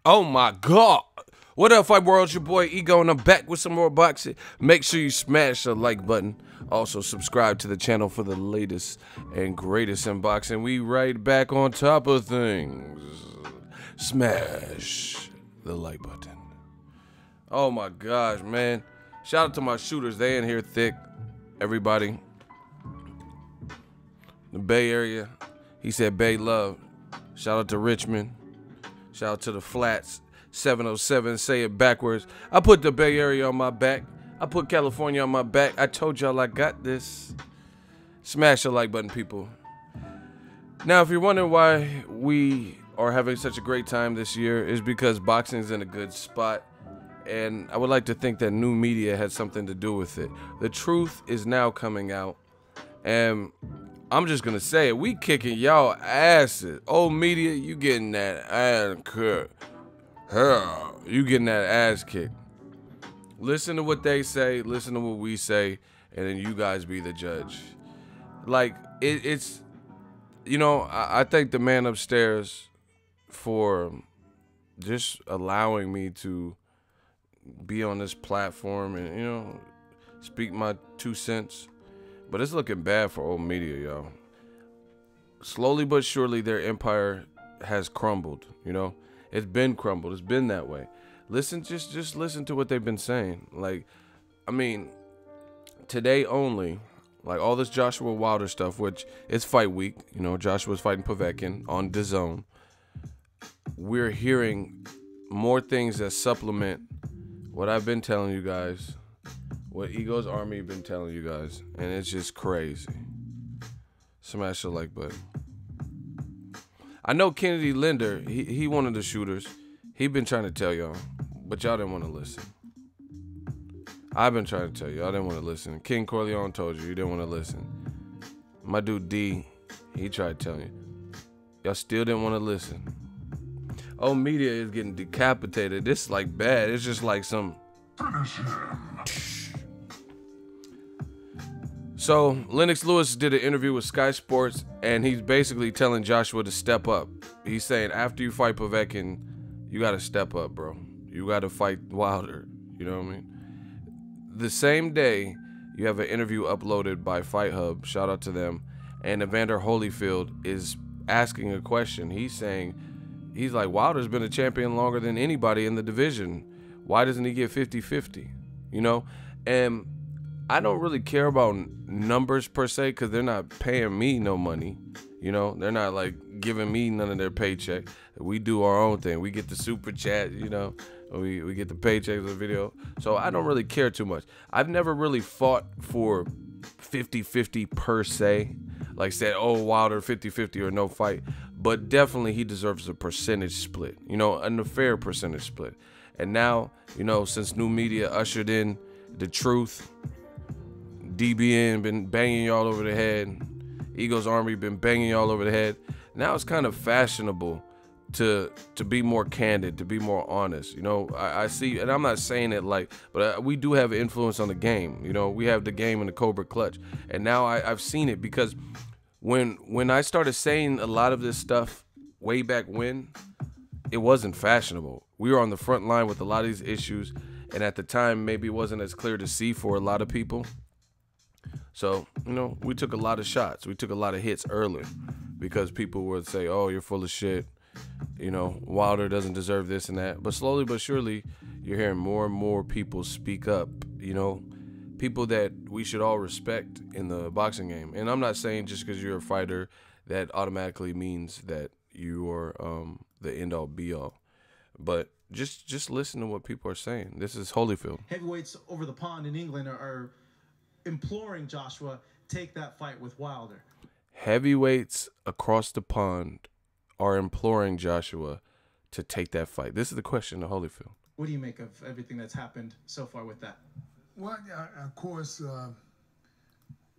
Oh my God. What up, Fight World? It's your boy Ego, and I'm back with some more boxing. Make sure you smash the like button. Also, subscribe to the channel for the latest and greatest in boxing. We right back on top of things. Smash the like button. Oh my gosh, man. Shout out to my shooters. They in here thick. Everybody. The Bay Area. He said Bay love. Shout out to Richmond. Shout out to the Flats. 707, say it backwards. I put the Bay Area on my back. I put California on my back. I told y'all I got this. Smash the like button, people. Now, if you're wondering why we are having such a great time this year, is because boxing's in a good spot. And I would like to think that new media had something to do with it. The truth is now coming out. And I'm just going to say it. We kicking y'all asses. Old media, you getting that ass kicked. Hell, you getting that ass kicked. Listen to what they say. Listen to what we say. And then you guys be the judge. Like, it's, you know, I thank the man upstairs for just allowing me to be on this platform and, you know, speak my 2 cents. But it's looking bad for old media, y'all. Slowly but surely, their empire has crumbled, you know. It's been crumbled. It's been that way. Listen, just listen to what they've been saying. Like, I mean, today only, like all this Joshua Wilder stuff, which it's fight week. You know, Joshua's fighting Povetkin on DAZN. We're hearing more things that supplement what I've been telling you guys, what Ego's Army been telling you guys, and it's just crazy. Smash the like button. I know Kennedy Linder, he one of the shooters. He been trying to tell y'all, but y'all didn't want to listen. I've been trying to tell y'all didn't want to listen. King Corleone told you didn't want to listen. My dude D, he tried telling you. Y'all still didn't want to listen. Oh, media is getting decapitated. This is like bad. It's just like some. So, Lennox Lewis did an interview with Sky Sports, and he's basically telling Joshua to step up. He's saying, after you fight Povetkin, you got to step up, bro. You got to fight Wilder. You know what I mean? The same day, you have an interview uploaded by Fight Hub. Shout out to them. And Evander Holyfield is asking a question. He's like, Wilder's been a champion longer than anybody in the division. Why doesn't he get 50-50? You know? And I don't really care about numbers per se, because they're not paying me no money. You know, they're not like giving me none of their paycheck. We do our own thing. We get the super chat, you know, we get the paychecks of the video. So I don't really care too much. I've never really fought for 50-50 per se, like said, oh, Wilder 50-50 or no fight. But definitely he deserves a percentage split, you know, a fair percentage split. And now, you know, since new media ushered in the truth, DBN been banging y'all over the head. Ego's Army been banging y'all over the head. Now it's kind of fashionable to be more candid, to be more honest. You know, I see, and I'm not saying it like, but we do have influence on the game. You know, we have the game in the Cobra Clutch. And now I've seen it, because when I started saying a lot of this stuff way back when, it wasn't fashionable. We were on the front line with a lot of these issues. And at the time, maybe it wasn't as clear to see for a lot of people. So, you know, we took a lot of shots. We took a lot of hits early, because people would say, oh, you're full of shit. You know, Wilder doesn't deserve this and that. But slowly but surely, you're hearing more and more people speak up, you know, people that we should all respect in the boxing game. And I'm not saying just because you're a fighter that automatically means that you are the end-all, be-all. But just listen to what people are saying. This is Holyfield. Heavyweights over the pond in England are imploring Joshua take that fight with Wilder. Heavyweights across the pond are imploring Joshua to take that fight. This is the question to Holyfield. What do you make of everything that's happened so far with that? Well, of course,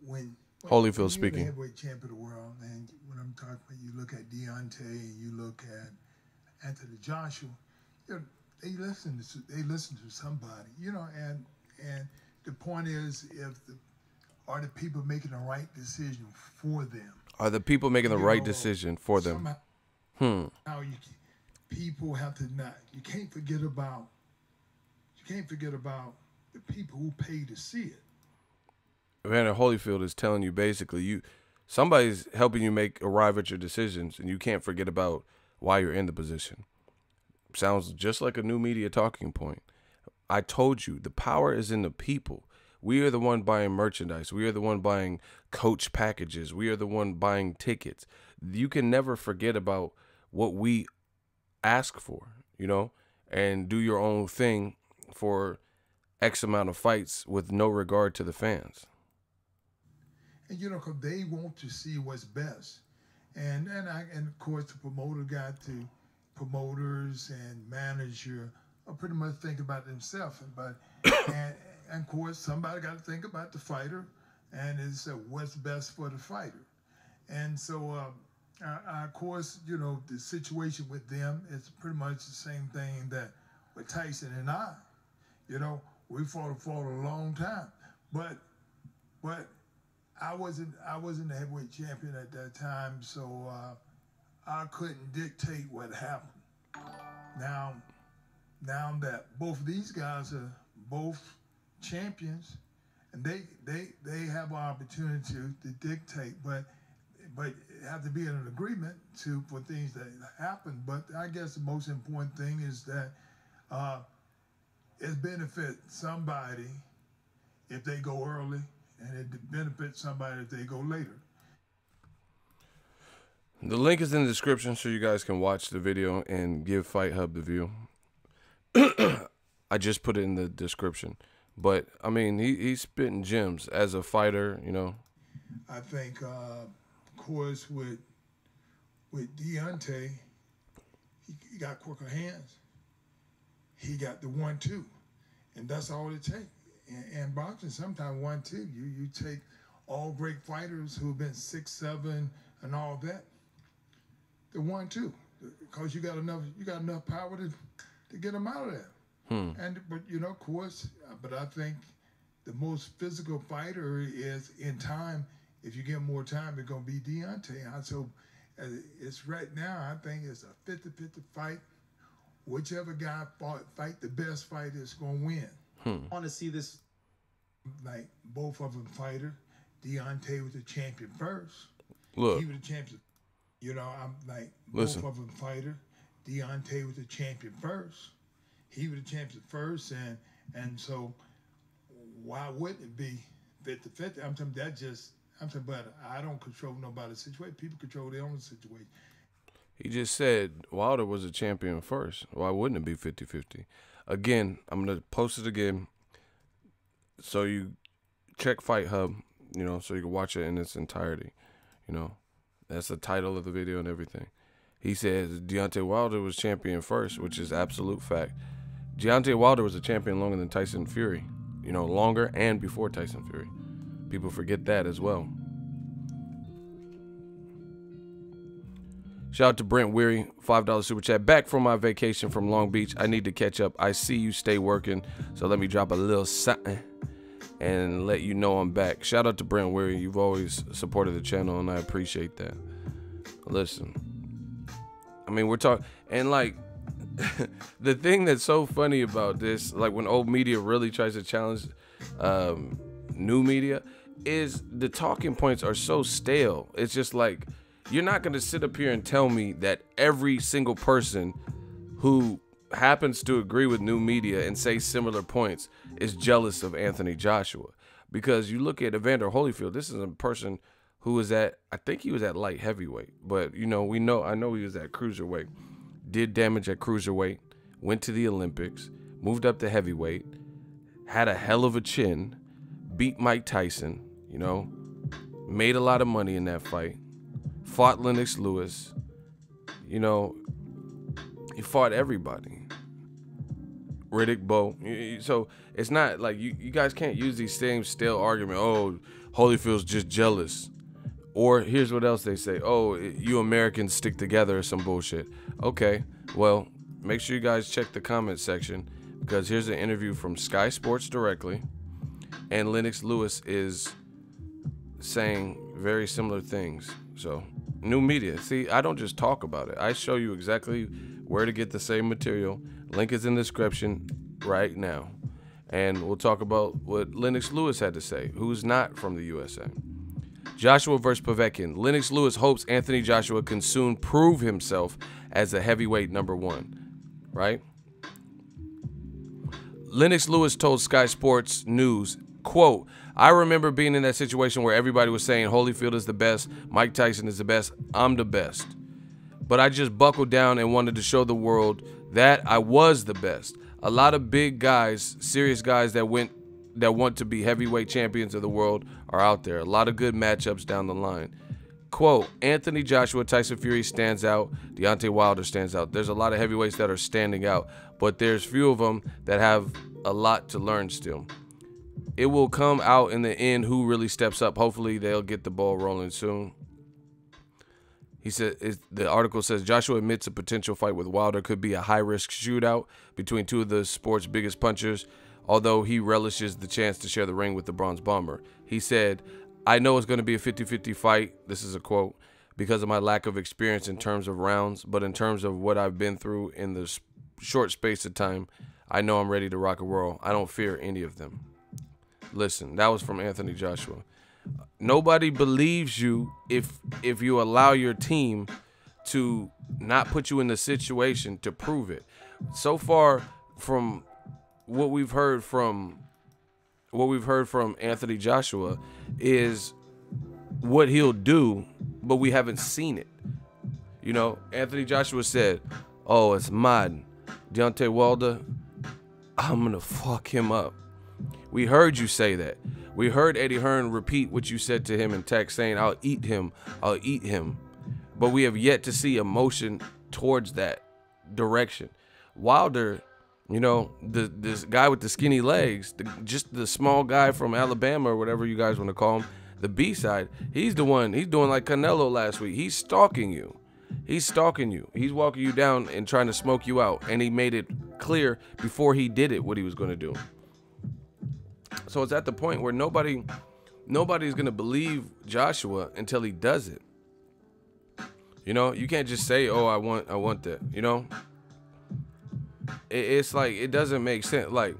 when Holyfield speaking, the heavyweight champion of the world, and when I'm talking about, you look at Deontay and you look at Anthony Joshua, you know, they listen to somebody, you know, and the point is, are the people making the right decision for them? Are the people making the right decision for them? How people have to you can't forget about the people who pay to see it. Evander Holyfield is telling you basically somebody's helping you arrive at your decisions, and you can't forget about why you're in the position. Sounds just like a new media talking point. I told you, the power is in the people. We are the one buying merchandise. We are the one buying coach packages. We are the one buying tickets. You can never forget about what we ask for, and do your own thing for X amount of fights with no regard to the fans. And because they want to see what's best, and of course the promoter got to promoters and manager pretty much think about themselves, and of course somebody got to think about the fighter, and it's what's best for the fighter. And so of course the situation with them is pretty much the same thing that with Tyson and I. We fought a long time, but I wasn't the heavyweight champion at that time, so I couldn't dictate what happened. Now that both of these guys are both champions, and they have an opportunity to dictate, but it have to be in an agreement for things that happen. But I guess the most important thing is that it benefits somebody if they go early, and it benefits somebody if they go later. The link is in the description so you guys can watch the video and give Fight Hub the view. I just put it in the description. But, I mean, he's spitting gems as a fighter, I think, of course, with Deontay, he got quicker hands. He got the 1-2, and that's all it takes. And boxing, sometimes 1-2. You take all great fighters who've been 6'7" and all that. The 1-2, because you got enough power to get them out of there. But of course, but I think the most physical fighter is in time. If you give more time, it's gonna be Deontay. So it's right now. I think it's a 50-50 fight. Whichever guy fight the best fight is gonna win. I want to see this. Like both of them fighter. Deontay was the champion first. Look, he was the champion. I'm like listen. Both of them fighter. Deontay was the champion first. He was the champion first, and so why wouldn't it be 50-50? I'm talking but I don't control nobody's situation. People control their own situation. He just said Wilder was a champion first. Why wouldn't it be 50-50? Again, I'm going to post it again so you check Fight Hub, so you can watch it in its entirety. That's the title of the video and everything. He says Deontay Wilder was champion first, which is absolute fact. Deontay Wilder was a champion longer than Tyson Fury. Longer and before Tyson Fury. People forget that as well. Shout out to Brent Weary, $5 super chat. Back from my vacation from Long Beach. I need to catch up. I see you stay working, so let me drop a little something and let you know I'm back. Shout out to Brent Weary. You've always supported the channel, and I appreciate that. Listen, I mean, we're talking, and like, the thing that's so funny about this, like when old media really tries to challenge new media, is the talking points are so stale. It's just like, you're not going to sit up here and tell me that every single person who happens to agree with new media and say similar points is jealous of Anthony Joshua. Because you look at Evander Holyfield, this is a person who was I think he was at light heavyweight. But, I know he was at cruiserweight. Did damage at cruiserweight, went to the Olympics, moved up to heavyweight, had a hell of a chin, beat Mike Tyson, made a lot of money in that fight. Fought Lennox Lewis, he fought everybody. Riddick Bowe. So it's not like you guys can't use these same stale argument. Oh, Holyfield's just jealous. Or here's what else they say. Oh, you Americans stick together or some bullshit. Okay, well, make sure you guys check the comment section because here's an interview from Sky Sports directly. And Lennox Lewis is saying very similar things. So, new media. See, I don't just talk about it. I show you exactly where to get the same material. Link is in the description right now. And we'll talk about what Lennox Lewis had to say, who's not from the USA. Joshua versus Povetkin. Lennox Lewis hopes Anthony Joshua can soon prove himself as a heavyweight #1, right? Lennox Lewis told Sky Sports News, quote, I remember being in that situation where everybody was saying Holyfield is the best, Mike Tyson is the best, I'm the best. But I just buckled down and wanted to show the world that I was the best. A lot of big guys, serious guys that want to be heavyweight champions of the world are out there. A lot of good matchups down the line. Quote, Anthony Joshua, Tyson Fury stands out. Deontay Wilder stands out. There's a lot of heavyweights that are standing out, but there's few of them that have a lot to learn still. It will come out in the end who really steps up. Hopefully they'll get the ball rolling soon. He said, the article says Joshua admits a potential fight with Wilder could be a high-risk shootout between two of the sport's biggest punchers, although he relishes the chance to share the ring with the Bronze Bomber. He said, I know it's going to be a 50-50 fight, this is a quote, because of my lack of experience in terms of rounds, but in terms of what I've been through in the short space of time, I know I'm ready to rock and roll. I don't fear any of them. Listen, that was from Anthony Joshua. Nobody believes you if you allow your team to not put you in the situation to prove it. So far from what we've heard from Anthony Joshua is what he'll do, but we haven't seen it. You know, Anthony Joshua said, oh, it's mad. Deontay Wilder, I'm going to fuck him up. We heard you say that. We heard Eddie Hearn repeat what you said to him in text saying, I'll eat him. I'll eat him. But we have yet to see a motion towards that direction. Wilder, you know, this guy with the skinny legs, just the small guy from Alabama or whatever you guys want to call him, the B-side, he's the one, he's doing like Canelo last week. He's stalking you. He's stalking you. He's walking you down and trying to smoke you out. And he made it clear before he did it what he was going to do. So it's at the point where nobody's going to believe Joshua until he does it. You know, you can't just say, oh, I want that, you know? It's like, it doesn't make sense. Like,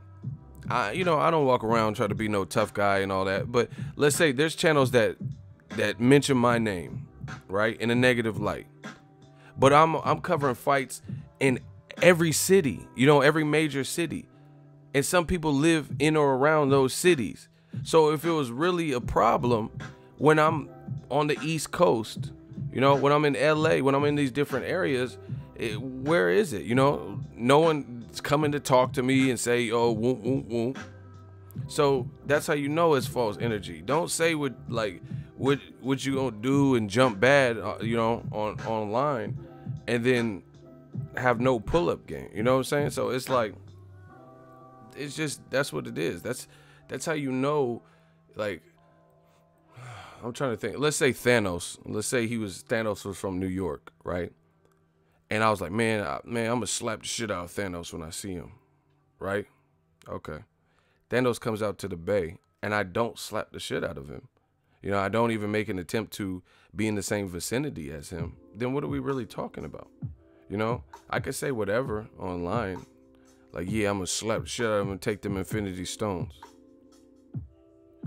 I don't walk around trying to be no tough guy and all that. But let's say there's channels that mention my name, right, in a negative light. But I'm covering fights in every city, you know, every major city. And some people live in or around those cities. So if it was really a problem when I'm on the East Coast, you know, when I'm in LA, when I'm in these different areas, where is it? You know, no one's coming to talk to me and say, oh, whoop, whoop, whoop. So that's how you know it's false energy. Don't say what you gonna do and jump bad, you know, online, and then have no pull-up game. You know what I'm saying? So it's like, it's just, that's what it is. That's how you know, like, I'm trying to think. Let's say Thanos. Let's say Thanos was from New York, right? And I was like, man, I'm going to slap the shit out of Thanos when I see him, right? Okay. Thanos comes out to the Bay, and I don't slap the shit out of him. You know, I don't even make an attempt to be in the same vicinity as him. Then what are we really talking about? You know, I could say whatever online. Like, yeah, I'm going to slap the shit out of him and take them Infinity Stones.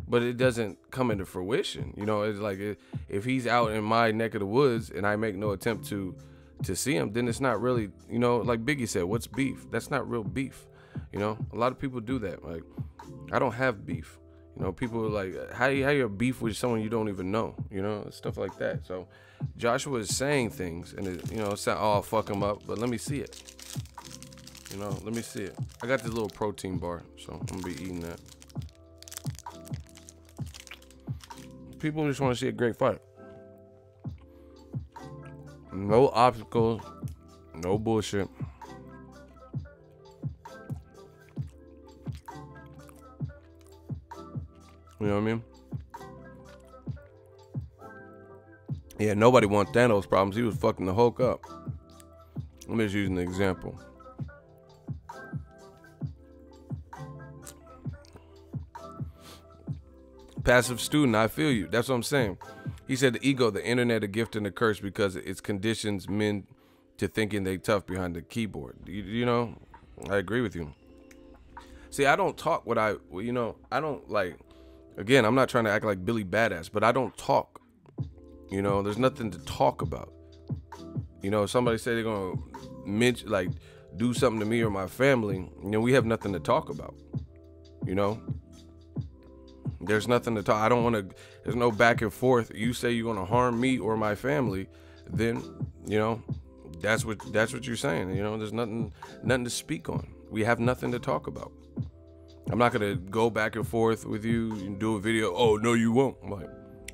But it doesn't come into fruition. You know, it's like if he's out in my neck of the woods and I make no attempt to see him, then it's not really, you know, like Biggie said, what's beef? That's not real beef. You know, a lot of people do that. Like, I don't have beef. You know, people are like, how you have beef with someone you don't even know? You know, stuff like that. So Joshua is saying things and, it, you know, it's not, oh, I'll fuck him up, but let me see it. You know, let me see it. I got this little protein bar, so I'm going to be eating that. People just want to see a great fight. No obstacles, no bullshit. You know what I mean? Yeah, nobody wants Thanos problems. He was fucking the Hulk up. I'm just using an example. Passive student, I feel you. That's what I'm saying. He said the ego, the internet, a gift and a curse because it conditions men to thinking they tough behind the keyboard. You know, I agree with you. See, I don't talk what I don't like. Again, I'm not trying to act like Billy Badass, but I don't talk. You know, there's nothing to talk about. You know, if somebody say they're gonna do something to me or my family, you know, we have nothing to talk about. You know, there's nothing to talk. I don't want to. There's no back and forth. You say you're gonna harm me or my family, then you know, that's what you're saying. You know, there's nothing to speak on. We have nothing to talk about. I'm not gonna go back and forth with you and do a video. Oh no, you won't. I'm like,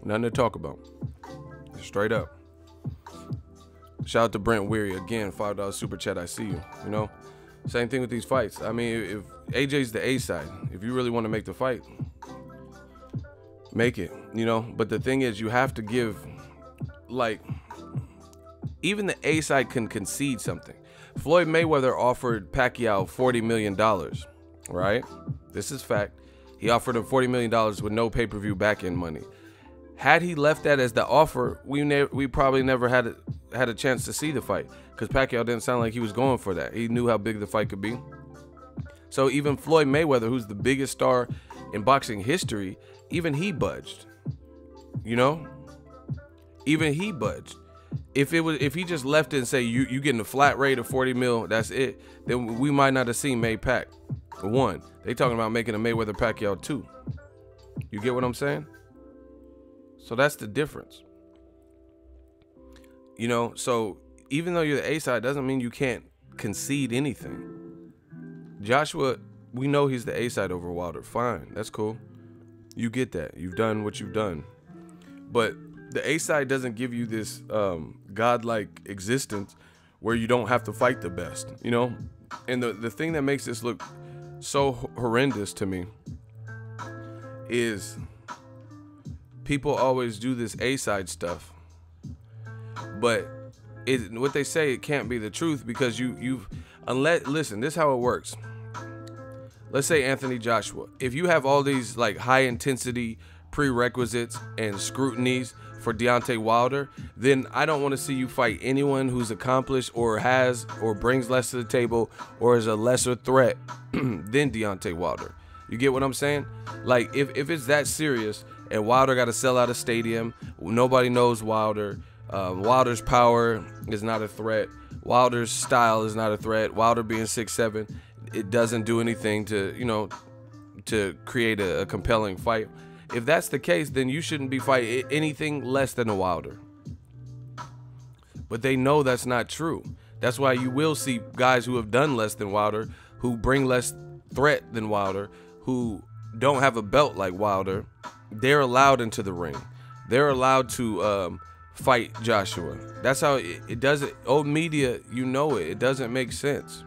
nothing to talk about. Straight up. Shout out to Brent Weary again, $5 super chat. I see you. You know, same thing with these fights. I mean, if AJ's the A side, if you really want to make the fight, make it. You know, but the thing is, you have to give, like, even the A side can concede something. Floyd Mayweather offered Pacquiao $40 million, right? This is fact. He offered him $40 million with no pay-per-view back-end money. Had he left that as the offer, we probably never had a chance to see the fight, because Pacquiao didn't sound like he was going for that. He knew how big the fight could be. So even Floyd Mayweather, who's the biggest star in boxing history, even he budged. You know? Even he budged. If he just left it and say you getting a flat rate of 40 mil, that's it, then we might not have seen May-Pac 1. They talking about making a Mayweather Pacquiao 2. You get what I'm saying? So that's the difference. You know, so even though you're the A side, doesn't mean you can't concede anything. Joshua, we know he's the A side over Wilder. Fine, that's cool. You get that. You've done what you've done. But the A side doesn't give you this godlike existence where you don't have to fight the best, you know? And the thing that makes this look so horrendous to me is people always do this A-side stuff, but what they say, it can't be the truth, because listen, this is how it works. Let's say Anthony Joshua. If you have all these like high intensity prerequisites and scrutinies for Deontay Wilder, then I don't want to see you fight anyone who's accomplished or has or brings less to the table or is a lesser threat than Deontay Wilder. You get what I'm saying? Like, if it's that serious and Wilder got to sell out a stadium, nobody knows Wilder, Wilder's power is not a threat, Wilder's style is not a threat, Wilder being 6'7", it doesn't do anything to, you know, to create a compelling fight. If that's the case, then you shouldn't be fighting anything less than a Wilder. But they know that's not true. That's why you will see guys who have done less than Wilder, who bring less threat than Wilder, who don't have a belt like Wilder. They're allowed into the ring. They're allowed to fight Joshua. That's how it doesn't. Old media, you know it. It doesn't make sense.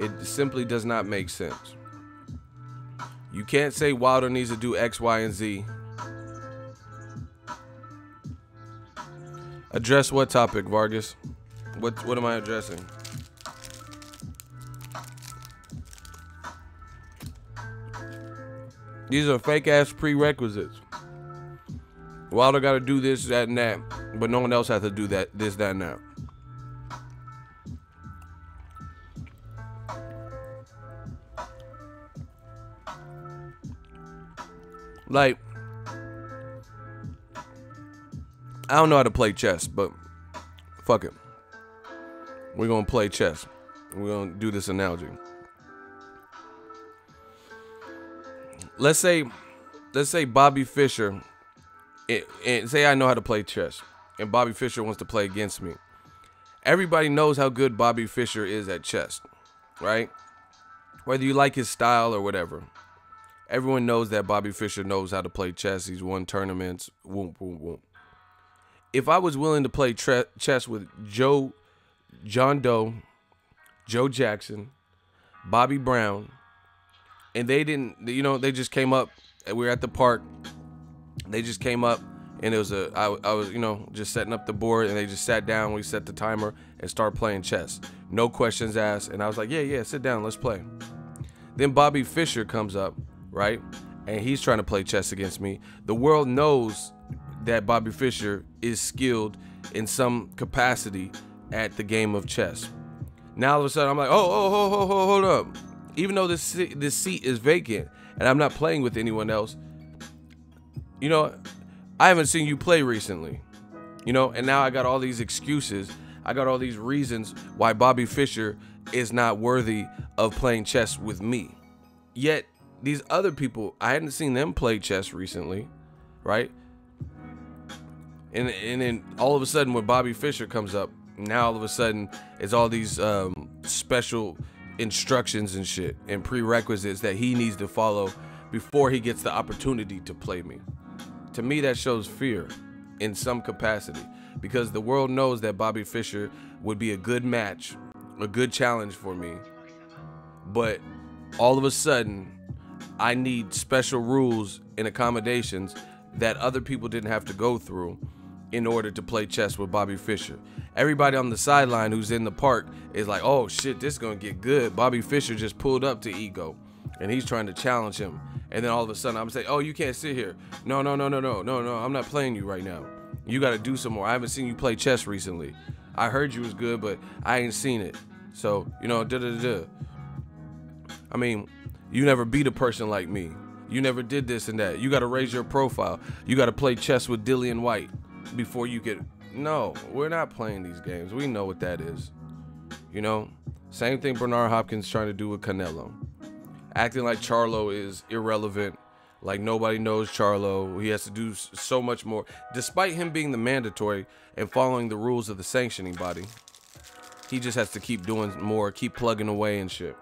It simply does not make sense. You can't say Wilder needs to do X, Y, and Z. Address what topic, Vargas? What am I addressing? These are fake ass prerequisites. Wilder got to do this, that, and that, but no one else has to do that, this, that, and that. Like, I don't know how to play chess, but fuck it. We're going to play chess. We're going to do this analogy. Let's say Bobby Fischer, and say I know how to play chess, and Bobby Fischer wants to play against me. Everybody knows how good Bobby Fischer is at chess, right? Whether you like his style or whatever. Everyone knows that Bobby Fischer knows how to play chess. He's won tournaments. Whoop, whoop, whoop. If I was willing to play chess with John Doe, Joe Jackson, Bobby Brown, and they didn't, you know, they just came up. We were at the park. They just came up, and it was I was, you know, just setting up the board, and they just sat down. We set the timer and started playing chess. No questions asked, and I was like, yeah, sit down, let's play. Then Bobby Fischer comes up, right? And he's trying to play chess against me. The world knows that Bobby Fischer is skilled in some capacity at the game of chess. Now all of a sudden I'm like, hold up. Even though this seat is vacant and I'm not playing with anyone else, you know, I haven't seen you play recently, you know, and now I got all these excuses. I got all these reasons why Bobby Fischer is not worthy of playing chess with me. Yet these other people, I hadn't seen them play chess recently, right? And then all of a sudden when Bobby Fischer comes up, now all of a sudden it's all these special instructions and shit and prerequisites that he needs to follow before he gets the opportunity to play me. To me, that shows fear in some capacity, because the world knows that Bobby Fischer would be a good match, a good challenge for me. But all of a sudden, I need special rules and accommodations that other people didn't have to go through in order to play chess with Bobby Fischer. Everybody on the sideline who's in the park is like, oh shit, this is gonna get good. Bobby Fischer just pulled up to Ego and he's trying to challenge him. And then all of a sudden I'm saying, oh, you can't sit here. No, I'm not playing you right now. You gotta do some more. I haven't seen you play chess recently. I heard you was good, but I ain't seen it. So, you know, I mean, you never beat a person like me. You never did this and that. You gotta raise your profile. You gotta play chess with Dillian Whyte before you get. No, we're not playing these games. We know what that is. You know, same thing Bernard Hopkins trying to do with Canelo. Acting like Charlo is irrelevant, like nobody knows Charlo. He has to do so much more. Despite him being the mandatory and following the rules of the sanctioning body, he just has to keep doing more, keep plugging away and shit.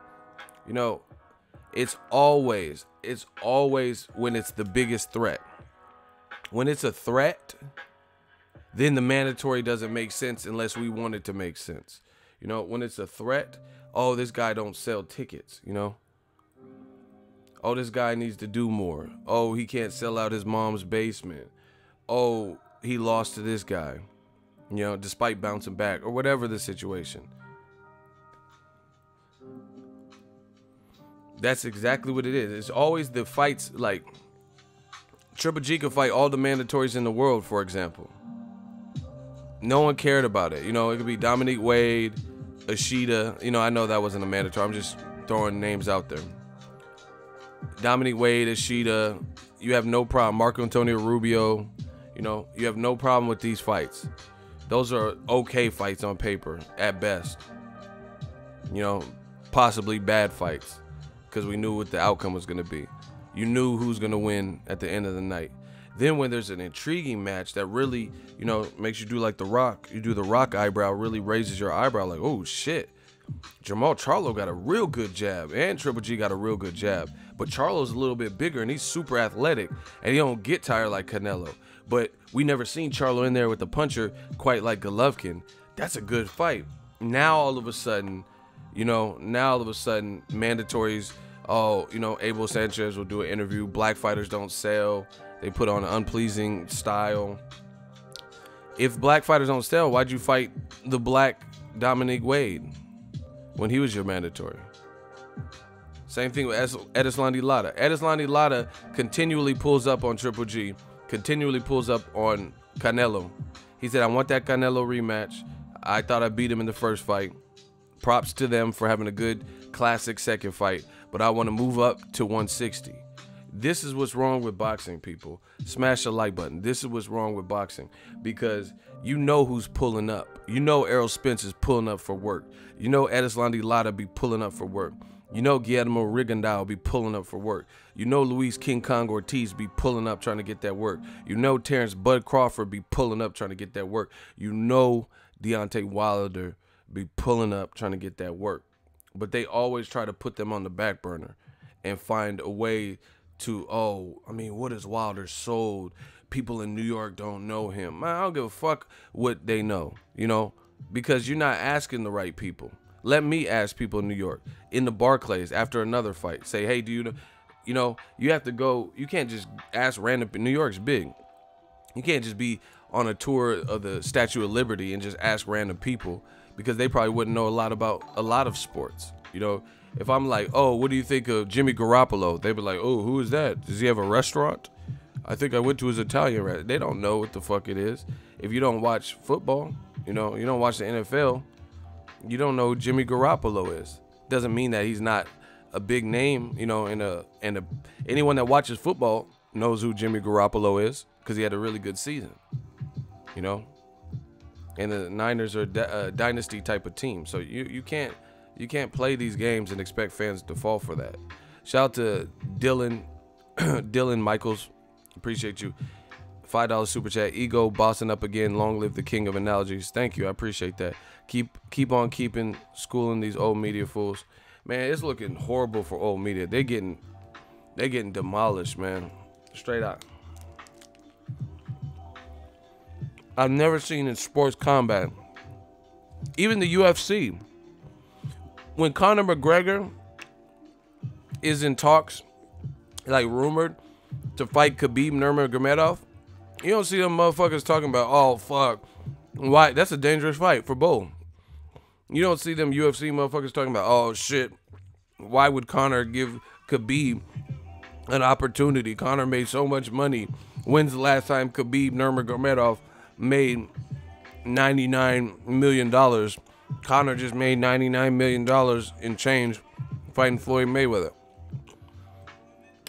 You know, it's always when it's the biggest threat. When it's a threat, then the mandatory doesn't make sense unless we want it to make sense. You know, when it's a threat, oh, this guy don't sell tickets, you know? Oh, this guy needs to do more. Oh, he can't sell out his mom's basement. Oh, he lost to this guy, you know, despite bouncing back or whatever the situation. That's exactly what it is. It's always the fights, like Triple G could fight all the mandatories in the world, for example. No one cared about it. You know, it could be Dominique Wade, Ishida. You know, I know that wasn't a mandatory. I'm just throwing names out there. Dominique Wade, Ishida, you have no problem. Marco Antonio Rubio, you know, you have no problem with these fights. Those are okay fights on paper, at best. You know, possibly bad fights, because we knew what the outcome was going to be. You knew who's going to win at the end of the night. Then when there's an intriguing match that really, you know, makes you do like The Rock, you do the Rock eyebrow, really raises your eyebrow like, oh shit. Jamal Charlo got a real good jab, and Triple G got a real good jab. But Charlo's a little bit bigger, and he's super athletic, and he don't get tired like Canelo. But we never seen Charlo in there with the puncher quite like Golovkin. That's a good fight. Now all of a sudden, you know, mandatories, oh, you know, Abel Sanchez will do an interview. Black fighters don't sell. They put on an unpleasing style. If black fighters don't sell, why'd you fight the black Dominique Wade when he was your mandatory? Same thing with Erislandy Lara. Erislandy Lara continually pulls up on Triple G, continually pulls up on Canelo. He said, I want that Canelo rematch. I thought I beat him in the first fight. Props to them for having a good classic second fight, but I want to move up to 160. This is what's wrong with boxing, people. Smash the like button. This is what's wrong with boxing, because you know who's pulling up. You know Errol Spence is pulling up for work. You know Erislandy Lara be pulling up for work. You know Guillermo Rigondeaux be pulling up for work. You know Luis King Kong Ortiz be pulling up trying to get that work. You know Terrence Bud Crawford be pulling up trying to get that work. You know Deontay Wilder be pulling up trying to get that work. But they always try to put them on the back burner and find a way to, oh, I mean, what is Wilder sold? People in New York don't know him. Man, I don't give a fuck what they know, you know, because you're not asking the right people. Let me ask people in New York, in the Barclays, after another fight. Say, hey, do you know? You know, you have to go. You can't just ask random. New York's big. You can't just be on a tour of the Statue of Liberty and just ask random people, because they probably wouldn't know a lot about a lot of sports. You know, if I'm like, oh, what do you think of Jimmy Garoppolo? They'd be like, oh, who is that? Does he have a restaurant? I think I went to his Italian restaurant. They don't know what the fuck it is. If you don't watch football, You know, you don't watch the NFL, you don't know who Jimmy Garoppolo is. Doesn't mean that he's not a big name, you know, anyone that watches football knows who Jimmy Garoppolo is because he had a really good season, you know. And the Niners are a dynasty type of team, so you can't play these games and expect fans to fall for that. Shout out to Dylan Michaels, appreciate you. $5 super chat. Ego bossing up again. Long live the king of analogies. Thank you. I appreciate that. Keep on keeping schooling these old media fools. Man, it's looking horrible for old media. They getting demolished, man. Straight out. I've never seen in sports combat, even the UFC, when Conor McGregor is in talks, like rumored, to fight Khabib Nurmagomedov, you don't see them motherfuckers talking about, oh, fuck, why? That's a dangerous fight for both. You don't see them UFC motherfuckers talking about, oh, shit, why would Conor give Khabib an opportunity? Conor made so much money. When's the last time Khabib Nurmagomedov made $99 million? Conor just made $99 million in change fighting Floyd Mayweather.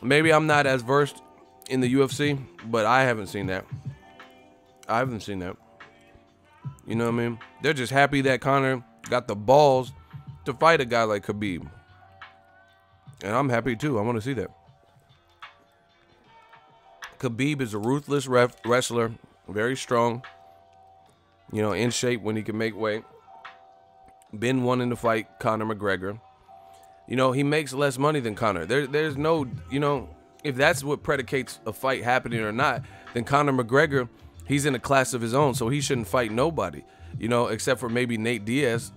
Maybe I'm not as versed in the UFC, but I haven't seen that. I haven't seen that. You know what I mean? They're just happy that Conor got the balls to fight a guy like Khabib. And I'm happy too. I want to see that. Khabib is a ruthless wrestler, very strong, you know, in shape when he can make weight. Been wanting to fight Conor McGregor. You know, he makes less money than Conor. There's no, you know, if that's what predicates a fight happening or not, then Conor McGregor, he's in a class of his own, so he shouldn't fight nobody, you know, except for maybe Nate Diaz,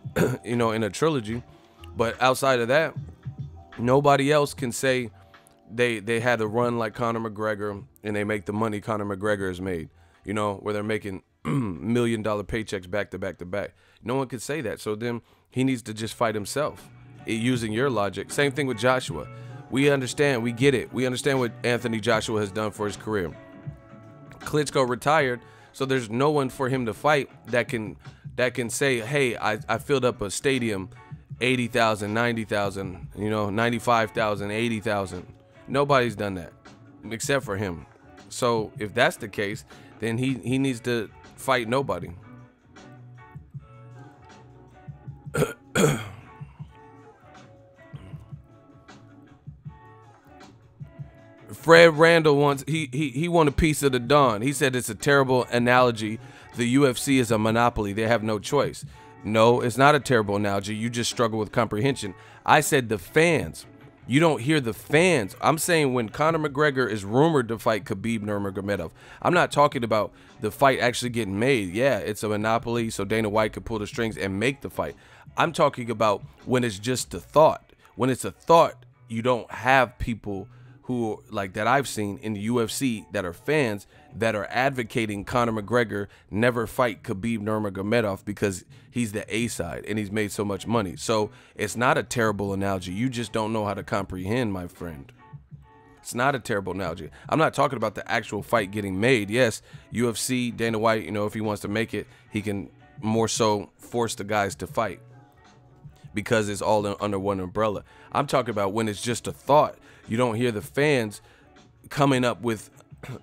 you know, in a trilogy. But outside of that, nobody else can say they had a run like Conor McGregor and they make the money Conor McGregor has made, you know, where they're making $1 million paychecks back to back to back. No one could say that. So then he needs to just fight himself using your logic. Same thing with Joshua. We understand. We get it. We understand what Anthony Joshua has done for his career. Klitschko retired, so there's no one for him to fight that can say, hey, I filled up a stadium 80,000, 90,000, you know, 95,000, 80,000. Nobody's done that except for him. So if that's the case, then he needs to fight nobody. Fred Randall wants he won a piece of the Dawn. He said it's a terrible analogy. The UFC is a monopoly. They have no choice. No, it's not a terrible analogy. You just struggle with comprehension. I said the fans. You don't hear the fans. I'm saying when Conor McGregor is rumored to fight Khabib Nurmagomedov, I'm not talking about the fight actually getting made. Yeah, it's a monopoly, so Dana White could pull the strings and make the fight. I'm talking about when it's just a thought. When it's a thought, you don't have people who, like that I've seen in the UFC, that are fans that are advocating Conor McGregor never fight Khabib Nurmagomedov because he's the A side and he's made so much money. So it's not a terrible analogy. You just don't know how to comprehend, my friend. It's not a terrible analogy. I'm not talking about the actual fight getting made. Yes, UFC, Dana White, you know, if he wants to make it, he can more so force the guys to fight because it's all under one umbrella. I'm talking about when it's just a thought. You don't hear the fans coming up with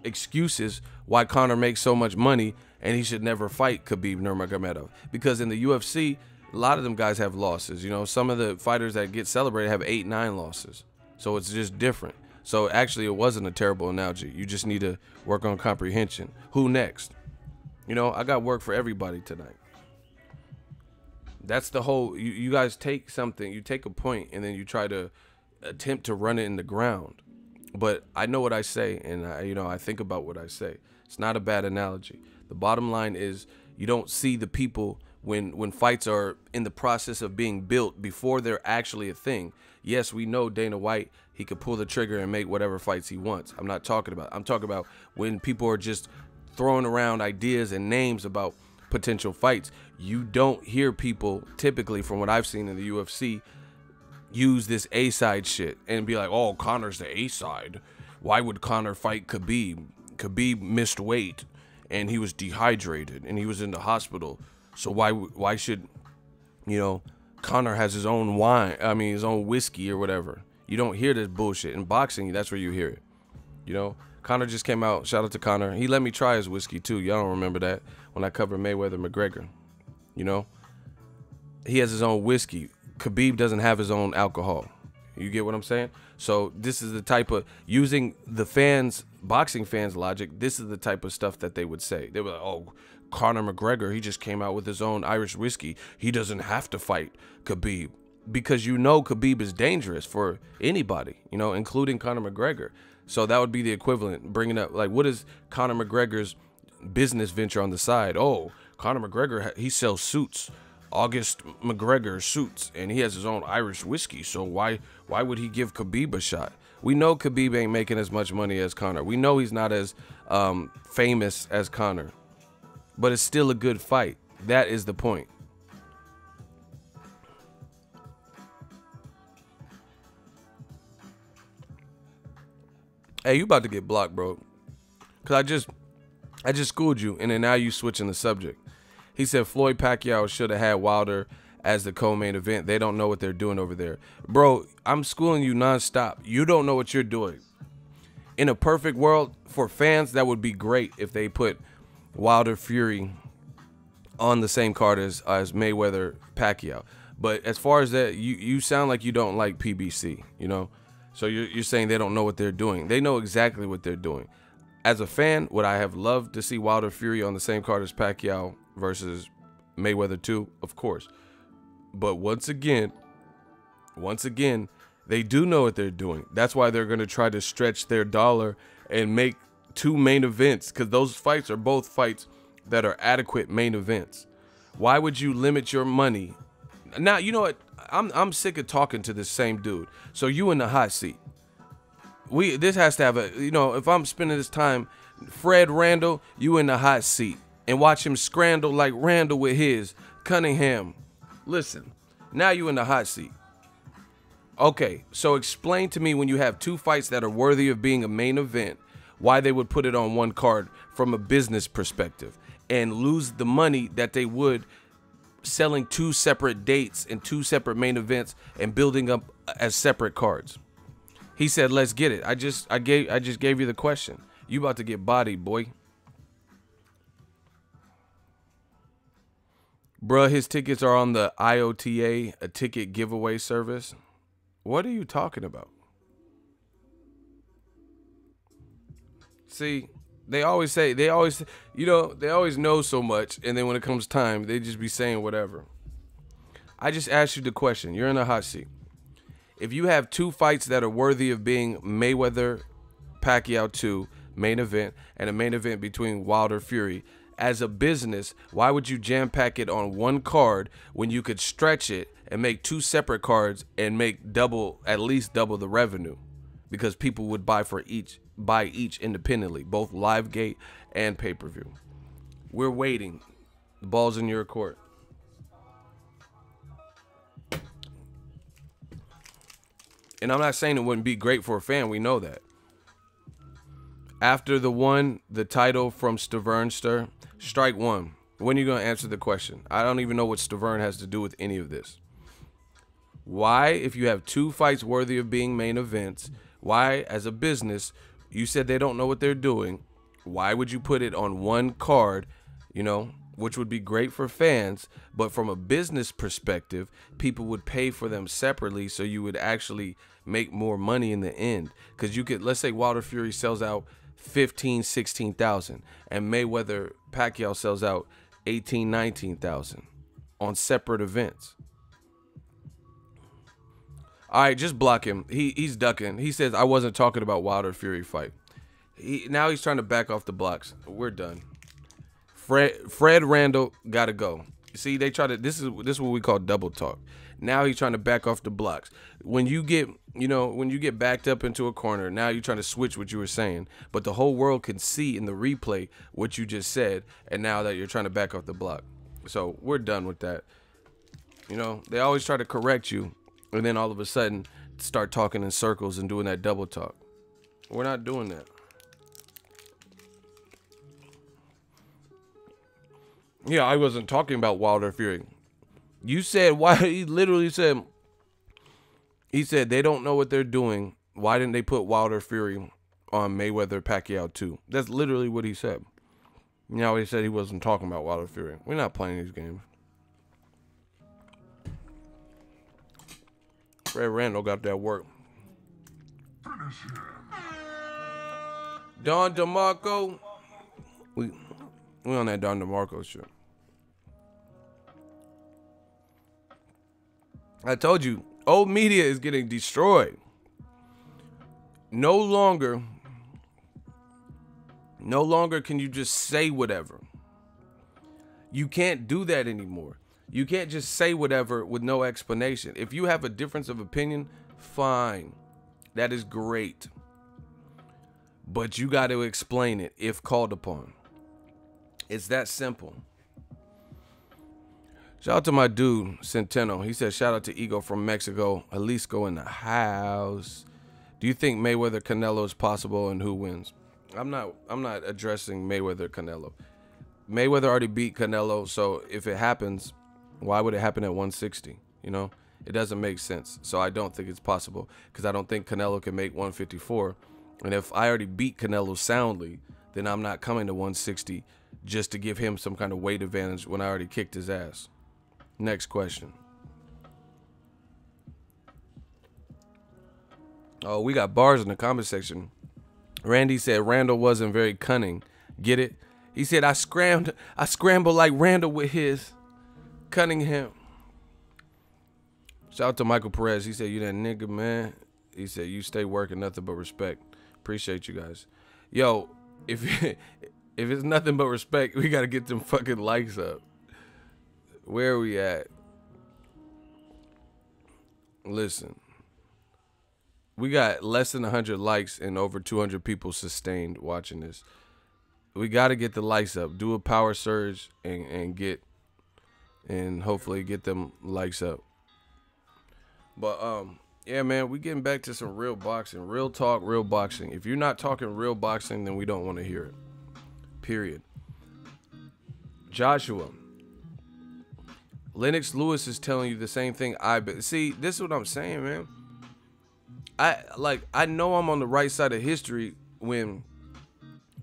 excuses why Conor makes so much money and he should never fight Khabib Nurmagomedov. Because in the UFC, a lot of them guys have losses. You know, some of the fighters that get celebrated have 8, 9 losses. So it's just different. So actually, it wasn't a terrible analogy. You just need to work on comprehension. Who next? You know, I got work for everybody tonight. That's the whole, you guys take something, you take a point, and then you try to attempt to run it in the ground. But I know what I say, and I think about what I say. It's not a bad analogy. The bottom line is you don't see the people when fights are in the process of being built before they're actually a thing. Yes, we know Dana White, he could pull the trigger and make whatever fights he wants. I'm talking about when people are just throwing around ideas and names about potential fights. You don't hear people, typically from what I've seen in the UFC, use this A-side shit and be like, oh, Conor's the A-side. Why would Conor fight Khabib? Khabib missed weight and he was dehydrated and he was in the hospital. So why should, you know, Conor has his own wine, I mean his own whiskey or whatever. You don't hear this bullshit. In boxing, that's where you hear it. You know, Conor just came out, shout out to Conor. He let me try his whiskey too. Y'all don't remember that when I covered Mayweather McGregor. You know, he has his own whiskey. Khabib doesn't have his own alcohol. You get what I'm saying? So this is the type of, using the fans, boxing fans logic, this is the type of stuff that they would say. They were like, oh, Conor McGregor, he just came out with his own Irish whiskey. He doesn't have to fight Khabib. Because you know Khabib is dangerous for anybody, you know, including Conor McGregor. So that would be the equivalent, bringing up, like, what is Conor McGregor's business venture on the side? Oh, Conor McGregor, he sells suits. August McGregor suits, and he has his own Irish whiskey. So why would he give Khabib a shot? We know Khabib ain't making as much money as Conor. We know he's not as famous as Conor, but it's still a good fight. That is the point. Hey, you about to get blocked, bro? Cause I just schooled you, and then now you switching the subject. He said Floyd Pacquiao should have had Wilder as the co-main event. They don't know what they're doing over there. Bro, I'm schooling you nonstop. You don't know what you're doing. In a perfect world, for fans, that would be great if they put Wilder Fury on the same card as Mayweather Pacquiao. But as far as that, you sound like you don't like PBC, you know? So you're saying they don't know what they're doing. They know exactly what they're doing. As a fan, would I have loved to see Wilder Fury on the same card as Pacquiao versus Mayweather 2? Of course. But once again, they do know what they're doing. That's why they're going to try to stretch their dollar and make 2 main events, because those fights are both fights that are adequate main events. Why would you limit your money? Now, you know what? I'm sick of talking to this same dude. So you in the hot seat. This has to have a, you know, if I'm spending this time, Fred Randall, you in the hot seat. And watch him scramble like Randall with his Cunningham. Listen, now you in the hot seat. Okay, so explain to me, when you have 2 fights that are worthy of being a main event, why they would put it on one card from a business perspective and lose the money that they would selling 2 separate dates and 2 separate main events and building up as separate cards. He said, let's get it. I just gave you the question. You about to get bodied, boy. Bruh, his tickets are on the IOTA, a ticket giveaway service. What are you talking about? See, they always know so much, and then when it comes time, they just be saying whatever. I just asked you the question. You're in a hot seat. If you have 2 fights that are worthy of being Mayweather, Pacquiao 2 main event, and a main event between Wilder Fury, as a business, why would you jam pack it on one card when you could stretch it and make 2 separate cards and make at least double the revenue? Because people would buy each independently, both live gate and pay-per-view. We're waiting. The ball's in your court. And I'm not saying it wouldn't be great for a fan. We know that. After the title from Stavernster, strike 1. When are you going to answer the question? I don't even know what Stavern has to do with any of this. Why, if you have 2 fights worthy of being main events, why, as a business, you said they don't know what they're doing, why would you put it on one card, you know, which would be great for fans, but from a business perspective, people would pay for them separately, so you would actually make more money in the end? Because you could, let's say Wilder Fury sells out 16,000, and Mayweather Pacquiao sells out 19,000 on separate events. All right, just block him. He's ducking. He says I wasn't talking about Wilder Fury fight. Now he's trying to back off the blocks. We're done. Fred Randall gotta go. See, they try to. This is what we call double talk. Now he's trying to back off the blocks. When you get backed up into a corner, now you're trying to switch what you were saying, but the whole world can see in the replay what you just said, and now that you're trying to back off the block. So we're done with that. You know, they always try to correct you, and then all of a sudden start talking in circles and doing that double talk. We're not doing that. Yeah, I wasn't talking about Wilder Fury. You said why? He literally said. He said they don't know what they're doing. Why didn't they put Wilder Fury on Mayweather Pacquiao 2? That's literally what he said. You know, he said he wasn't talking about Wilder Fury. We're not playing these games. Fred Randall got that work. Don DeMarco. We on that Don DeMarco shit. I told you, old media is getting destroyed. No longer can you just say whatever. You can't do that anymore. You can't just say whatever with no explanation. If you have a difference of opinion, fine. That is great. But you got to explain it if called upon. It's that simple. Shout out to my dude, Centeno. He said, shout out to Ego from Mexico. Jalisco in the house. Do you think Mayweather Canelo is possible and who wins? I'm not addressing Mayweather Canelo. Mayweather already beat Canelo, so if it happens, why would it happen at 160? You know, it doesn't make sense. So I don't think it's possible because I don't think Canelo can make 154. And if I already beat Canelo soundly, then I'm not coming to 160 just to give him some kind of weight advantage when I already kicked his ass. Next question. Oh, we got bars in the comment section. Randy said Randall wasn't very cunning. Get it? He said I scrambled like Randall with his Cunningham. Shout out to Michael Perez. He said you that nigga, man. He said you stay working, nothing but respect. Appreciate you guys. Yo, if it's nothing but respect, we gotta get them fucking likes up. Where are we at? Listen. We got less than 100 likes and over 200 people sustained watching this. We got to get the likes up. Do a power surge and hopefully get them likes up. But yeah, man, we getting back to some real boxing, real talk, real boxing. If you're not talking real boxing, then we don't want to hear it. Period. Joshua. Lennox Lewis is telling you the same thing I've been. See, this is what I'm saying, man. I know I'm on the right side of history when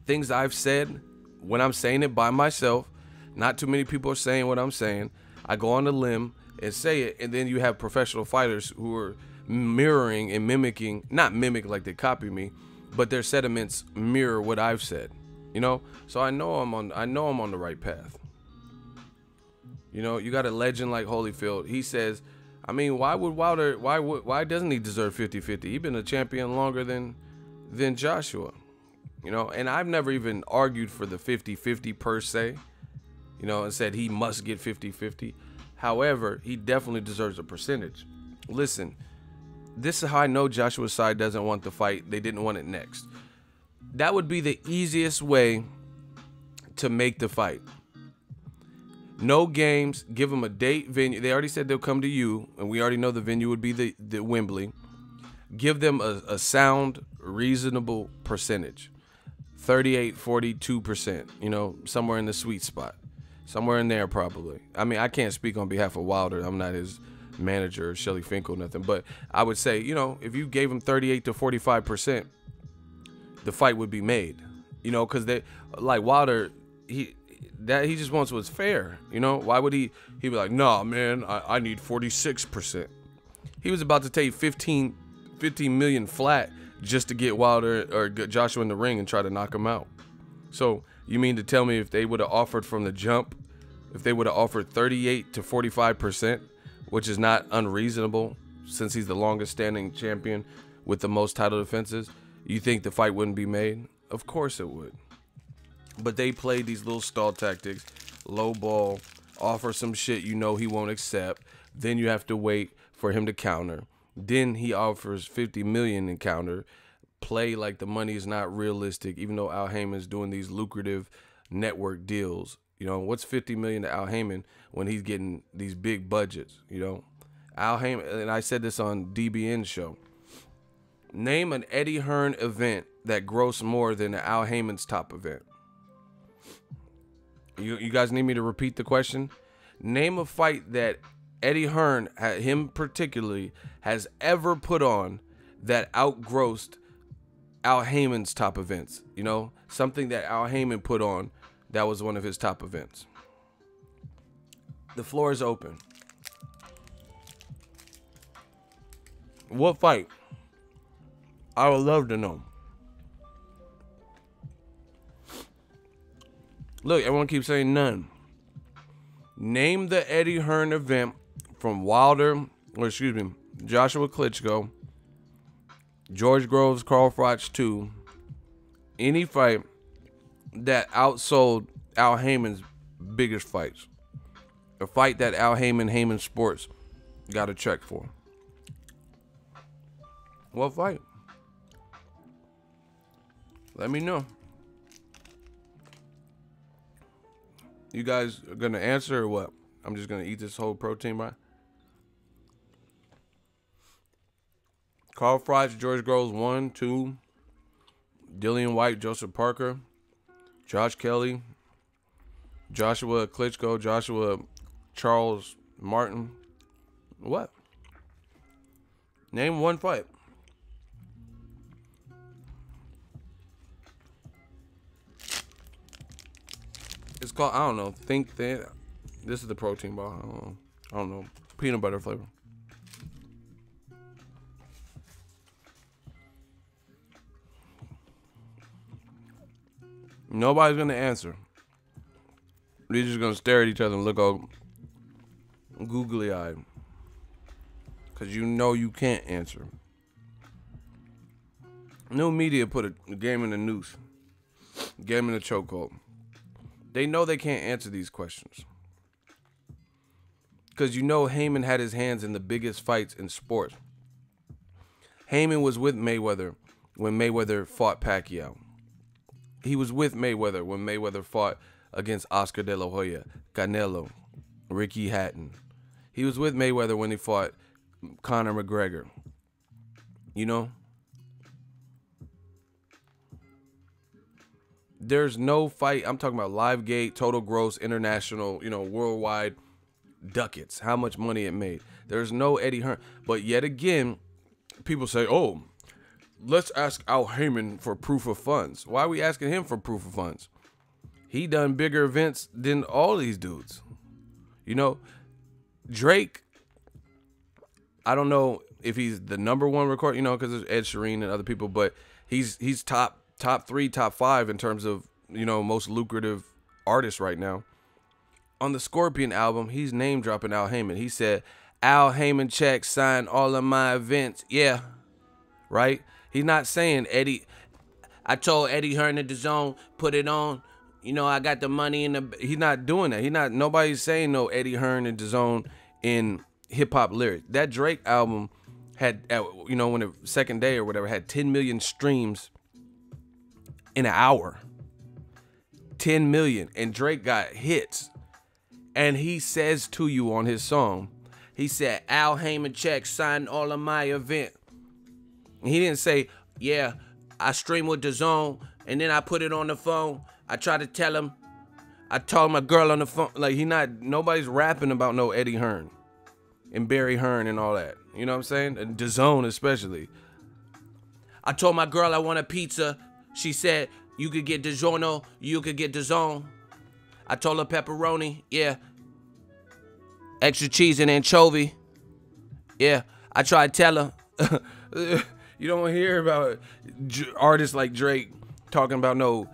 things I've said, when I'm saying it by myself, not too many people are saying what I'm saying. I go on a limb and say it, and then you have professional fighters who are mirroring and mimicking, not mimic like they copy me, but their sentiments mirror what I've said. You know? So I know I'm on the right path. You know, you got a legend like Holyfield. He says, I mean, why would Wilder, why doesn't he deserve 50-50? He's been a champion longer than Joshua. You know, and I've never even argued for the 50-50 per se, you know, and said he must get 50-50. However, he definitely deserves a percentage. Listen, this is how I know Joshua's side doesn't want the fight. They didn't want it next. That would be the easiest way to make the fight. No games, give them a date, venue. They already said they'll come to you, and we already know the venue would be the Wembley. Give them a sound, reasonable percentage. 38, 42%, you know, somewhere in the sweet spot. Somewhere in there, probably. I mean, I can't speak on behalf of Wilder. I'm not his manager or Shelly Finkel, nothing. But I would say, you know, if you gave him 38 to 45%, the fight would be made. You know, because they, like Wilder, he just wants what's fair. You know, why would he'd be like, nah, man, I need 46%. He was about to take 15 million flat just to get Wilder or Joshua in the ring and try to knock him out. So you mean to tell me if they would have offered from the jump, if they would have offered 38 to 45%, which is not unreasonable since he's the longest standing champion with the most title defenses, you think the fight wouldn't be made? Of course it would. But they played these little stall tactics, low ball, offer some shit you know he won't accept. Then you have to wait for him to counter. Then he offers 50 million in counter. Play like the money is not realistic, even though Al Heyman's doing these lucrative network deals. You know, what's 50 million to Al Heyman when he's getting these big budgets? You know, Al Heyman, and I said this on DBN show. Name an Eddie Hearn event that grossed more than Al Heyman's top event. You guys need me to repeat the question? Name a fight that Eddie Hearn, him particularly, has ever put on that outgrossed Al Haymon's top events. You know, something that Al Haymon put on that was one of his top events. The floor is open. What fight? I would love to know. Look, everyone keeps saying none. Name the Eddie Hearn event from Joshua Klitschko, George Groves, Carl Froch 2. Any fight that outsold Al Haymon's biggest fights. A fight that Al Haymon Sports got a check for. What fight? Let me know. You guys are gonna answer or what? I'm just gonna eat this whole protein bar. Carl Froch, George Groves 1, 2. Dillian Whyte, Joseph Parker, Josh Kelly, Joshua Klitschko, Joshua Charles Martin. What? Name one fight. It's called, I don't know, Think Thin. This is the protein bar. I don't know. Peanut butter flavor. Nobody's going to answer. We're just going to stare at each other and look all googly-eyed. Because you know you can't answer. New media put a game in the noose. Game in the chokehold. They know they can't answer these questions. Because you know Haymon had his hands in the biggest fights in sports. Haymon was with Mayweather when Mayweather fought Pacquiao. He was with Mayweather when Mayweather fought against Oscar De La Hoya, Canelo, Ricky Hatton. He was with Mayweather when he fought Conor McGregor. You know? There's no fight. I'm talking about live gate, total gross, international, worldwide ducats. How much money it made. There's no Eddie Hearn. But yet again, people say, oh, let's ask Al Haymon for proof of funds. Why are we asking him for proof of funds? He done bigger events than all these dudes. Drake, I don't know if he's the number one record, because there's Ed Sheeran and other people, but he's top 3, top 5 in terms of, most lucrative artists right now. On the Scorpion album, he's name dropping Al Haymon. He said, Al Haymon checks signed all of my events. Yeah. Right? He's not saying Eddie. I told Eddie Hearn at the zone, put it on. I got the money in the. He's not doing that. Nobody's saying no Eddie Hearn at the zone in hip hop lyrics. That Drake album had, when the second day or whatever, had 10 million streams in an hour. 10 million. And Drake got hits. And he says to you on his song, he said, Al Haymon checks signed all of my event. He didn't say, yeah, I stream with the zone, and then I put it on the phone. I try to tell him. I told my girl on the phone. Like, nobody's rapping about no Eddie Hearn and Barry Hearn and all that. You know what I'm saying? And DAZN especially. I told my girl I want a pizza. She said, you could get DiGiorno, you could get DAZN. I told her pepperoni, yeah. Extra cheese and anchovy. Yeah, I tried to tell her. You don't hear about artists like Drake talking about no,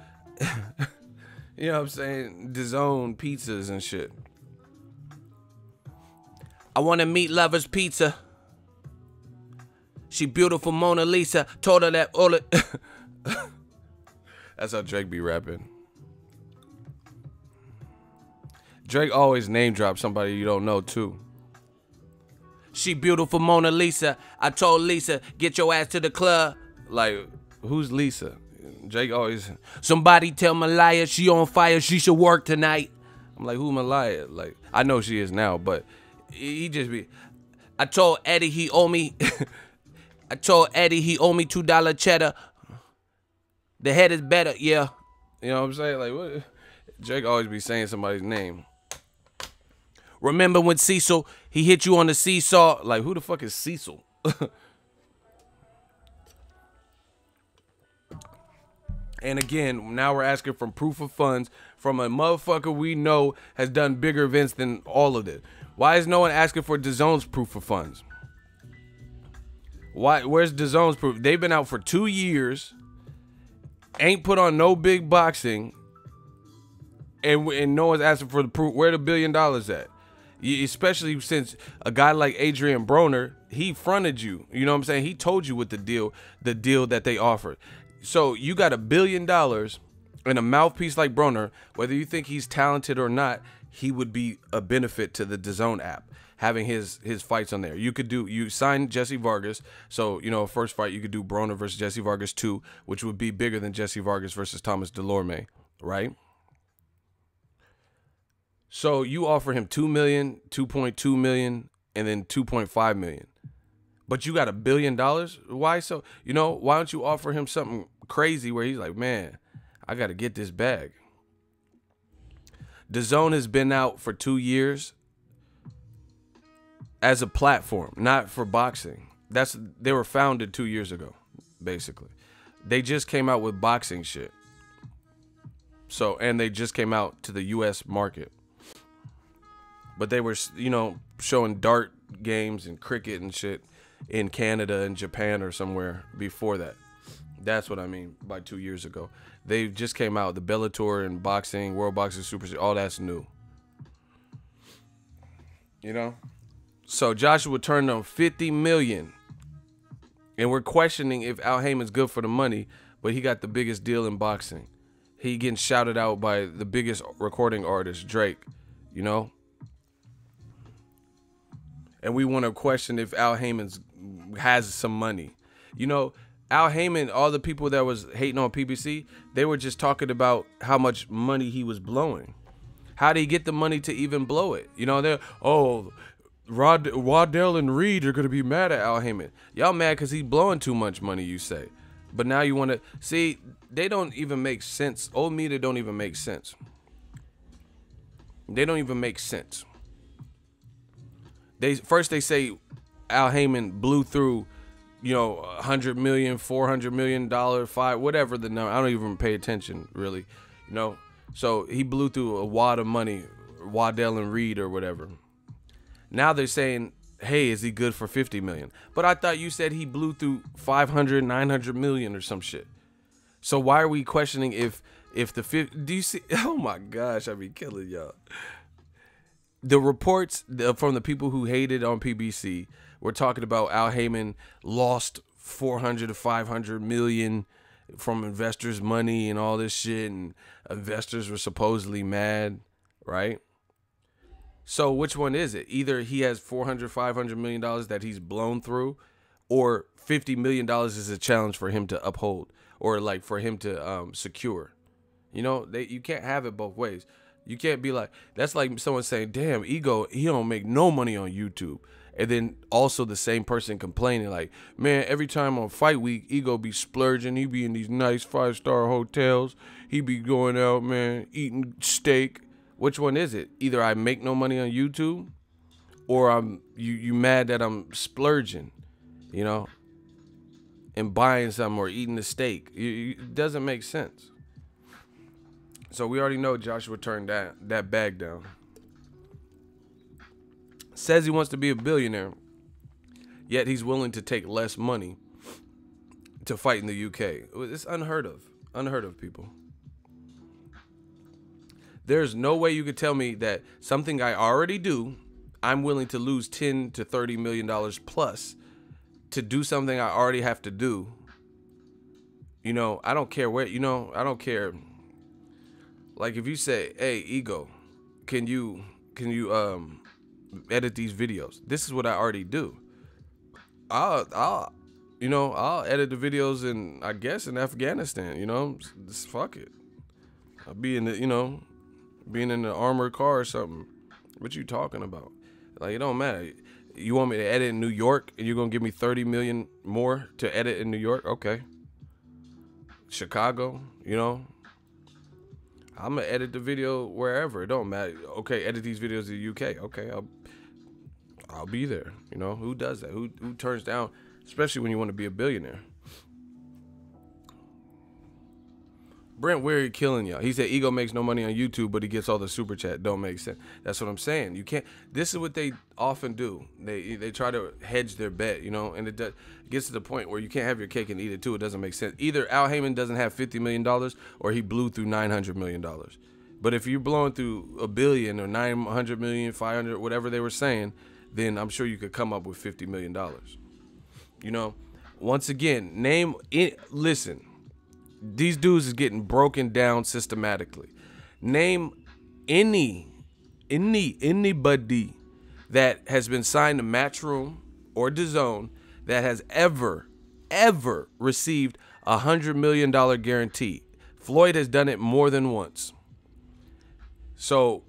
you know what I'm saying, DAZN pizzas and shit. I want to meet Lover's Pizza. She beautiful Mona Lisa. Told her that all it. That's how Drake be rapping. Drake always name drops somebody you don't know too. She beautiful Mona Lisa. I told Lisa, get your ass to the club. Like, who's Lisa? Drake always, somebody tell Malaya she on fire, she should work tonight. I'm like, who Malaya? Like, I know she is now, but he just be. I told Eddie he owe me. I told Eddie he owe me $2 cheddar. The head is better, yeah. You know what I'm saying? Like, what? Jake always be saying somebody's name. Remember when Cecil, he hit you on the seesaw? Like, who the fuck is Cecil? And again, now we're asking for proof of funds from a motherfucker we know has done bigger events than all of this. Why is no one asking for DAZN's proof of funds? Why? Where's DAZN's proof? They've been out for 2 years, ain't put on no big boxing, and no one's asking for the proof. Where the $1 billion at? Especially since a guy like Adrian Broner, he fronted you. You know what I'm saying? He told you what the deal that they offered. So you got $1 billion and a mouthpiece like Broner. Whether you think he's talented or not, he would be a benefit to the DAZN app, having his fights on there. You sign Jesse Vargas, so you know, first fight you could do Broner versus Jesse Vargas 2, which would be bigger than Jesse Vargas versus Thomas Delorme, right? So you offer him $2 million, $2.2 million, and then $2.5 million. But you got $1 billion? Why so? You know, why don't you offer him something crazy where he's like, man, I got to get this bag. DAZN has been out for 2 years as a platform, not for boxing. They were founded 2 years ago, basically. They just came out with boxing shit. So, and they just came out to the U.S. market. But they were, you know, showing dart games and cricket and shit in Canada and Japan or somewhere before that. That's what I mean by 2 years ago. They just came out. The Bellator and boxing, World Boxing Super Series, all that's new. You know? So Joshua turned on $50 million. And we're questioning if Al Haymon's good for the money, but he got the biggest deal in boxing. He getting shouted out by the biggest recording artist, Drake. You know? And we want to question if Al Haymon's has some money. You know, Al Haymon, all the people that was hating on PBC, they were just talking about how much money he was blowing. How did he get the money to even blow it? You know, they're, oh, Waddell and Reed are going to be mad at Al Haymon. Y'all mad because he's blowing too much money, you say. But now you want to, see, they don't even make sense. Old media don't even make sense. They don't even make sense. First they say Al Haymon blew through, you know, $100 million, $400 million, whatever the number. I don't even pay attention really, you know. So he blew through a wad of money, Waddell and Reed or whatever. Now they're saying, hey, is he good for $50 million? But I thought you said he blew through 500, 900 million or some shit. So why are we questioning if the do you see? Oh my gosh, I be killing y'all. The reports from the people who hated on PBC were talking about Al Haymon lost 400 to 500 million from investors' money and all this shit, and investors were supposedly mad, right? So which one is it? Either he has 400, 500 million dollars that he's blown through, or $50 million is a challenge for him to uphold, or like for him to secure. You know, you can't have it both ways. You can't be like, that's like someone saying, damn, Ego, he don't make no money on YouTube. And then also the same person complaining like, man, every time on fight week, Ego be splurging. He be in these nice 5-star hotels. He be going out, man, eating steak. Which one is it? Either I make no money on YouTube, or you mad that I'm splurging, you know, and buying something or eating a steak. It doesn't make sense. So we already know Joshua turned that bag down. Says he wants to be a billionaire, yet he's willing to take less money to fight in the UK. It's unheard of. Unheard of, people. There's no way you could tell me that something I already do, I'm willing to lose $10 to $30 million plus to do something I already have to do. You know, I don't care where, you know, I don't care. Like if you say, hey, Ego, can you edit these videos? This is what I already do. I'll edit the videos in, I guess, in Afghanistan, you know, just fuck it. I'll be in the, you know, being in the armored car or something. What you talking about? Like, it don't matter. You want me to edit in New York and you're going to give me 30 million more to edit in New York? Okay. Chicago, you know, I'm gonna edit the video wherever. It don't matter. Okay, edit these videos in the UK. Okay, I'll be there. You know, who does that? Who turns down, especially when you want to be a billionaire? Brent Weary killing y'all. He said Ego makes no money on YouTube, but he gets all the super chat. Don't make sense. That's what I'm saying. You can't. This is what they often do. They try to hedge their bet, you know, and it gets to the point where you can't have your cake and eat it too. It doesn't make sense. Either Al Haymon doesn't have $50 million or he blew through $900 million. But if you're blowing through $1 billion or 900 million, 500, whatever they were saying, then I'm sure you could come up with $50 million. You know, once again, name it. Listen. These dudes is getting broken down systematically. Name anybody that has been signed to Matchroom or DAZN that has ever received $100 million guarantee. Floyd has done it more than once. So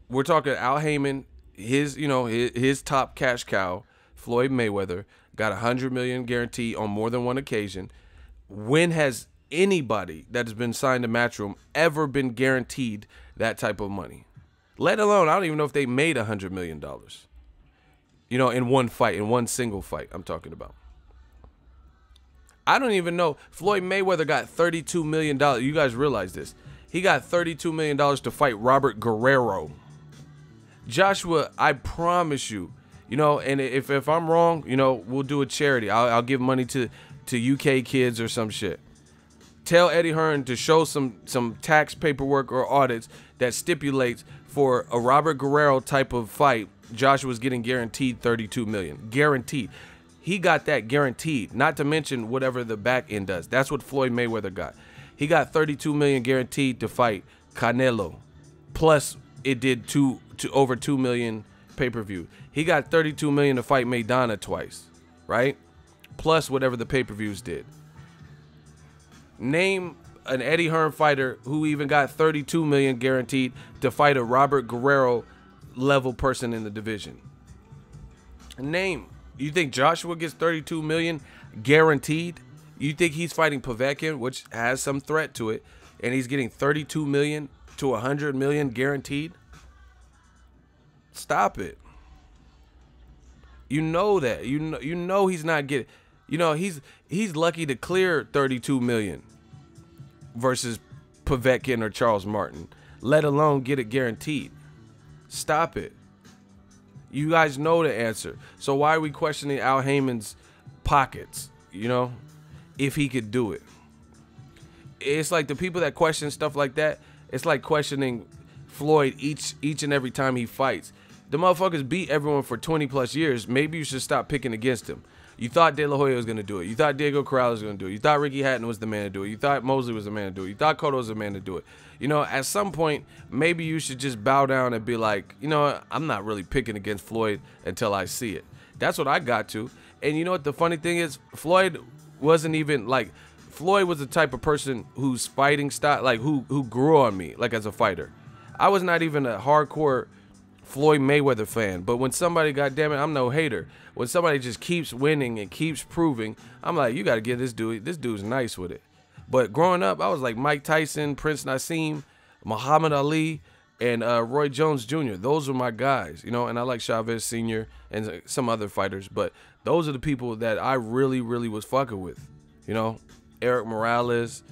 we're talking Al Haymon, his top cash cow, Floyd Mayweather, got $100 million guarantee on more than one occasion. When has anybody that has been signed to Matchroom ever been guaranteed that type of money? Let alone, I don't even know if they made $100 million. You know, in one fight, in one single fight, I'm talking about. I don't even know. Floyd Mayweather got $32 million. You guys realize this. He got $32 million to fight Robert Guerrero. Joshua, I promise you, you know, and if I'm wrong, you know, we'll do a charity. I'll give money to UK kids or some shit. Tell Eddie Hearn to show some tax paperwork or audits that stipulates for a Robert Guerrero type of fight, Joshua's getting guaranteed $32 million. Guaranteed. He got that guaranteed, not to mention whatever the back end does. That's what Floyd Mayweather got. He got $32 million guaranteed to fight Canelo. Plus, it did over $2 million pay-per-view. He got $32 million to fight Maidana twice, right? Plus whatever the pay-per-views did. Name an Eddie Hearn fighter who even got $32 million guaranteed to fight a Robert Guerrero level person in the division. Name. You think Joshua gets $32 million guaranteed? You think he's fighting Povetkin, which has some threat to it, and he's getting $32 million to $100 million guaranteed? Stop it. You know that. You know he's not getting. You know, he's lucky to clear $32 million versus Povetkin or Charles Martin, let alone get it guaranteed. Stop it. You guys know the answer. So why are we questioning Al Haymon's pockets, you know, if he could do it? It's like the people that question stuff like that, it's like questioning Floyd each and every time he fights. The motherfuckers beat everyone for 20 plus years. Maybe you should stop picking against him. You thought De La Hoya was going to do it. You thought Diego Corrales was going to do it. You thought Ricky Hatton was the man to do it. You thought Mosley was the man to do it. You thought Cotto was the man to do it. You know, at some point, maybe you should just bow down and be like, you know, I'm not really picking against Floyd until I see it. That's what I got to. And you know what the funny thing is? Floyd wasn't even like, Floyd was the type of person whose fighting style, like who grew on me, like as a fighter. I was not even a hardcore Floyd Mayweather fan, but when somebody, goddamn it, I'm no hater. When somebody just keeps winning and keeps proving, I'm like, you got to give this dude's nice with it. But growing up, I was like Mike Tyson, Prince Nassim, Muhammad Ali, and Roy Jones Jr. Those were my guys, you know, and I like Chavez Sr. and some other fighters, but those are the people that I really, really was fucking with, you know. Eric Morales.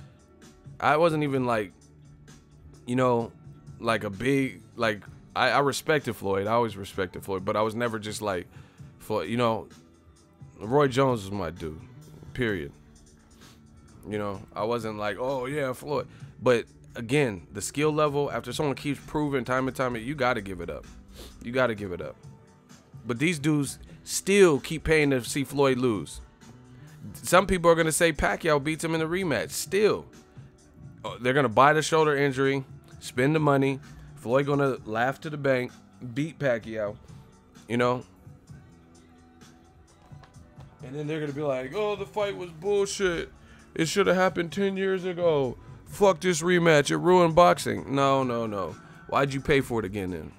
I wasn't even like, you know, like a big, like, I respected Floyd. I always respected Floyd, but I was never just like, Floyd, you know, Roy Jones was my dude, period. You know, I wasn't like, oh yeah, Floyd. But again, the skill level, after someone keeps proving time and time, you got to give it up. You got to give it up. But these dudes still keep paying to see Floyd lose. Some people are going to say Pacquiao beats him in the rematch. Still, they're going to buy the shoulder injury, spend the money. Floyd going to laugh to the bank, beat Pacquiao, you know. And then they're going to be like, oh, the fight was bullshit. It should have happened 10 years ago. Fuck this rematch. It ruined boxing. No, no, no. Why'd you pay for it again then?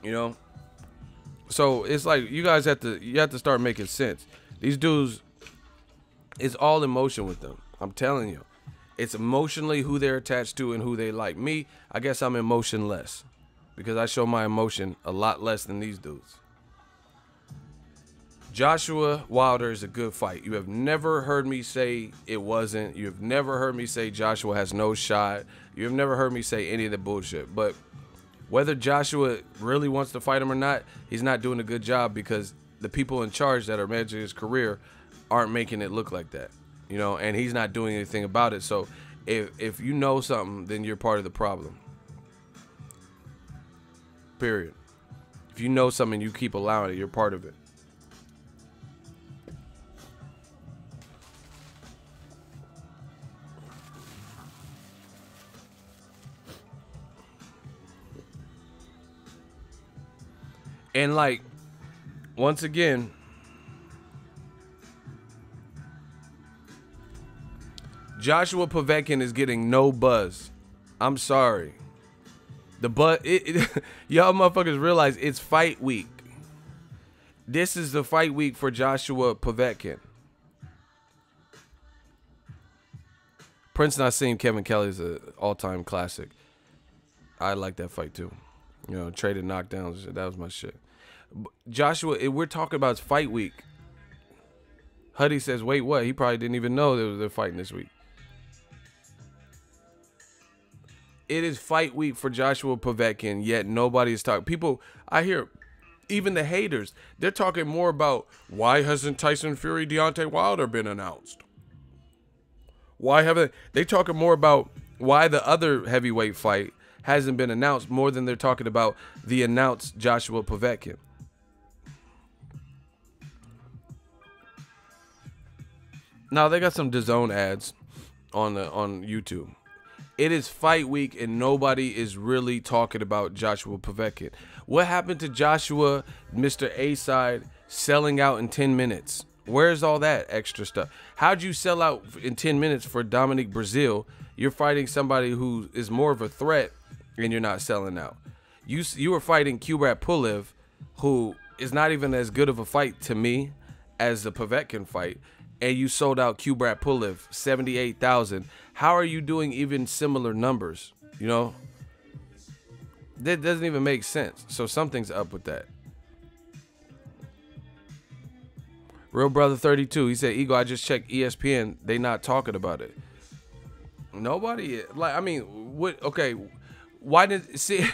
You know? So it's like you guys have to start making sense. These dudes, it's all emotion with them. I'm telling you. It's emotionally who they're attached to and who they like. Me, I guess I'm emotionless because I show my emotion a lot less than these dudes. Joshua Wilder is a good fight. You have never heard me say it wasn't. You have never heard me say Joshua has no shot. You have never heard me say any of the bullshit. But whether Joshua really wants to fight him or not, he's not doing a good job because the people in charge that are managing his career aren't making it look like that. You know, and he's not doing anything about it. So if you know something, then you're part of the problem. Period. If you know something, you keep allowing it, you're part of it. And like, once again, Joshua Povetkin is getting no buzz. I'm sorry. The buzz, y'all motherfuckers realize it's fight week. This is the fight week for Joshua Povetkin. Prince Nassim, Kevin Kelly is an all-time classic. I like that fight too. You know, traded knockdowns. That was my shit. Joshua, we're talking about fight week. Huddy says, wait, what? He probably didn't even know they're fighting this week. It is fight week for Joshua Povetkin, yet nobody is talking. People, I hear, even the haters, they're talking more about why hasn't Tyson Fury, Deontay Wilder been announced? Why haven't they talking more about why the other heavyweight fight hasn't been announced more than they're talking about the announced Joshua Povetkin. Now they got some DAZN ads on YouTube. It is fight week and nobody is really talking about Joshua Povetkin. What happened to Joshua, Mr. A-Side, selling out in 10 minutes? Where's all that extra stuff? How'd you sell out in 10 minutes for Dominic Brazil? You're fighting somebody who is more of a threat and you're not selling out. You were fighting Kubrat Pulev, who is not even as good of a fight to me as the Povetkin fight, and you sold out Kubrat Pulev 78,000. How are you doing even similar numbers? You know, that doesn't even make sense. So something's up with that. Real Brother 32, he said, Eagle, I just checked ESPN. They not talking about it. Nobody, like, I mean, what, okay, why did, see,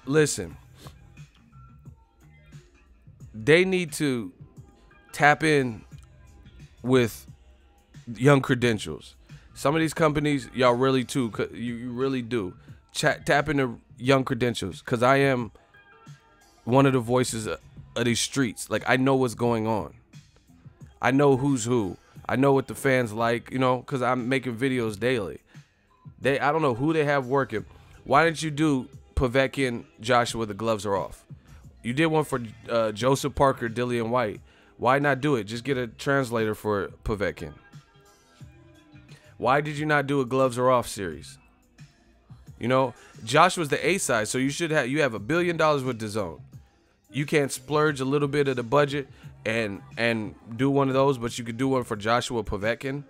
listen, they need to tap in with young credentials. Some of these companies, y'all really too, you really do. Tap into young credentials, because I am one of the voices of these streets. Like, I know what's going on. I know who's who. I know what the fans like, you know, because I'm making videos daily. I don't know who they have working. Why didn't you do Povetkin, Joshua, the gloves are off? You did one for Joseph Parker, Dillian Whyte. Why not do it? Just get a translator for Povetkin. Why did you not do a gloves are off series? You know, Joshua's the A-side, so you have $1 billion with DAZN. You can't splurge a little bit of the budget and do one of those, but you could do one for Joshua Povetkin.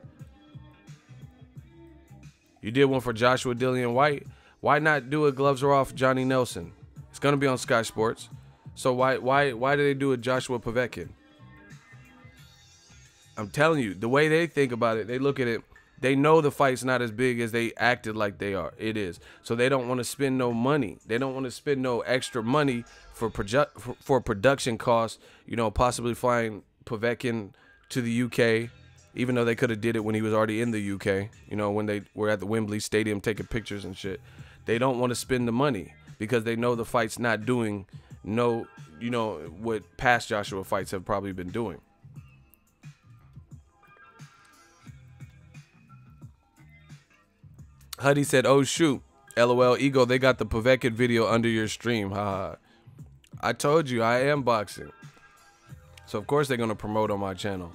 You did one for Joshua Dillian Whyte. Why not do a gloves are off Johnny Nelson? It's gonna be on Sky Sports. So why do they do a Joshua Povetkin? I'm telling you, the way they think about it, they look at it, they know the fight's not as big as they acted like they are. It is. So they don't want to spend no money. They don't want to spend no extra money for production costs, you know, possibly flying Povetkin to the UK, even though they could have did it when he was already in the UK, you know, when they were at the Wembley Stadium taking pictures and shit. They don't want to spend the money because they know the fight's not doing no, you know, what past Joshua fights have probably been doing. Huddy said, oh shoot, LOL, Ego, they got the Povetkin video under your stream, haha. I told you, I am boxing. So of course they're going to promote on my channel.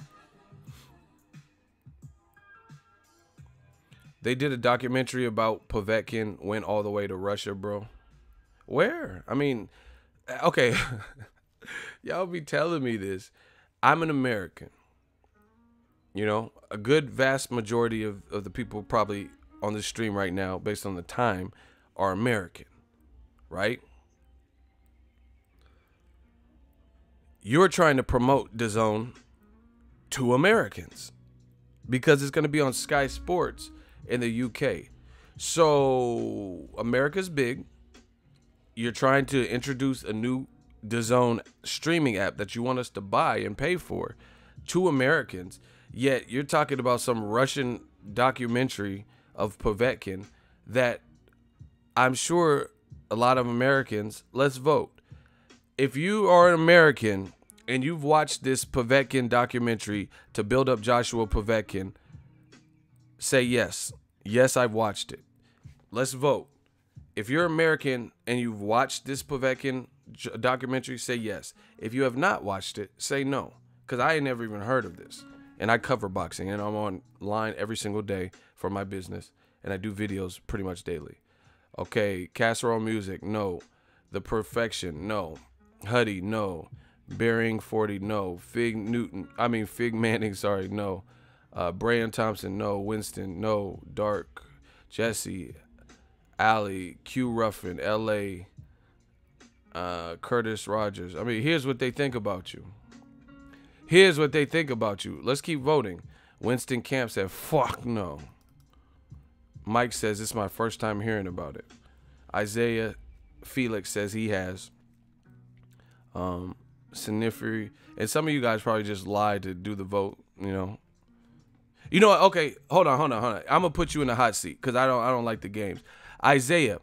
They did a documentary about Povetkin went all the way to Russia, bro. Where? I mean, okay. Y'all be telling me this. I'm an American. You know, a good vast majority of the people probably on the stream right now, based on the time, are American, right? You're trying to promote DAZN to Americans because it's going to be on Sky Sports in the UK. So America's big. You're trying to introduce a new DAZN streaming app that you want us to buy and pay for to Americans. Yet you're talking about some Russian documentary of Povetkin that I'm sure a lot of Americans, let's vote. If you are an American and you've watched this Povetkin documentary to build up Joshua Povetkin, say yes. Yes, I've watched it. Let's vote. If you're American and you've watched this Povetkin documentary, say yes. If you have not watched it, say no. Because I ain't never even heard of this. And I cover boxing, and I'm online every single day for my business, and I do videos pretty much daily. Okay, Casserole Music, no. The Perfection, no. Huddy, no. Bearing 40, no. Fig Manning, sorry, no. Brian Thompson, no. Winston, no. Dark, Jesse, Allie, Q Ruffin, LA, Curtis Rogers. I mean, here's what they think about you. Here's what they think about you. Let's keep voting. Winston Camp said, fuck no. Mike says, it's my first time hearing about it. Isaiah Felix says he has. Sinifri. And some of you guys probably just lied to do the vote, you know. You know what? Okay, hold on. I'm going to put you in the hot seat because I don't like the games. Isaiah,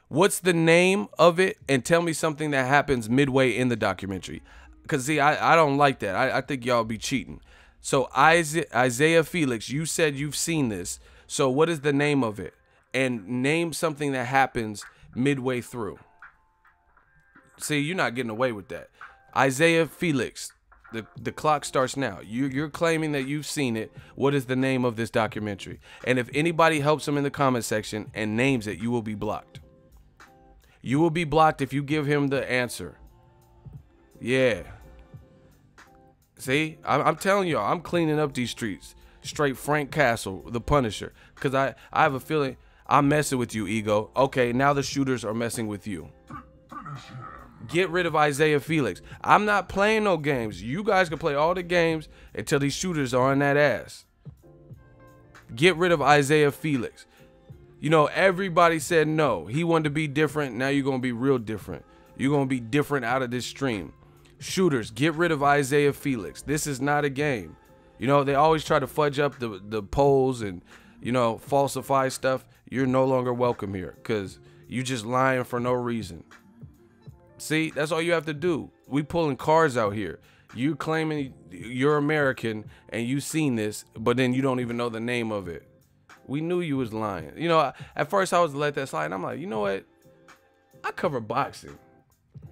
what's the name of it? And tell me something that happens midway in the documentary. Because, see, I don't like that. I think y'all be cheating. So, Isaiah Felix, you said you've seen this. So, what is the name of it? And name something that happens midway through. See, you're not getting away with that. Isaiah Felix, the clock starts now. You're claiming that you've seen it. What is the name of this documentary? And if anybody helps him in the comment section and names it, you will be blocked. You will be blocked if you give him the answer. Yeah. See, I'm telling y'all, I'm cleaning up these streets. Straight Frank Castle, the Punisher. Because I have a feeling I'm messing with you, Ego. Okay, now the shooters are messing with you. Get rid of Isaiah Felix. I'm not playing no games. You guys can play all the games until these shooters are on that ass. Get rid of Isaiah Felix. You know, everybody said no. He wanted to be different. Now you're going to be real different. You're going to be different out of this stream. Shooters, get rid of Isaiah Felix. This is not a game. You know, they always try to fudge up the polls and, you know, falsify stuff. You're no longer welcome here because you just lying for no reason. See, that's all you have to do. We pulling cards out here. You claiming you're American and you seen this, but then you don't even know the name of it. We knew you was lying. You know, at first I was let that slide. And I'm like, you know what? I cover boxing.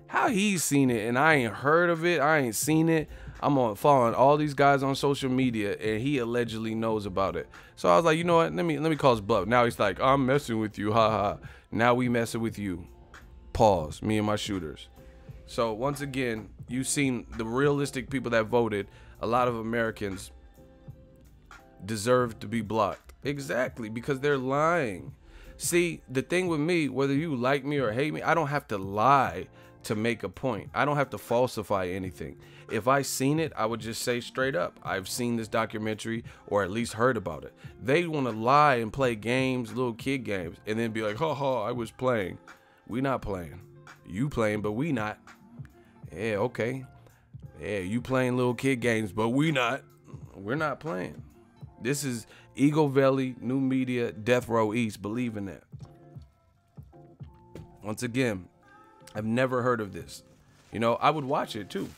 How he's seen it and I ain't heard of it. I ain't seen it. I'm on following all these guys on social media and he allegedly knows about it. So I was like, you know what? Let me call his bluff. Now he's like, I'm messing with you. Ha ha. Now we messing with you. Pause. Me and my shooters. So once again, you've seen the realistic people that voted. A lot of Americans deserve to be blocked. Exactly, because they're lying. See, the thing with me, whether you like me or hate me, I don't have to lie to make a point. I don't have to falsify anything. If I seen it, I would just say straight up, I've seen this documentary or at least heard about it. They want to lie and play games, little kid games, and then be like, ha ha, I was playing. We not playing. You playing, but we not. Yeah, okay. Yeah, you playing little kid games, but we not. We're not playing. This is Eagle Valley, New Media, Death Row East. Believe in that. Once again, I've never heard of this. You know, I would watch it too.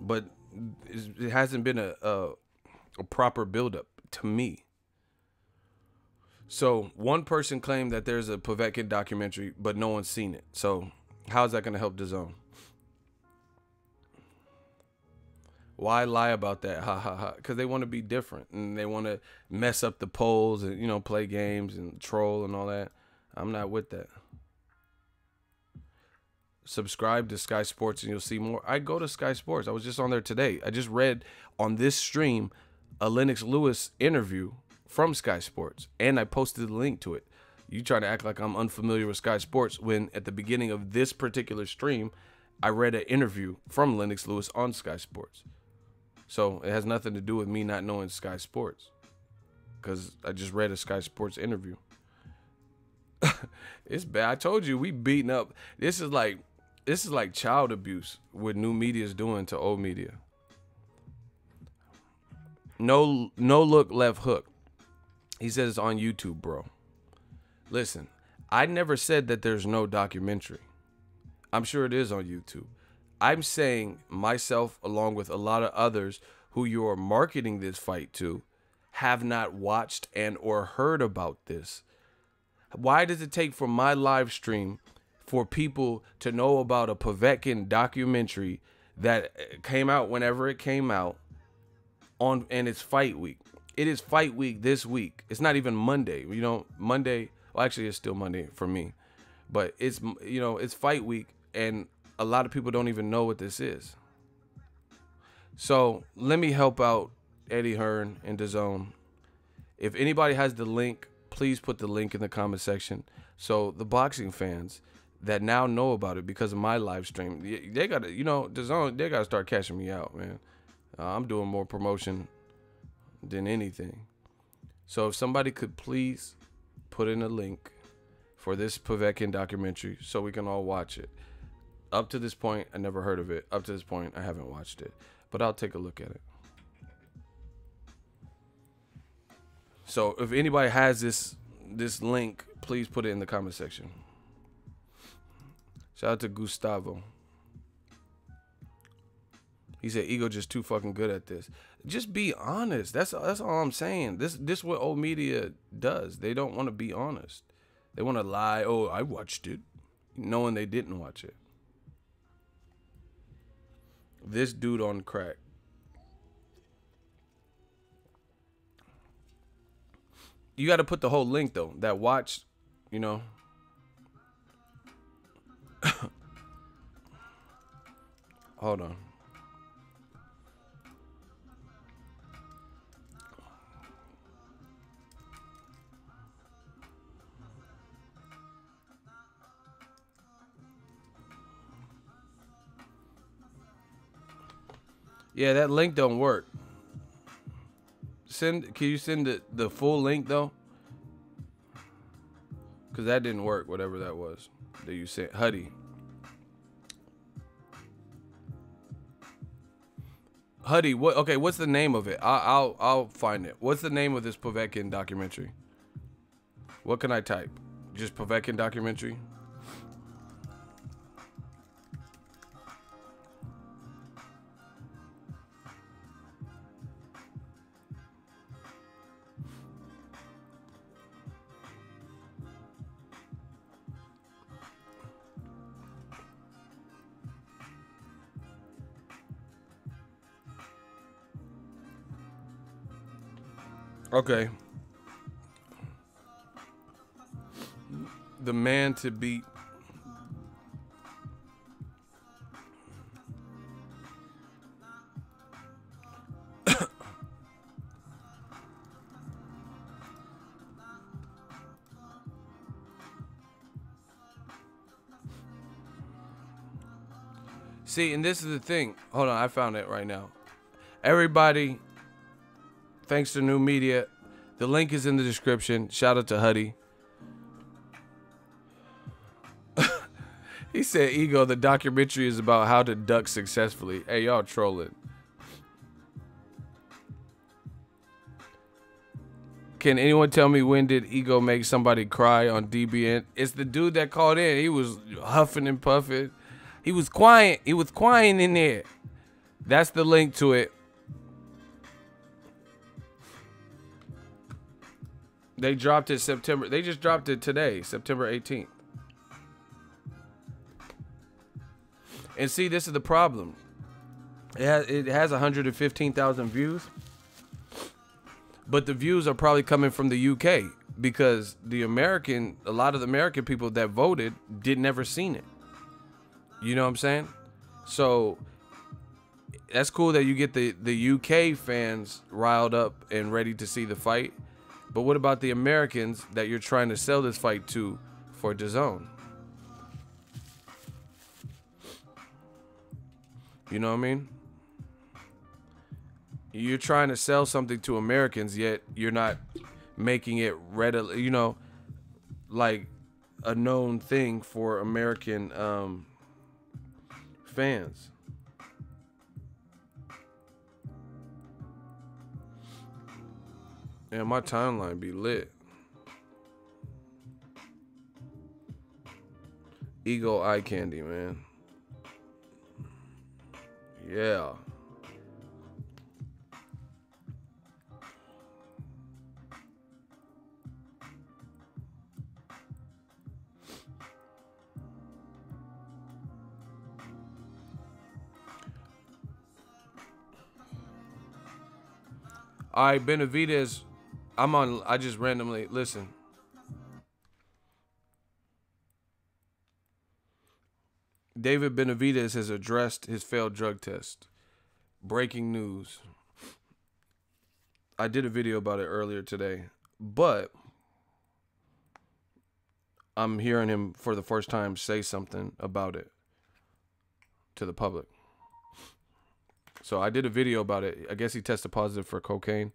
But it hasn't been a proper buildup to me. So one person claimed that there's a Povetkin documentary, but no one's seen it. So how is that going to help DAZN? Why lie about that? Ha ha ha. Because they want to be different and they want to mess up the polls and, you know, play games and troll and all that. I'm not with that. Subscribe to Sky Sports and you'll see more. I go to Sky Sports. I was just on there today. I just read on this stream a Lennox Lewis interview from Sky Sports, and I posted the link to it. You trying to act like I'm unfamiliar with Sky Sports when at the beginning of this particular stream, I read an interview from Lennox Lewis on Sky Sports. So it has nothing to do with me not knowing Sky Sports, because I just read a Sky Sports interview. It's bad. I told you we beating up. This is like child abuse what new media is doing to old media. No look left hook. He says it's on YouTube, bro. Listen, I never said that there's no documentary. I'm sure it is on YouTube. I'm saying myself, along with a lot of others who you are marketing this fight to, have not watched and or heard about this. Why does it take for my live stream for people to know about a Povetkin documentary that came out whenever it came out and it's fight week? It is fight week this week. It's not even Monday. You know, Monday, well, actually it's still Monday for me, but it's, you know, it's fight week and a lot of people don't even know what this is. So let me help out Eddie Hearn and DAZN. If anybody has the link, please put the link in the comment section so the boxing fans that now know about it because of my live stream, they gotta, you know, DAZN, they gotta start cashing me out, man. I'm doing more promotion than anything. So if somebody could please put in a link for this Povetkin documentary so we can all watch it. Up to this point, I never heard of it. Up to this point, I haven't watched it, but I'll take a look at it. So if anybody has this link, please put it in the comment section. Shout out to Gustavo. He said Ego just too fucking good at this. Just be honest. That's all I'm saying. This what old media does. They don't want to be honest. They want to lie. Oh, I watched it, knowing they didn't watch it. This dude on crack. You got to put the whole link though. That watch, you know. Hold on. Yeah, that link don't work. Can you send the full link though? Cause that didn't work, whatever that was that you sent. Huddy. What? Okay, what's the name of it? I'll find it. What's the name of this Povetkin documentary? What can I type? Just Povetkin documentary. Okay. The man to beat. See, and this is the thing. Hold on, I found it right now. Everybody, thanks to new media, the link is in the description. Shout out to Huddy. He said, Ego, the documentary is about how to duck successfully. Hey, y'all trolling. Can anyone tell me when did Ego make somebody cry on DBN? It's the dude that called in. He was huffing and puffing. He was quiet. He was quiet in there. That's the link to it. They dropped it September. They just dropped it today, September 18th. And see, this is the problem. It has 115,000 views. But the views are probably coming from the UK because a lot of the American people that voted never seen it. You know what I'm saying? So that's cool that you get the UK fans riled up and ready to see the fight. But what about the Americans that you're trying to sell this fight to for DAZN? You know what I mean? You're trying to sell something to Americans, yet you're not making it readily, you know, like a known thing for American fans. Yeah, my timeline be lit. Ego eye candy, man. Yeah. All right, Benavidez. I just randomly, listen. David Benavidez has addressed his failed drug test. Breaking news. I did a video about it earlier today, but I'm hearing him for the first time say something about it to the public. So I did a video about it. I guess he tested positive for cocaine.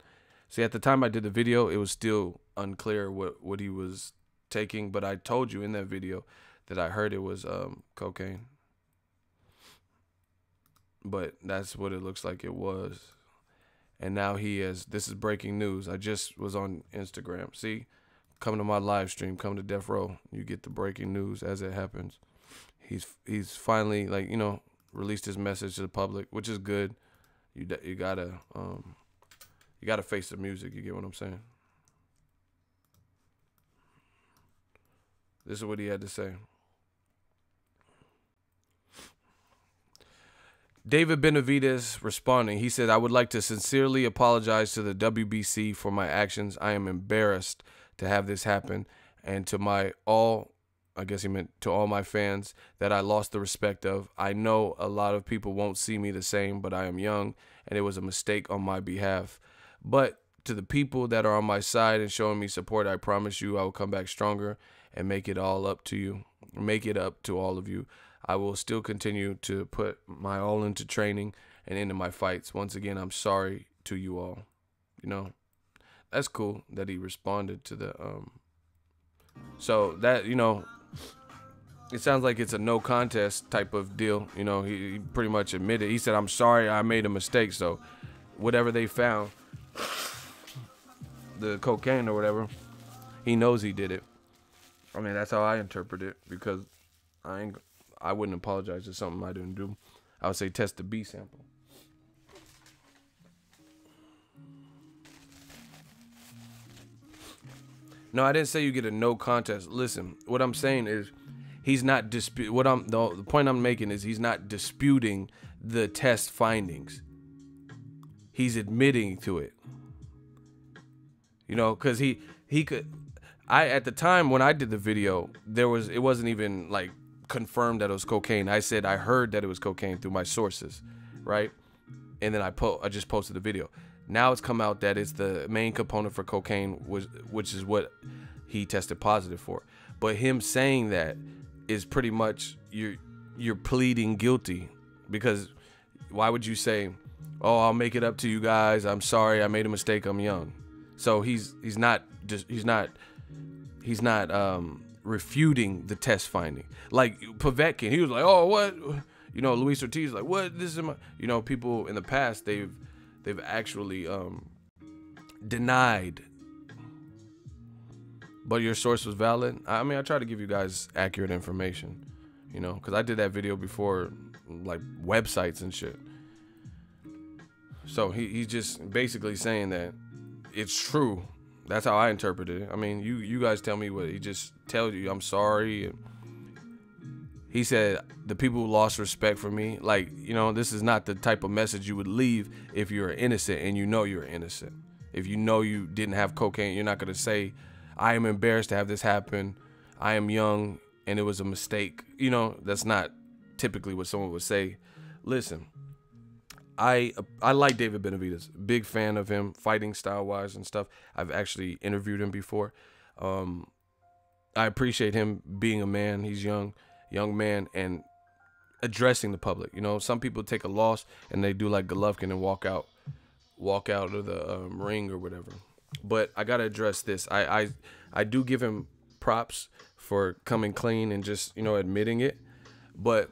See, at the time I did the video, it was still unclear what he was taking, but I told you in that video that I heard it was cocaine. But that's what it looks like it was. And now he is, this is breaking news. I just was on Instagram. See, come to my live stream, come to Death Row. You get the breaking news as it happens. He's finally, like, you know, released his message to the public, which is good. You gotta face the music. You get what I'm saying? This is what he had to say. David Benavidez responding. He said, "I would like to sincerely apologize to the WBC for my actions. I am embarrassed to have this happen, and to I guess he meant to all my fans that I lost the respect of. I know a lot of people won't see me the same, but I am young, and it was a mistake on my behalf. But to the people that are on my side and showing me support, I promise you I will come back stronger and make it all up to you. Make it up to all of you. I will still continue to put my all into training and into my fights. Once again, I'm sorry to you all." You know, that's cool that he responded to the so that, you know, it sounds like it's a no contest type of deal. You know, he pretty much admitted. He said, "I'm sorry, I made a mistake." So whatever they found, the cocaine or whatever, he knows he did it. I mean, that's how I interpret it, because I wouldn't apologize for something I didn't do. I would say test the B sample. No, I didn't say you get a no contest. Listen, what I'm saying is he's not the point I'm making is he's not disputing the test findings. He's admitting to it. You know, because he could. At the time when I did the video, it wasn't even like confirmed that it was cocaine. I said I heard that it was cocaine through my sources, right? And then I just posted the video. Now it's come out that it's the main component for cocaine, which is what he tested positive for. But him saying that is pretty much you're pleading guilty, because why would you say, "Oh, I'll make it up to you guys. I'm sorry, I made a mistake. I'm young." So he's not refuting the test finding. Like Povetkin, he was like, "Oh, what?" You know, Luis Ortiz like, "What? This is my." You know, people in the past they've actually denied. But your source was valid. I mean, I try to give you guys accurate information, you know, because I did that video before, like websites and shit. So he's just basically saying that it's true. That's how I interpreted it. I mean, you guys tell me what he just tells you. "I'm sorry." He said, "The people who lost respect for me," like, you know, this is not the type of message you would leave if you're innocent and you know you're innocent. If you know you didn't have cocaine, you're not going to say, "I am embarrassed to have this happen. I am young and it was a mistake." You know, that's not typically what someone would say. Listen, I like David Benavidez. Big fan of him, fighting style wise and stuff. I've actually interviewed him before. I appreciate him being a man. He's young man, and addressing the public. You know, some people take a loss and they do like Golovkin and walk out of the ring or whatever. But I gotta address this. I do give him props for coming clean and just, you know, admitting it. But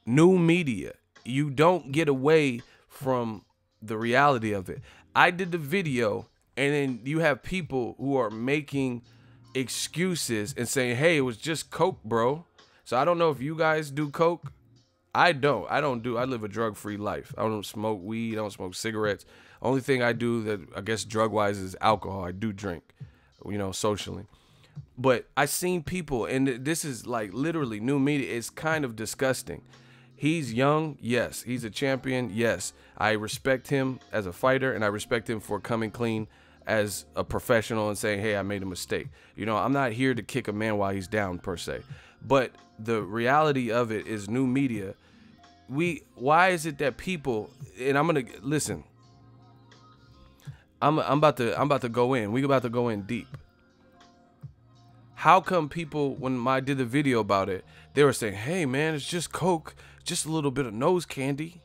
new media, you don't get away from the reality of it. I did the video, and then you have people who are making excuses and saying, hey, it was just coke, bro. So I don't know if you guys do coke. I live a drug-free life. I don't smoke weed. I don't smoke cigarettes. Only thing I do that I guess drug-wise is alcohol. I do drink, you know, socially. But I seen people, and this is like literally new media. It's kind of disgusting. He's young, yes. He's a champion, yes. I respect him as a fighter, and I respect him for coming clean as a professional and saying, hey, I made a mistake. You know, I'm not here to kick a man while he's down per se. But the reality of it is new media. Why is it that people, and I'm gonna listen. I'm about to go in. We about to go in deep. How come people, when I did the video about it, they were saying, hey man, it's just coke, just a little bit of nose candy.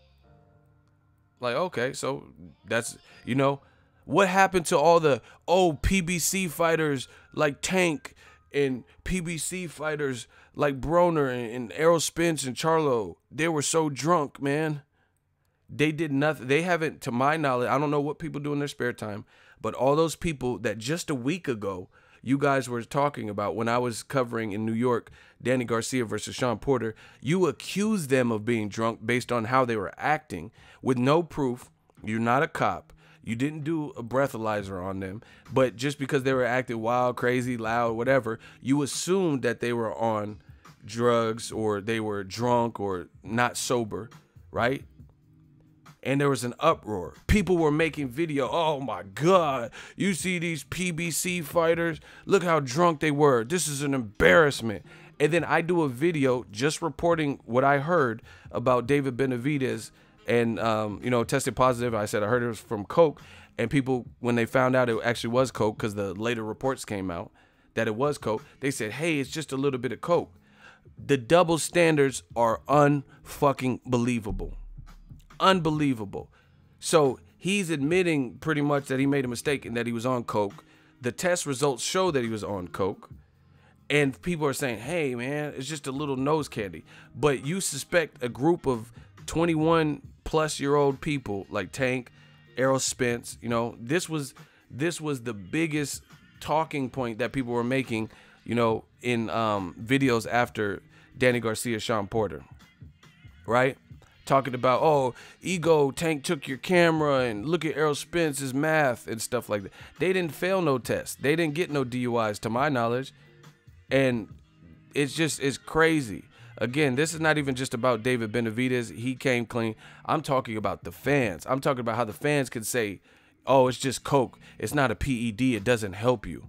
Like, okay, so that's, you know, what happened to all the PBC fighters like Tank and PBC fighters like Broner and Errol Spence and Charlo? They were so drunk, man. They did nothing. They haven't, to my knowledge, I don't know what people do in their spare time, but all those people that just a week ago you guys were talking about when I was covering in New York, Danny Garcia versus Sean Porter, you accused them of being drunk based on how they were acting with no proof. You're not a cop. You didn't do a breathalyzer on them, but just because they were acting wild, crazy, loud, whatever, you assumed that they were on drugs or they were drunk or not sober, right? And there was an uproar. People were making video. Oh my God, you see these PBC fighters? Look how drunk they were. This is an embarrassment. And then I do a video just reporting what I heard about David Benavidez and, you know, tested positive. I said I heard it was from coke. And people, when they found out it actually was coke, because the later reports came out that it was coke, they said, hey, it's just a little bit of coke. The double standards are unfucking believable. Unbelievable. So he's admitting pretty much that he made a mistake and that he was on coke. The test results show that he was on coke. And people are saying, hey, man, it's just a little nose candy. But you suspect a group of 21-plus-year-old people like Tank, Errol Spence, you know, this was the biggest talking point that people were making, you know, in videos after Danny Garcia, Sean Porter, right? Talking about, oh, ego, Tank took your camera, and look at Errol Spence's math and stuff like that. They didn't fail no tests. They didn't get no DUIs to my knowledge. And it's crazy. Again, this is not even just about David Benavidez. He came clean. I'm talking about the fans. I'm talking about how the fans can say, oh, it's just coke. It's not a PED. It doesn't help you.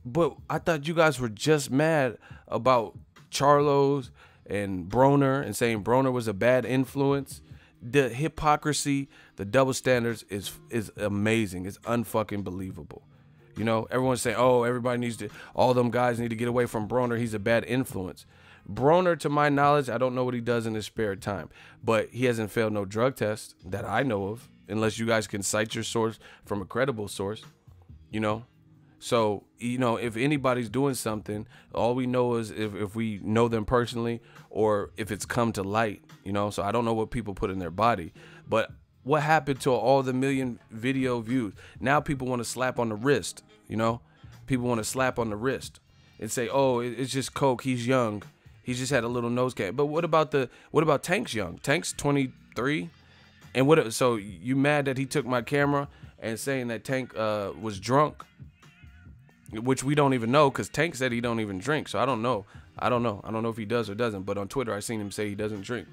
But I thought you guys were just mad about Charlo's and Broner and saying Broner was a bad influence. The hypocrisy, the double standards is amazing. It's unfucking believable. You know, everyone's saying, oh, all them guys need to get away from Broner. He's a bad influence. Broner, to my knowledge, I don't know what he does in his spare time, but he hasn't failed no drug test that I know of, unless you guys can cite your source from a credible source, you know. So, you know, if anybody's doing something, all we know is if we know them personally or if it's come to light, you know. So I don't know what people put in their body. But what happened to all the million video views? Now people want to slap on the wrist, you know. People want to slap on the wrist and say, oh, it's just coke. He's young. He's just had a little nose candy. But what about Tank's young? Tank's 23. And so you mad that he took my camera and saying that Tank was drunk? Which we don't even know, because Tank said he don't even drink. So I don't know. I don't know if he does or doesn't. But on Twitter, I seen him say he doesn't drink.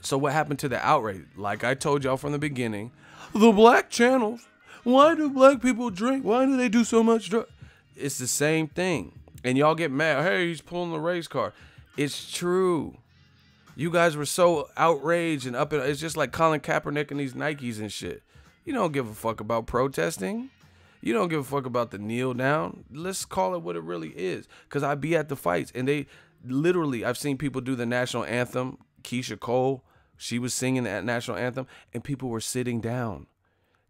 So what happened to the outrage? Like I told y'all from the beginning, the black channels. Why do black people drink? Why do they do so much drugs? It's the same thing. And y'all get mad. Hey, he's pulling the race car. It's true. You guys were so outraged and up in, it's just like Colin Kaepernick and these Nikes and shit. You don't give a fuck about protesting. You don't give a fuck about the kneel down. Let's call it what it really is. Because I be at the fights and they literally, I've seen people do the national anthem. Keisha Cole, she was singing that national anthem and people were sitting down.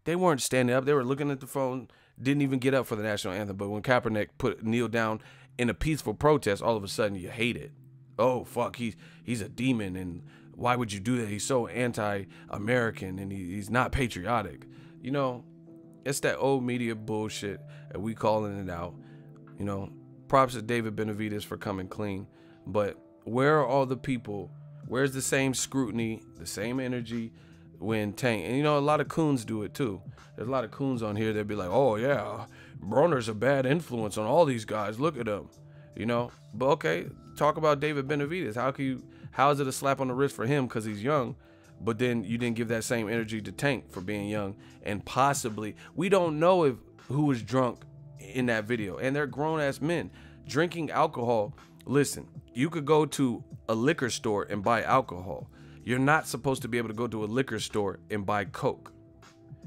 They weren't standing up. They were looking at the phone, didn't even get up for the national anthem. But when Kaepernick kneel down in a peaceful protest, all of a sudden you hate it. Oh, fuck, he's a demon, and why would you do that? He's so anti-American, and he's not patriotic. You know, it's that old media bullshit, and we calling it out. You know, props to David Benavidez for coming clean. But where are all the people? Where's the same scrutiny, the same energy when Tank? And, you know, a lot of coons do it, too. There's a lot of coons on here that be like, oh, yeah, Broner's a bad influence on all these guys. Look at him. You know, but okay, talk about David Benavidez. How is it a slap on the wrist for him because he's young, but then you didn't give that same energy to Tank for being young and possibly, we don't know who was drunk in that video, and they're grown ass men drinking alcohol. Listen, you could go to a liquor store and buy alcohol. You're not supposed to be able to go to a liquor store and buy Coke.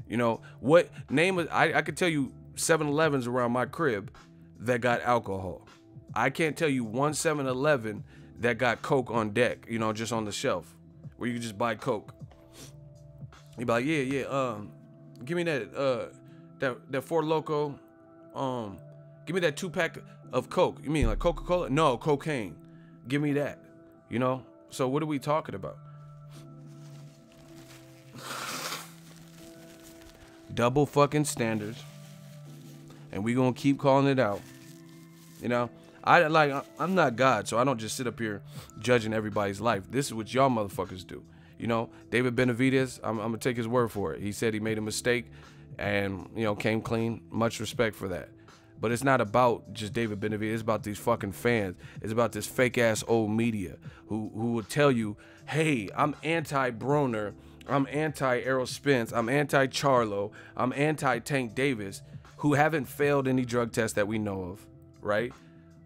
You know what name? I could tell you 7-Elevens around my crib that got alcohol. I can't tell you one 7-Eleven that got Coke on deck, you know, just on the shelf, where you can just buy Coke. You be like, yeah, give me that, that Four Loko, give me that 2-pack of Coke. You mean like Coca-Cola? No, cocaine. Give me that, you know? So what are we talking about? Double fucking standards. And we gonna keep calling it out, you know? I'm not God, so I don't just sit up here judging everybody's life. This is what y'all motherfuckers do. You know, David Benavidez, I'm gonna take his word for it. He said he made a mistake and, you know, came clean. Much respect for that. But it's not about just David Benavidez. It's about these fucking fans. It's about this fake ass old media who will tell you, hey, I'm anti-Broner. I'm anti-Errol Spence. I'm anti-Charlo. I'm anti-Tank Davis, who haven't failed any drug test that we know of, right?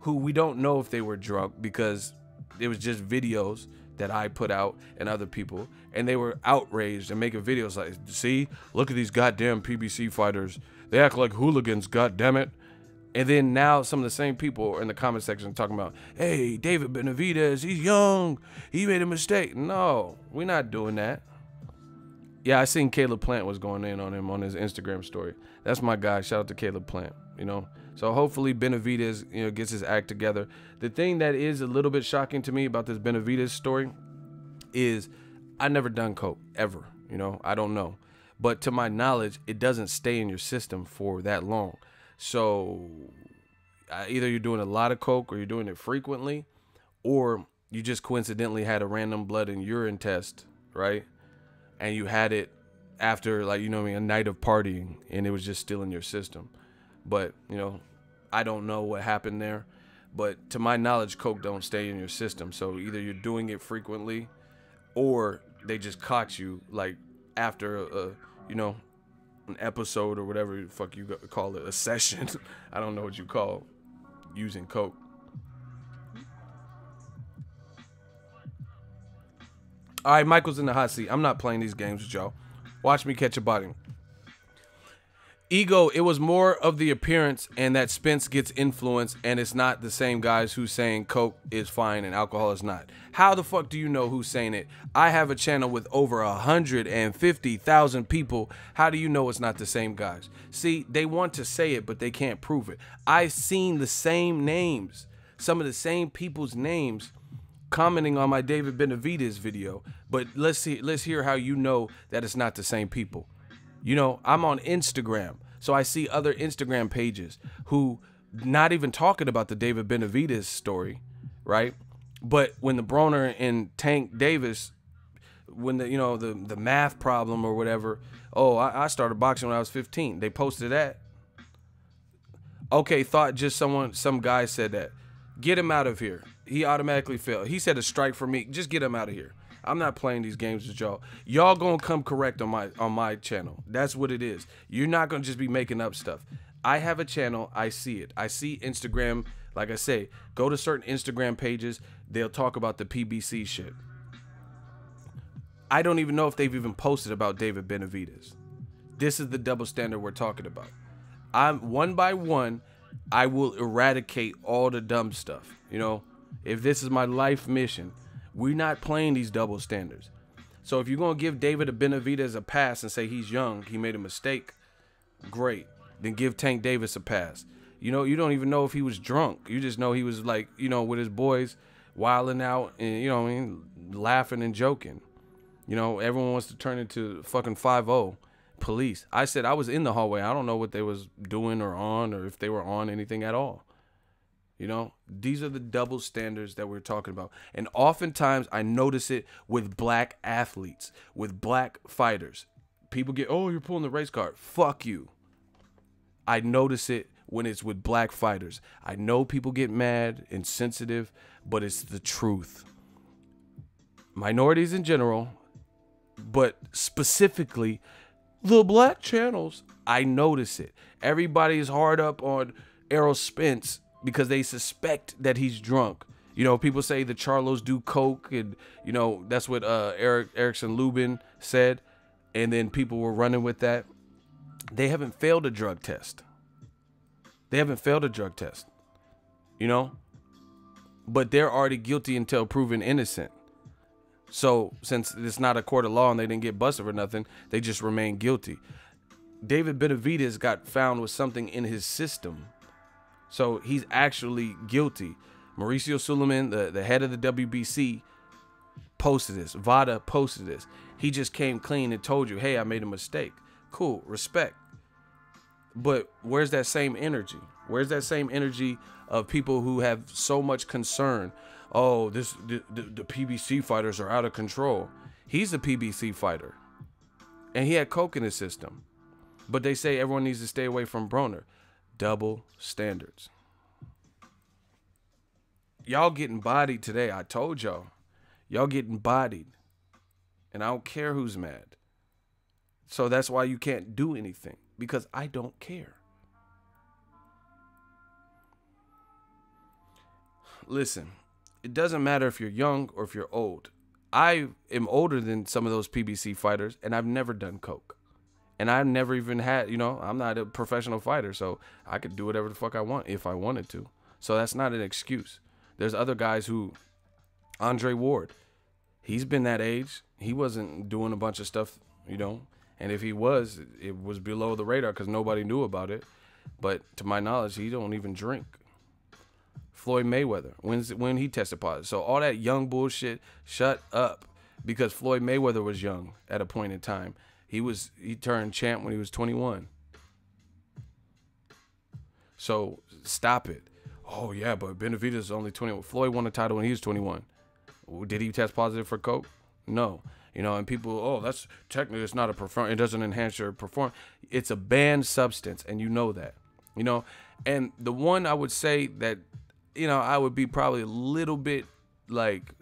Who we don't know if they were drunk because it was just videos that I put out and other people, and they were outraged and making videos like, see, look at these goddamn PBC fighters. They act like hooligans, goddammit. And then now some of the same people are in the comment section talking about, hey, David Benavidez, he's young. He made a mistake. No, we're not doing that. Yeah, I seen Caleb Plant was going in on him on his Instagram story. That's my guy. Shout out to Caleb Plant, you know. So hopefully Benavidez, you know, gets his act together. The thing that is a little bit shocking to me about this Benavidez story is I never done coke ever, you know. I don't know. But to my knowledge, it doesn't stay in your system for that long. So either you're doing a lot of coke or you're doing it frequently, or you just coincidentally had a random blood and urine test, right? And you had it after, like, you know what I mean, a night of partying, and it was just still in your system. But, you know, I don't know what happened there. But to my knowledge, coke don't stay in your system. So either you're doing it frequently or they just caught you, like, after, you know, an episode or whatever the fuck you call it, a session. I don't know what you call using coke. All right, Michael's in the hot seat. I'm not playing these games with y'all. Watch me catch a body. Ego, it was more of the appearance and that Spence gets influence, and it's not the same guys who's saying coke is fine and alcohol is not. How the fuck do you know who's saying it? I have a channel with over 150,000 people. How do you know it's not the same guys? See, they want to say it, but they can't prove it. I've seen the same names, some of the same people's names commenting on my David Benavidez video, but let's hear how you know that it's not the same people. You know, I'm on Instagram, so I see other Instagram pages who not even talking about the David Benavidez story, right? But when the Broner and Tank Davis, when the, you know, the math problem or whatever, oh, I started boxing when I was 15. They posted that. Okay, thought just some guy said that. Get him out of here. He automatically failed. He said a strike for me. Just get him out of here. I'm not playing these games with y'all. Y'all gonna come correct on my channel. That's what it is. You're not gonna just be making up stuff. I have a channel. I see it. I see Instagram. Like I say, go to certain Instagram pages. They'll talk about the PBC shit. I don't even know if they've even posted about David Benavidez. This is the double standard we're talking about. I'm one by one, I will eradicate all the dumb stuff. You know, if this is my life mission, we're not playing these double standards. So if you're going to give David Benavidez a pass and say he's young, he made a mistake, great. Then give Tank Davis a pass. You know, you don't even know if he was drunk. You just know he was like, you know, with his boys wilding out and, you know what I mean, laughing and joking. You know, everyone wants to turn into fucking 5-0 police. I said I was in the hallway. I don't know what they was doing or on, or if they were on anything at all. You know, these are the double standards that we're talking about. And oftentimes I notice it with black athletes, with black fighters. People get, oh, you're pulling the race card. Fuck you. I notice it when it's with black fighters. I know people get mad and sensitive, but it's the truth. Minorities in general, but specifically the black channels, I notice it. Everybody is hard up on Errol Spence because they suspect that he's drunk. You know, people say the Charlos do coke, and you know that's what Erickson Lubin said, and then people were running with that. They haven't failed a drug test. They haven't failed a drug test, you know, but they're already guilty until proven innocent. So since it's not a court of law and they didn't get busted for nothing, they just remain guilty. David Benavidez got found with something in his system. So he's actually guilty. Mauricio Suleiman, the head of the WBC, posted this. Vada posted this. He just came clean and told you, hey, I made a mistake. Cool, respect. But where's that same energy? Where's that same energy of people who have so much concern? Oh, the PBC fighters are out of control. He's a PBC fighter. And he had coke in his system. But they say everyone needs to stay away from Broner. Double standards. Y'all getting bodied today. I told y'all. Y'all getting bodied. And I don't care who's mad. So that's why you can't do anything. Because I don't care. Listen, it doesn't matter if you're young or if you're old. I am older than some of those PBC fighters, and I've never done coke. And I've never even had, you know, I'm not a professional fighter, so I could do whatever the fuck I want if I wanted to. So that's not an excuse. There's other guys who, Andre Ward, he's been that age. He wasn't doing a bunch of stuff, you know. And if he was, it was below the radar because nobody knew about it. But to my knowledge, he don't even drink. Floyd Mayweather, when he tested positive. So all that young bullshit, shut up. Because Floyd Mayweather was young at a point in time. He turned champ when he was 21. So stop it. Oh yeah, but Benavidez is only 21. Floyd won a title when he was 21. Did he test positive for coke? No. You know, and people, oh, that's technically, it's not a performance. It doesn't enhance your performance. It's a banned substance, and you know that. You know, and the one I would say that, you know, I would be probably a little bit like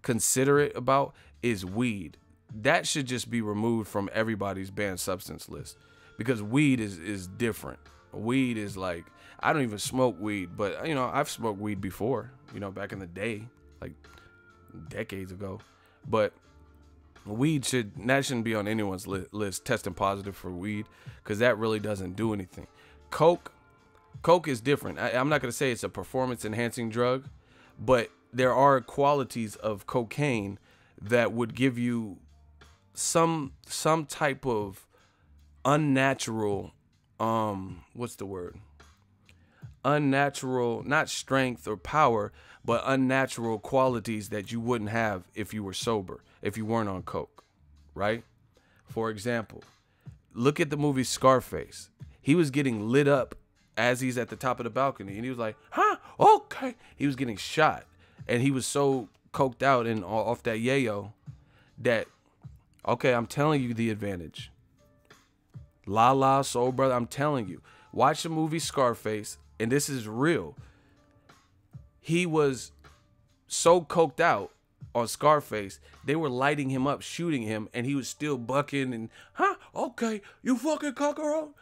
considerate about is weed. That should just be removed from everybody's banned substance list because weed is different. Weed is like, I don't even smoke weed, but you know, I've smoked weed before, you know, back in the day, like decades ago. But weed shouldn't be on anyone's list testing positive for weed because that really doesn't do anything. Coke is different. I'm not going to say it's a performance enhancing drug, but there are qualities of cocaine that would give you some type of unnatural, what's the word? Unnatural, not strength or power, but unnatural qualities that you wouldn't have if you were sober, if you weren't on coke, right? For example, look at the movie Scarface. He was getting lit up as he's at the top of the balcony, and he was like, huh, okay. He was getting shot, and he was so coked out and off that yayo that, okay, I'm telling you the advantage. La Soul Brother, I'm telling you. Watch the movie Scarface, and this is real. He was so coked out on Scarface, they were lighting him up, shooting him, and he was still bucking and, huh, okay, you fucking cockerel?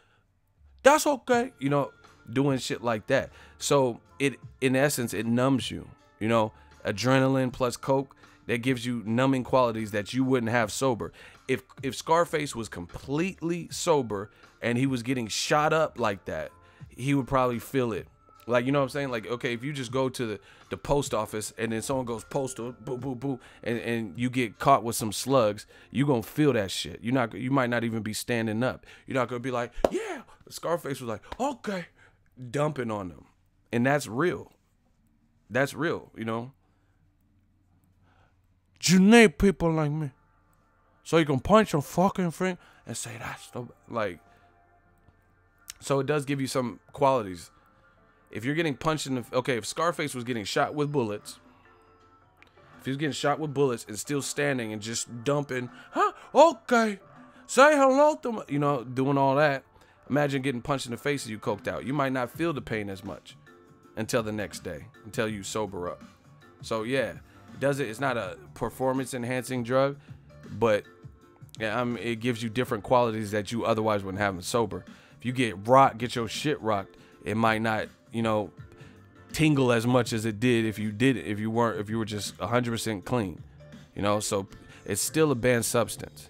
That's okay. You know, doing shit like that. So it, in essence, it numbs you. You know, adrenaline plus coke, that gives you numbing qualities that you wouldn't have sober. If Scarface was completely sober and he was getting shot up like that, he would probably feel it. Like, you know what I'm saying? Like, okay, if you just go to the post office and then someone goes postal, boo, boo, boo, and you get caught with some slugs, you gonna feel that shit. You might not even be standing up. You're not gonna be like, yeah. Scarface was like, okay, dumping on them. And that's real. That's real, you know? You need people like me. So you can punch your fucking friend and say that's the, like, so it does give you some qualities. If you're getting punched in the, okay, if Scarface was getting shot with bullets, if he was getting shot with bullets and still standing and just dumping, huh, okay, say hello to me, you know, doing all that, imagine getting punched in the face and you coked out. You might not feel the pain as much until the next day, until you sober up. So yeah, it's not a performance enhancing drug, but yeah, it gives you different qualities that you otherwise wouldn't have sober. If you get your shit rocked, it might not, you know, tingle as much as it did if you were just 100% clean, you know. So it's still a banned substance.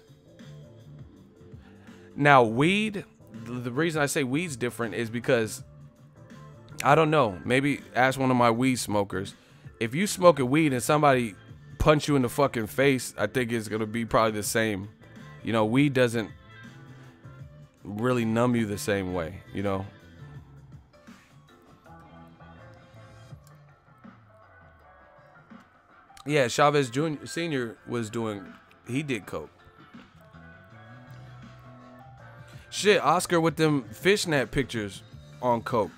Now weed, the reason I say weed's different is because, I don't know, maybe ask one of my weed smokers. If you smoke a weed and somebody punch you in the fucking face, I think it's gonna be probably the same. You know, weed doesn't really numb you the same way, you know. Yeah, Chavez Jr. Sr. he did coke. Shit, Oscar with them fishnet pictures on coke.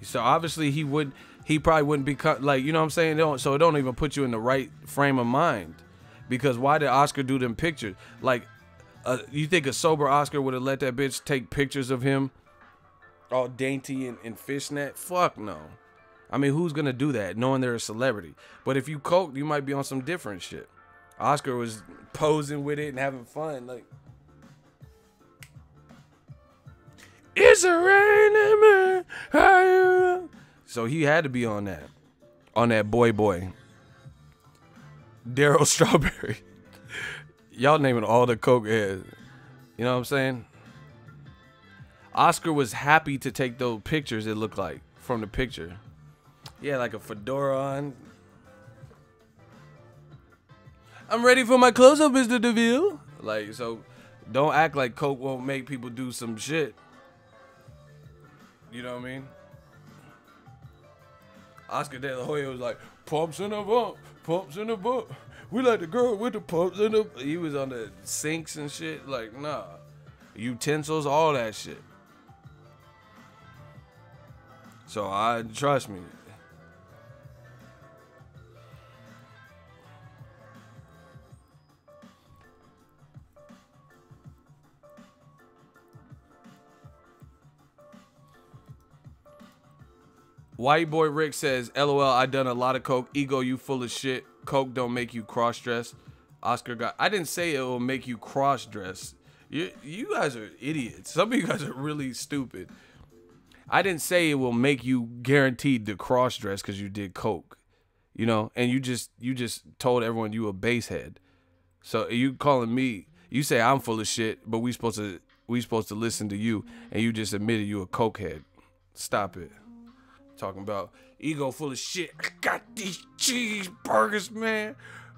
So obviously he probably wouldn't be like, you know what I'm saying? So it don't even put you in the right frame of mind. Because why did Oscar do them pictures? Like, you think a sober Oscar would have let that bitch take pictures of him all dainty and fishnet? Fuck no. I mean, who's gonna do that knowing they're a celebrity? But if you coke, you might be on some different shit. Oscar was posing with it and having fun, like, it's a raining man. So he had to be on that boy. Daryl Strawberry. Y'all naming all the coke heads. You know what I'm saying? Oscar was happy to take those pictures, it looked like, from the picture. Yeah, like a fedora on. I'm ready for my close-up, Mr. DeVille. Like, so don't act like coke won't make people do some shit. You know what I mean? Oscar De La Hoya was like, pumps in the bump, pumps in the bump. We like the girl with the pumps in the. He was on the sinks and shit. Like, nah. Utensils, all that shit. So trust me. White boy Rick says, LOL, I done a lot of coke. Ego, you full of shit. Coke don't make you cross-dress. Oscar got, I didn't say it will make you cross-dress. You guys are idiots. Some of you guys are really stupid. I didn't say it will make you guaranteed to cross-dress because you did coke. You know, and you just told everyone you a basehead. So you calling me, you say I'm full of shit, but we supposed to listen to you, and you just admitted you a cokehead. Stop it. Talking about ego full of shit. I got these cheeseburgers, man.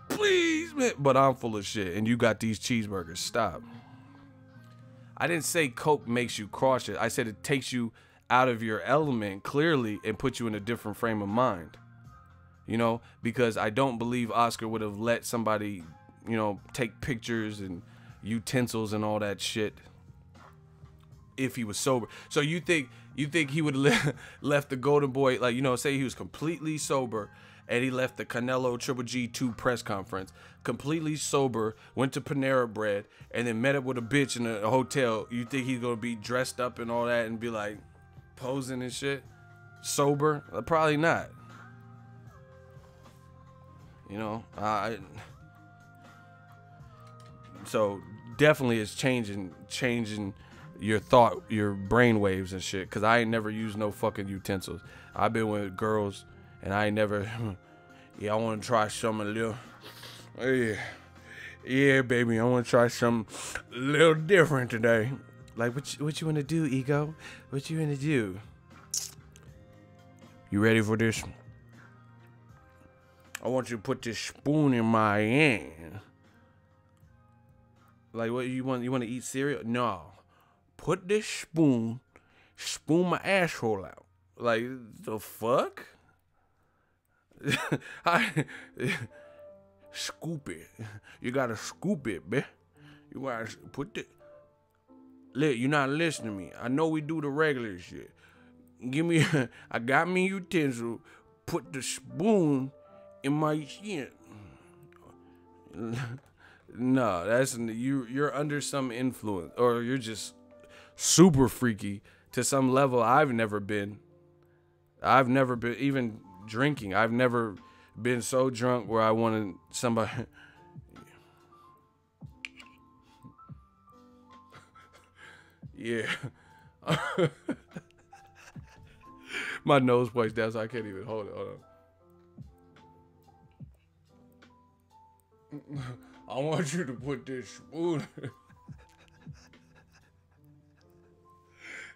Please, man. But I'm full of shit, and you got these cheeseburgers. Stop. I didn't say coke makes you cross it. I said it takes you out of your element clearly and puts you in a different frame of mind. You know, because I don't believe Oscar would have let somebody, you know, take pictures and utensils and all that shit if he was sober. So you think he would have left the Golden Boy, like, you know, say he was completely sober and he left the Canelo Triple G2 press conference completely sober, went to Panera Bread, and then met up with a bitch in a hotel. You think he's gonna be dressed up and all that and be like posing and shit sober? Probably not. You know, so definitely it's changing your thought, your brain waves and shit. Cause I ain't never used no fucking utensils. I've been with girls and I ain't never, yeah, I want to try some of the, Yeah. Yeah, baby, I want to try something a little different today. Like, what you want to do, Ego? What you want to do? You ready for this? I want you to put this spoon in my hand. Like, what you want? You want to eat cereal? No. Put this spoon my asshole out. Like, the fuck? Scoop it. You gotta scoop it, bitch. You gotta put the. Look, you're not listening to me. I know we do the regular shit. Give me. I got me utensil. Put the spoon in my shit. No, that's you're under some influence, or you're just super freaky to some level I've never been. I've never been even drinking. I've never been so drunk where I wanted somebody. Yeah. My nose plays down, so I can't even hold it. Hold on. I want you to put this spoon.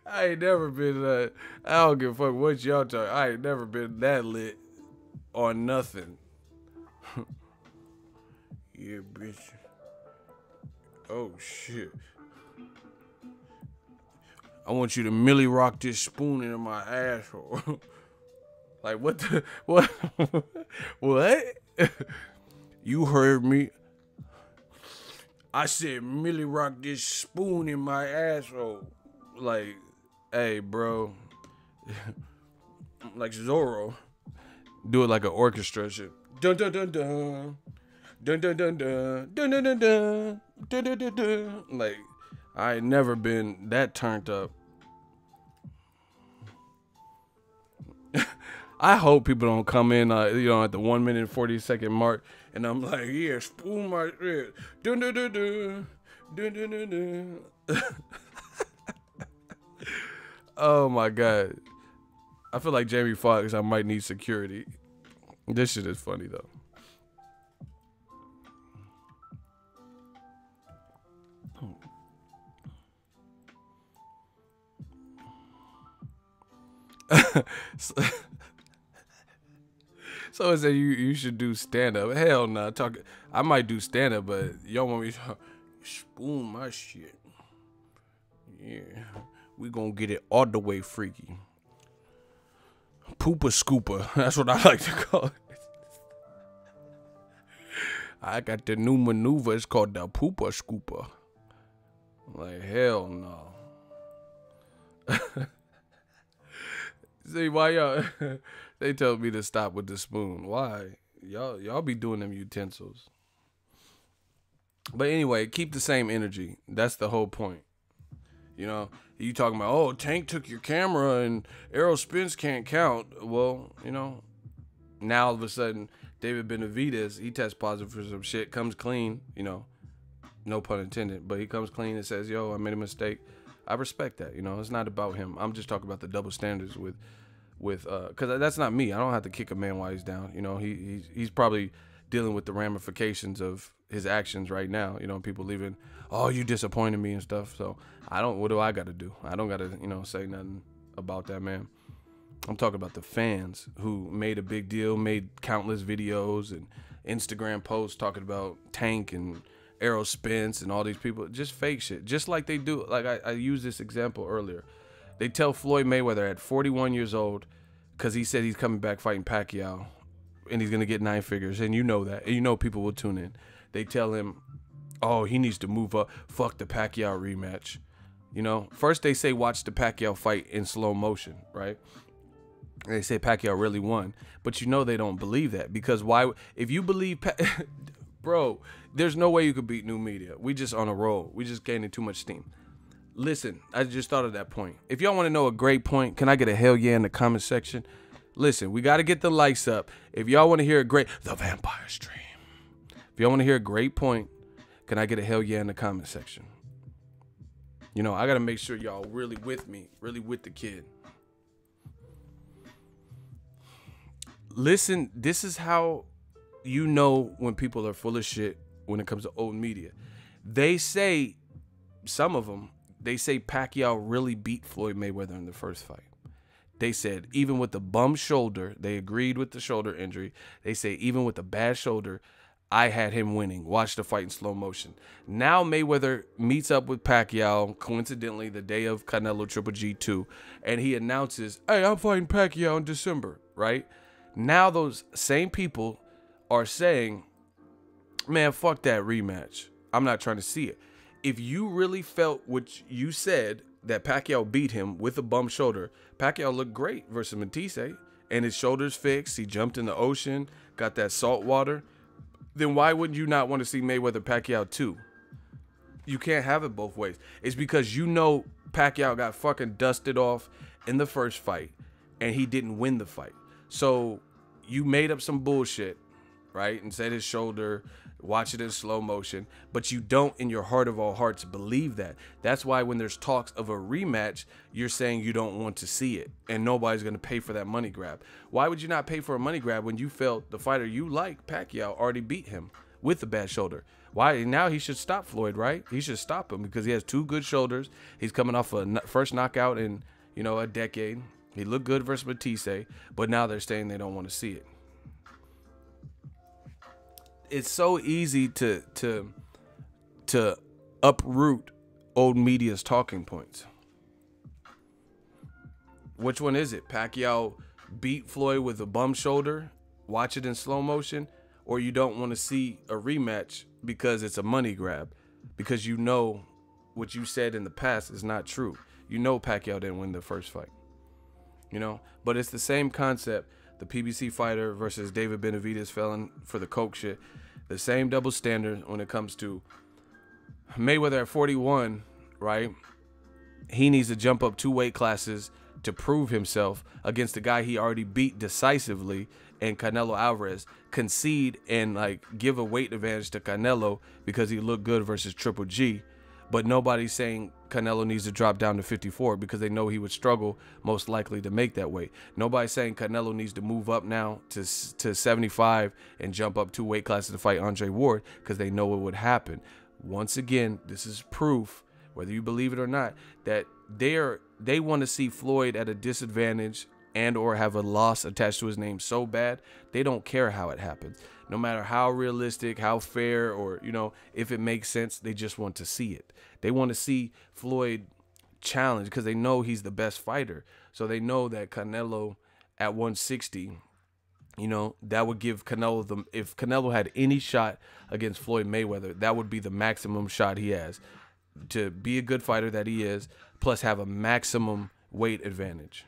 I ain't never been I don't give a fuck what y'all talking. I ain't never been that lit on nothing. Yeah, bitch. Oh shit. I want you to Millie rock this spoon into my asshole. Like what the what? What? You heard me. I said Millie rock this spoon in my asshole. Like, hey, bro. Like Zorro. Do it like an orchestra shit. Dun dun dun dun. Dun dun dun dun. Dun dun dun dun. Dun dun dun dun. Like, I ain't never been that turned up. I hope people don't come in, at the 1 minute and 40-second mark, and I'm like, yeah, spoon my shit. Dun dun dun dun. Dun dun dun dun. Oh my god. I feel like Jamie Foxx. I might need security. This shit is funny though. So I said you should do stand up. Hell no. I might do stand up, but y'all want me to spoon my shit. Yeah. We gonna get it all the way freaky. Pooper scooper. That's what I like to call it. I got the new maneuver. It's called the pooper scooper. Like, hell no. See, why y'all... They told me to stop with the spoon. Why? Y'all be doing them utensils. But anyway, keep the same energy. That's the whole point. You know, you talking about, oh, Tank took your camera and arrow spins can't count. Well, you know, now all of a sudden, David Benavidez, he tests positive for some shit, comes clean, you know, no pun intended, but he comes clean and says, yo, I made a mistake. I respect that, you know, it's not about him. I'm just talking about the double standards with because that's not me. I don't have to kick a man while he's down. You know, he's probably dealing with the ramifications of his actions right now. You know, people leaving, oh, you disappointed me and stuff. So what do I got to do? I don't got to, say nothing about that, man. I'm talking about the fans who made a big deal, made countless videos and Instagram posts talking about Tank and Errol Spence and all these people. Just fake shit. Just like they do. Like I used this example earlier. They tell Floyd Mayweather at 41 years old, because he said he's coming back fighting Pacquiao, and he's going to get 9 figures, and you know that. And you know people will tune in. They tell him, oh, he needs to move up. Fuck the Pacquiao rematch. You know, first they say watch the Pacquiao fight in slow motion, right? They say Pacquiao really won. But you know they don't believe that, because why? If you believe, bro, there's no way you could beat new media. We just on a roll. We just gaining too much steam. Listen, I just thought of that point. If y'all want to know a great point, can I get a hell yeah in the comment section? Listen, we got to get the likes up. If y'all want to hear the Vampire Stream. If y'all want to hear a great point, can I get a hell yeah in the comment section? You know, I got to make sure y'all really with me, really with the kid. Listen, this is how you know when people are full of shit when it comes to old media. They say, some of them, they say Pacquiao really beat Floyd Mayweather in the first fight. They said even with the bum shoulder, they agreed with the shoulder injury. They say even with the bad shoulder, I had him winning. Watch the fight in slow motion. Now Mayweather meets up with Pacquiao, coincidentally the day of Canelo Triple G2, and he announces, hey, I'm fighting Pacquiao in December, right? Now those same people are saying, man, fuck that rematch. I'm not trying to see it. If you really felt what you said, that Pacquiao beat him with a bum shoulder, Pacquiao looked great versus Matisse, and his shoulder's fixed. He jumped in the ocean, got that salt water. Then why wouldn't you not want to see Mayweather Pacquiao too? You can't have it both ways. It's because you know Pacquiao got fucking dusted off in the first fight, and he didn't win the fight. So you made up some bullshit, right? And said his shoulder, watch it in slow motion, but you don't in your heart of all hearts believe that. That's why when there's talks of a rematch, you're saying you don't want to see it, and nobody's going to pay for that money grab. Why would you not pay for a money grab when you felt the fighter you like, Pacquiao, already beat him with a bad shoulder? Why? Now he should stop Floyd, right? He should stop him because he has two good shoulders. He's coming off a first knockout in, a decade. He looked good versus Matisse, but now they're saying they don't want to see it. It's so easy to uproot old media's talking points. Which one is it? Pacquiao beat Floyd with a bum shoulder, watch it in slow motion, or you don't want to see a rematch because it's a money grab, because you know what you said in the past is not true. You know Pacquiao didn't win the first fight. But it's the same concept. The PBC fighter versus David Benavidez felon for the coke shit. The same double standard when it comes to Mayweather at 41, right? He needs to jump up 2 weight classes to prove himself against the guy he already beat decisively, and Canelo Alvarez concede and give a weight advantage to Canelo because he looked good versus Triple G. But nobody's saying Canelo needs to drop down to 54 because they know he would struggle most likely to make that weight. Nobody's saying Canelo needs to move up now to 75 and jump up 2 weight classes to fight Andre Ward because they know it would happen. Once again, this is proof, whether you believe it or not, that they want to see Floyd at a disadvantage and or have a loss attached to his name so bad, they don't care how it happens. No matter how realistic, how fair, or, if it makes sense, they just want to see it. They want to see Floyd challenge because they know he's the best fighter. So they know that Canelo at 160, that would give Canelo if Canelo had any shot against Floyd Mayweather, that would be the maximum shot he has to be a good fighter that he is, plus have a maximum weight advantage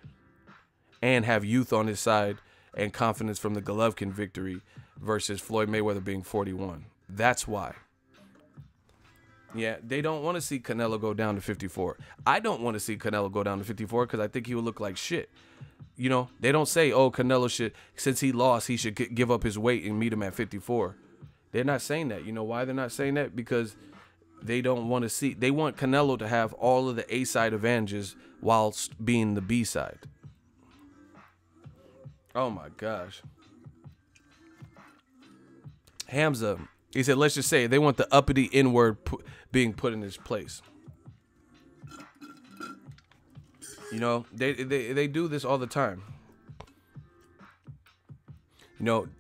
and have youth on his side and confidence from the Golovkin victory versus Floyd Mayweather being 41. That's why. Yeah, they don't want to see Canelo go down to 54. I don't want to see Canelo go down to 54 because I think he would look like shit. They don't say, oh, Canelo should, since he lost, he should give up his weight and meet him at 54. They're not saying that. You know why they're not saying that? Because they don't want to see, they want Canelo to have all of the A-side advantages whilst being the B-side. Oh my gosh. Hamza, he said, let's just say they want the uppity N-word being put in his place. They do this all the time.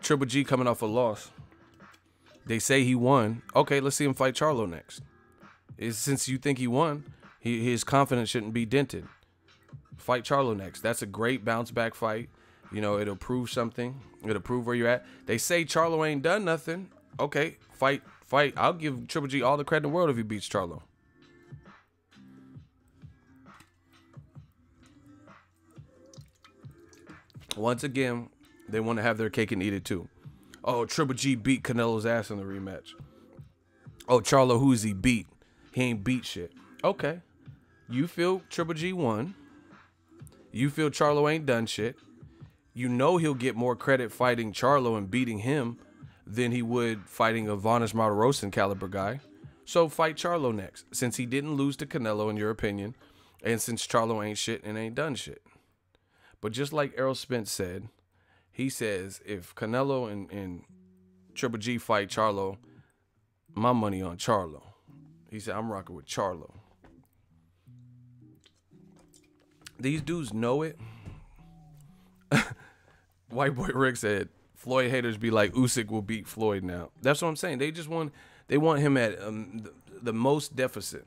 Triple G coming off a loss. They say he won. Okay, let's see him fight Charlo next. Since you think he won, his confidence shouldn't be dented. Fight Charlo next. That's a great bounce back fight. It'll prove something. It'll prove where you're at. They say Charlo ain't done nothing. Okay, fight. I'll give Triple G all the credit in the world if he beats Charlo. Once again, they want to have their cake and eat it too. Oh, Triple G beat Canelo's ass in the rematch. Oh, Charlo, who is he beat? He ain't beat shit. Okay. You feel Triple G won. You feel Charlo ain't done shit. He'll get more credit fighting Charlo and beating him than he would fighting a Vanes Martirosyan caliber guy. So fight Charlo next, since he didn't lose to Canelo in your opinion, and since Charlo ain't shit and ain't done shit. But just like Errol Spence said, he says if Canelo and Triple G fight Charlo, my money on Charlo. He said, I'm rocking with Charlo. These dudes know it. White Boy Rick said, Floyd haters be like, Usyk will beat Floyd now. That's what I'm saying. They want him at the most deficit.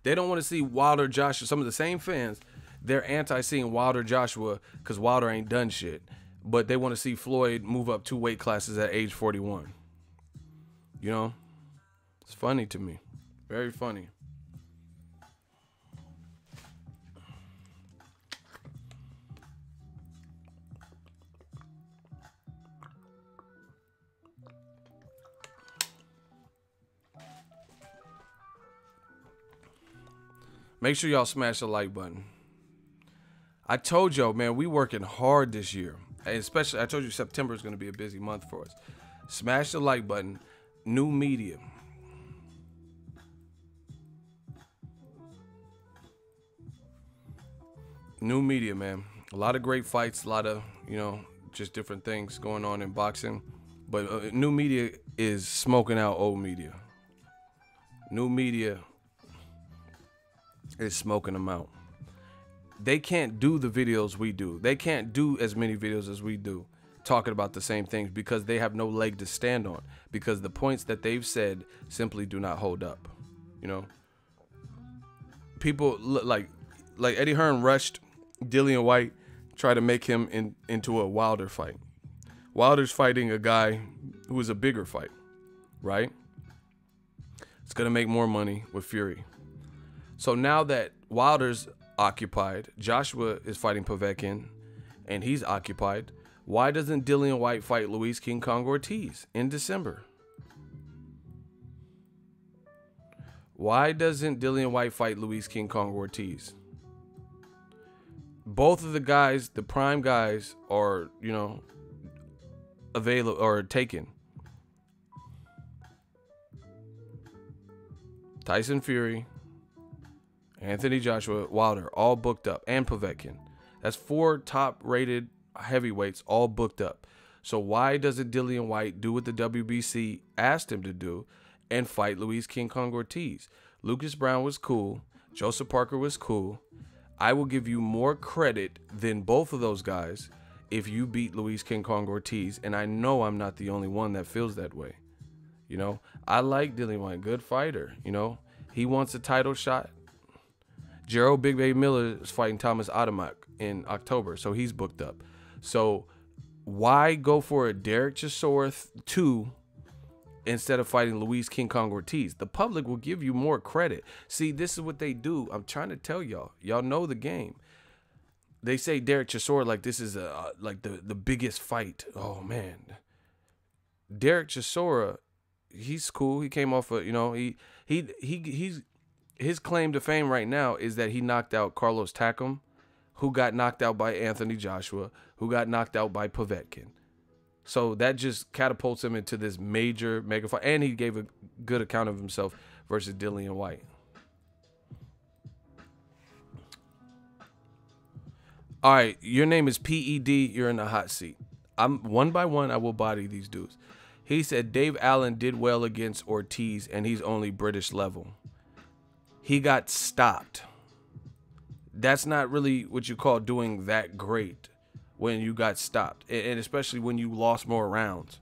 They don't want to see Wilder Joshua. Some of the same fans, they're anti-seeing Wilder Joshua because Wilder ain't done shit. But they want to see Floyd move up 2 weight classes at age 41. You know? It's funny to me. Very funny. Make sure y'all smash the like button. I told y'all, man, we working hard this year. And especially, I told you September is going to be a busy month for us. Smash the like button. New media. New media, man. A lot of great fights. A lot of, just different things going on in boxing. But new media is smoking out old media. New media is smoking them out. They can't do the videos we do. They can't do as many videos as we do talking about the same things because they have no leg to stand on, because the points that they've said simply do not hold up. People like Eddie Hearn rushed Dillian Whyte, try to make him into a Wilder fight. Wilder's fighting a guy who is a bigger fight, right? It's gonna make more money with Fury. So now that Wilder's occupied, Joshua is fighting Povetkin, and he's occupied, why doesn't Dillian Whyte fight Luis King Kong Ortiz in December? Why doesn't Dillian Whyte fight Luis King Kong Ortiz? Both of the guys, the prime guys, are, available or taken. Tyson Fury, Anthony Joshua, Wilder, all booked up, and Povetkin. That's 4 top-rated heavyweights all booked up. So why doesn't Dillian Whyte do what the WBC asked him to do and fight Luis King Kong Ortiz? Lucas Brown was cool. Joseph Parker was cool. I will give you more credit than both of those guys if you beat Luis King Kong Ortiz, and I know I'm not the only one that feels that way. I like Dillian Whyte, good fighter. He wants a title shot. Gerald Big Baby Miller is fighting Thomas Adamak in October, so he's booked up. So why go for a Derek Chisora 2 instead of fighting Luis King Kong Ortiz? The public will give you more credit. See, this is what they do. I'm trying to tell y'all. Y'all know the game. They say Derek Chisora like this is like the biggest fight. Oh man, Derek Chisora, he's cool. He came off he's his claim to fame right now is that he knocked out Carlos Takam, who got knocked out by Anthony Joshua, who got knocked out by Povetkin. So that just catapults him into this major mega fight. And he gave a good account of himself versus Dillian Whyte. All right, your name is PED. You're in the hot seat. I'm one by one, I will body these dudes. He said Dave Allen did well against Ortiz, and he's only British level. He got stopped. That's not really what you call doing that great when you got stopped, and especially when you lost more rounds.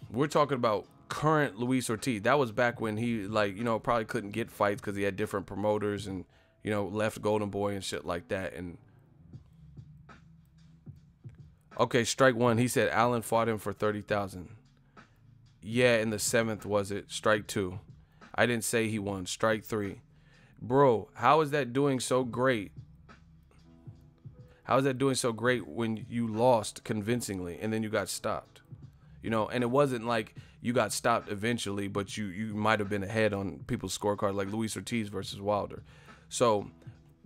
We're talking about current Luis Ortiz. That was back when he probably couldn't get fights because he had different promoters and left Golden Boy and shit like that. And okay, strike 1. He said Allen fought him for 30,000. Yeah, in the 7th was it? Strike 2. I didn't say he won. Strike 3. Bro, how is that doing so great? How is that doing so great when you lost convincingly and then you got stopped? And it wasn't like you got stopped eventually, but you might have been ahead on people's scorecard, like Luis Ortiz versus Wilder. So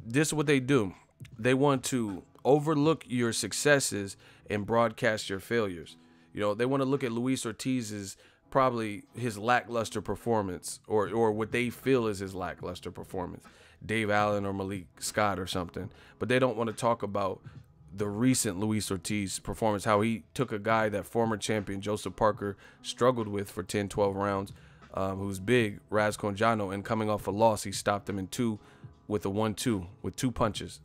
this is what they do. They want to overlook your successes and broadcast your failures. They want to look at Luis Ortiz's probably his lackluster performance or what they feel is his lackluster performance. Dave Allen or Malik Scott or something. But they don't want to talk about the recent Luis Ortiz performance, how he took a guy that former champion Joseph Parker struggled with for 10, 12 rounds, who's big, Raz Conjano, and coming off a loss, he stopped him in 2 with a 1-2 with 2 punches.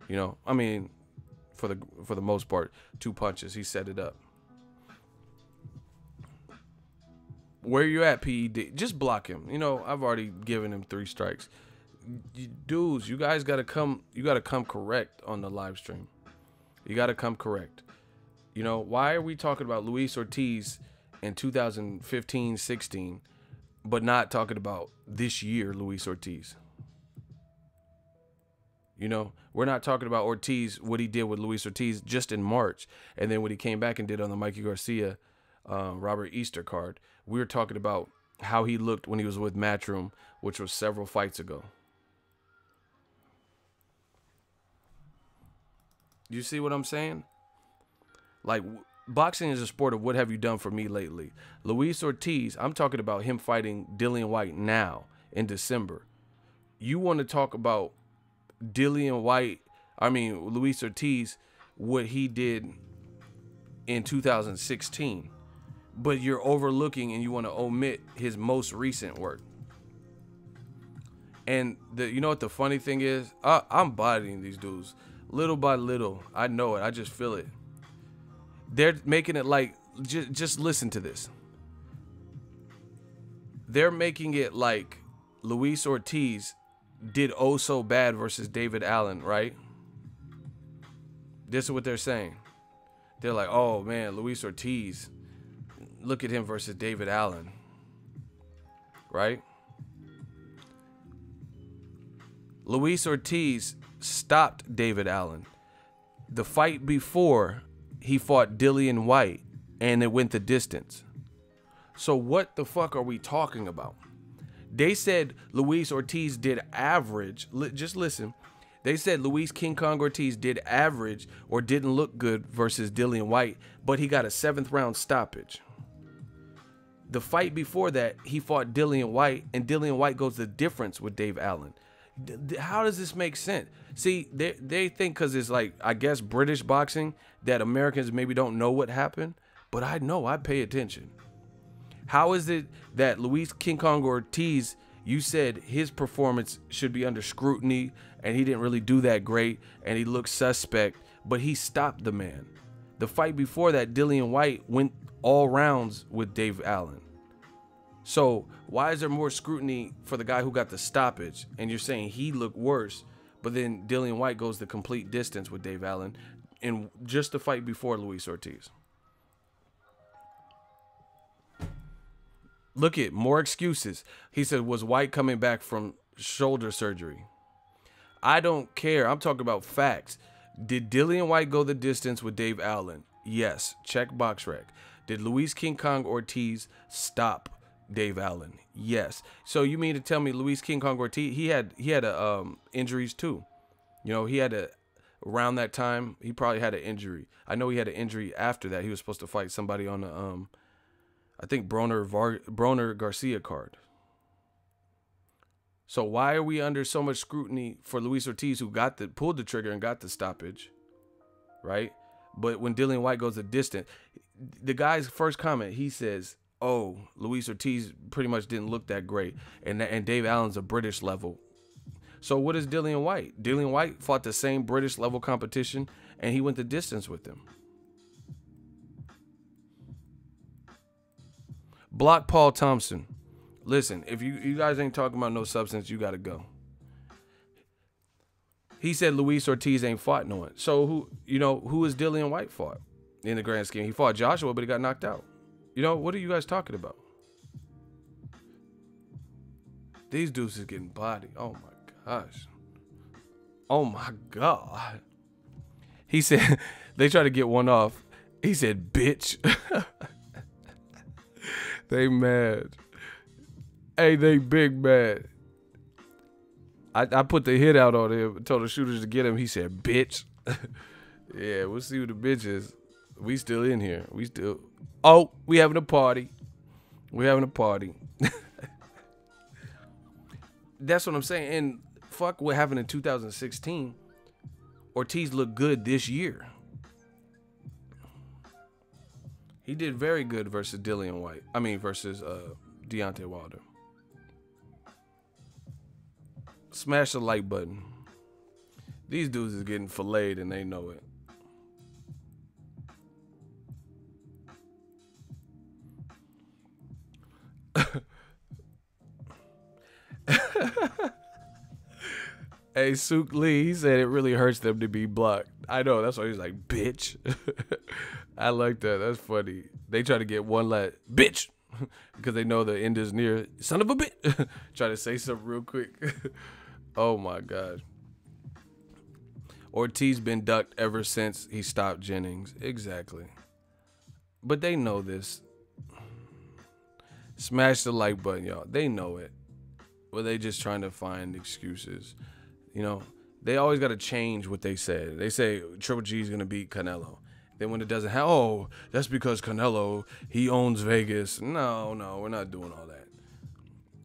You know, I mean, for the most part, 2 punches. He set it up. Where you at, PED? Just block him. You know, I've already given him 3 strikes. Dudes, you guys gotta come. You gotta come correct on the live stream. You gotta come correct. You know, why are we talking about Luis Ortiz in 2015-16, but not talking about this year Luis Ortiz? You know, we're not talking about Ortiz, what he did with Luis Ortiz just in March, and then what he came back and did on the Mikey Garcia, Robert Easter card. We were talking about how he looked when he was with Matchroom, which was several fights ago. You see what I'm saying? Like, boxing is a sport of what have you done for me lately. Luis Ortiz, I'm talking about him fighting Dillian Whyte now in December. You want to talk about Luis Ortiz, what he did in 2016. But you're overlooking and you want to omit his most recent work. And you know what the funny thing is? I'm bodying these dudes. Little by little, I know it. I just feel it. They're making it like, just listen to this. They're making it like Luis Ortiz did oh so bad versus David Allen, right? This is what they're saying. They're like, oh man, Luis Ortiz, look at him versus David Allen, right? Luis Ortiz stopped David Allen. The fight before, he fought Dillian Whyte, and it went the distance. So what the fuck are we talking about? They said Luis Ortiz did average. Just listen. They said Luis King Kong Ortiz did average or didn't look good versus Dillian Whyte, but he got a 7th round stoppage. The fight before that, he fought Dillian Whyte, and Dillian Whyte goes the difference with Dave Allen. How does this make sense? See, they think because it's like, I guess, British boxing, that Americans maybe don't know what happened, but I know, I pay attention. How is it that Luis King Kong Ortiz, you said his performance should be under scrutiny and he didn't really do that great and he looked suspect, but he stopped the man. The fight before that, Dillian Whyte went all rounds with Dave Allen. So why is there more scrutiny for the guy who got the stoppage and you're saying he looked worse, but then Dillian Whyte goes the complete distance with Dave Allen in just the fight before Luis Ortiz? Look at more excuses. He said, was Whyte coming back from shoulder surgery? I don't care. I'm talking about facts. Did Dillian Whyte go the distance with Dave Allen? Yes. Check box rec. Did Luis King Kong Ortiz stop Dave Allen? Yes. So you mean to tell me Luis King Kong Ortiz, he had injuries too? You know, he had around that time, he probably had an injury. I know he had an injury after that. He was supposed to fight somebody on the I think Broner Garcia card. So why are we under so much scrutiny for Luis Ortiz, who pulled the trigger and got the stoppage, right? But when Dillian Whyte goes the distance, the guy's first comment, he says, oh, Luis Ortiz pretty much didn't look that great, and Dave Allen's a British level. So what is Dillian Whyte? Dillian Whyte fought the same British level competition, and he went the distance with them. Block Paul Thompson. Listen, if you guys ain't talking about no substance, you got to go. He said Luis Ortiz ain't fought no one. So who is Dillian Whyte fought in the grand scheme? He fought Joshua, but he got knocked out. You know, what are you guys talking about? These dudes is getting bodied. Oh my gosh. Oh my God. He said, they tried to get one off. He said, bitch. They mad. Hey, they big mad. I put the hit out on him, told the shooters to get him. He said, bitch. Yeah, we'll see who the bitch is. We still in here. We having a party. We having a party. That's what I'm saying. And fuck what happened in 2016. Ortiz looked good this year. He did very good versus Dillian Whyte. I mean, versus Deontay Wilder. Smash the like button. These dudes is getting filleted and they know it. Hey, Sook Lee, he said it really hurts them to be blocked. I know, that's why he's like, bitch. I like that. That's funny. They try to get one last bitch because they know the end is near. Son of a bitch. Try to say something real quick. Oh my God. Ortiz been ducked ever since he stopped Jennings. Exactly. But they know this. Smash the like button, y'all. They know it. Well, they just trying to find excuses. You know, they always got to change what they said. They say Triple G is going to beat Canelo. Then when it doesn't happen, oh, that's because Canelo, he owns Vegas. No, we're not doing all that.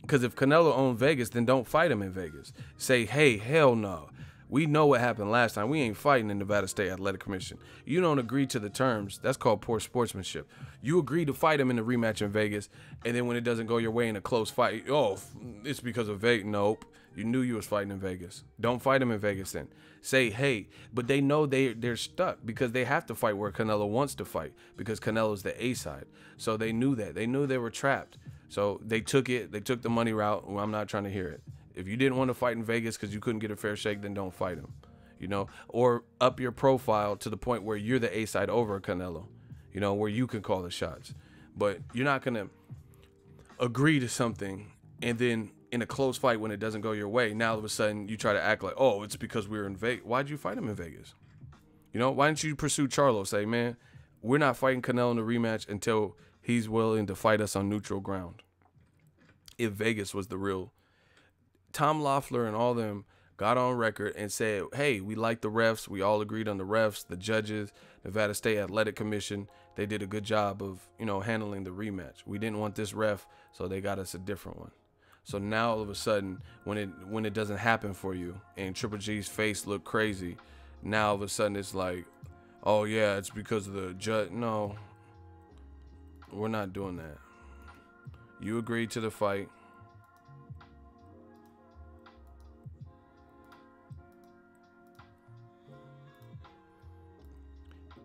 Because if Canelo owned Vegas, then don't fight him in Vegas. Say, hey, hell no. We know what happened last time. We ain't fighting in Nevada State Athletic Commission. You don't agree to the terms. That's called poor sportsmanship. You agree to fight him in the rematch in Vegas, and then when it doesn't go your way in a close fight, oh, it's because of Vegas. Nope. You knew you was fighting in Vegas. Don't fight him in Vegas then. Say, hey, but they know they're stuck because they have to fight where Canelo wants to fight because Canelo's the A side. So they knew that. They knew they were trapped. So they took it. They took the money route. Well, I'm not trying to hear it. If you didn't want to fight in Vegas because you couldn't get a fair shake, then don't fight him. You know, or up your profile to the point where you're the A side over Canelo, you know, where you can call the shots. But you're not going to agree to something and then in a close fight when it doesn't go your way, now all of a sudden you try to act like, oh, it's because we were in Vegas. Why'd you fight him in Vegas? You know, why didn't you pursue Charlo? Say, man, we're not fighting Canelo in the rematch until he's willing to fight us on neutral ground. If Vegas was the real. Tom Loeffler and all them got on record and said, hey, we like the refs. We all agreed on the refs, the judges, Nevada State Athletic Commission. They did a good job of, you know, handling the rematch. We didn't want this ref, so they got us a different one. So now all of a sudden, when it doesn't happen for you and Triple G's face look crazy, now all of a sudden it's like, oh yeah, it's because of the judge. No, we're not doing that. You agreed to the fight.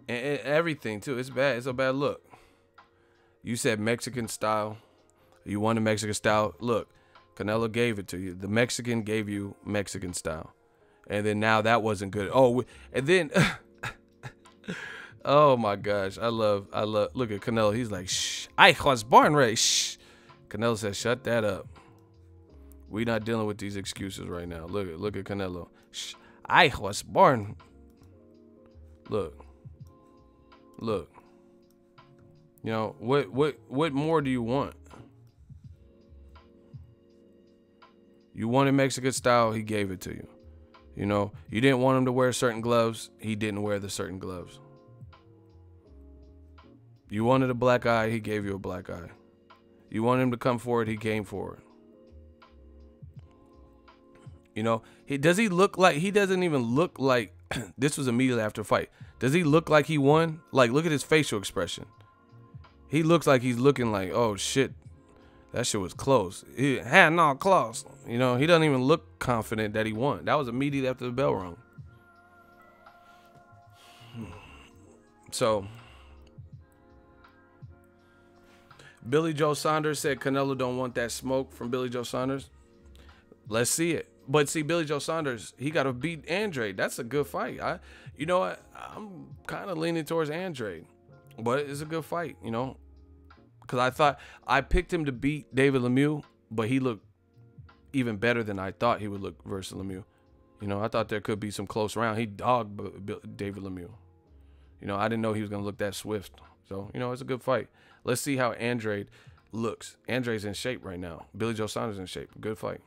And everything too. It's bad. It's a bad look. You said Mexican style. You wanted Mexican style. Look, Canelo gave it to you. The Mexican gave you Mexican style. And then now that wasn't good. Oh, and then, oh my gosh. I love, look at Canelo. He's like, shh, I was born ready. Shh. Canelo says, shut that up. We not dealing with these excuses right now. Look at Canelo. Shh, I was born. Look. You know, what more do you want? You wanted Mexican style, he gave it to you. You know, you didn't want him to wear certain gloves, he didn't wear the certain gloves. You wanted a black eye, he gave you a black eye. You wanted him to come forward, he came forward. You know, does he look like, he doesn't even look like, this was immediately after a fight. Does he look like he won? Like, look at his facial expression. He looks like he's looking like, oh shit, that shit was close. He had no close. You know, he doesn't even look confident that he won. That was immediately after the bell rung. So, Billy Joe Saunders said Canelo don't want that smoke from Billy Joe Saunders. Let's see it. But see, Billy Joe Saunders, he got to beat Andrade. That's a good fight. You know what? I'm kind of leaning towards Andrade. But it's a good fight, you know. Because I thought, I picked him to beat David Lemieux, but he looked even better than I thought he would look versus Lemieux. You know, I thought there could be some close round. He dogged David Lemieux. You know, I didn't know he was going to look that swift. So, you know, it's a good fight. Let's see how Andrade looks. Andrade's in shape right now. Billy Joe Saunders in shape. Good fight.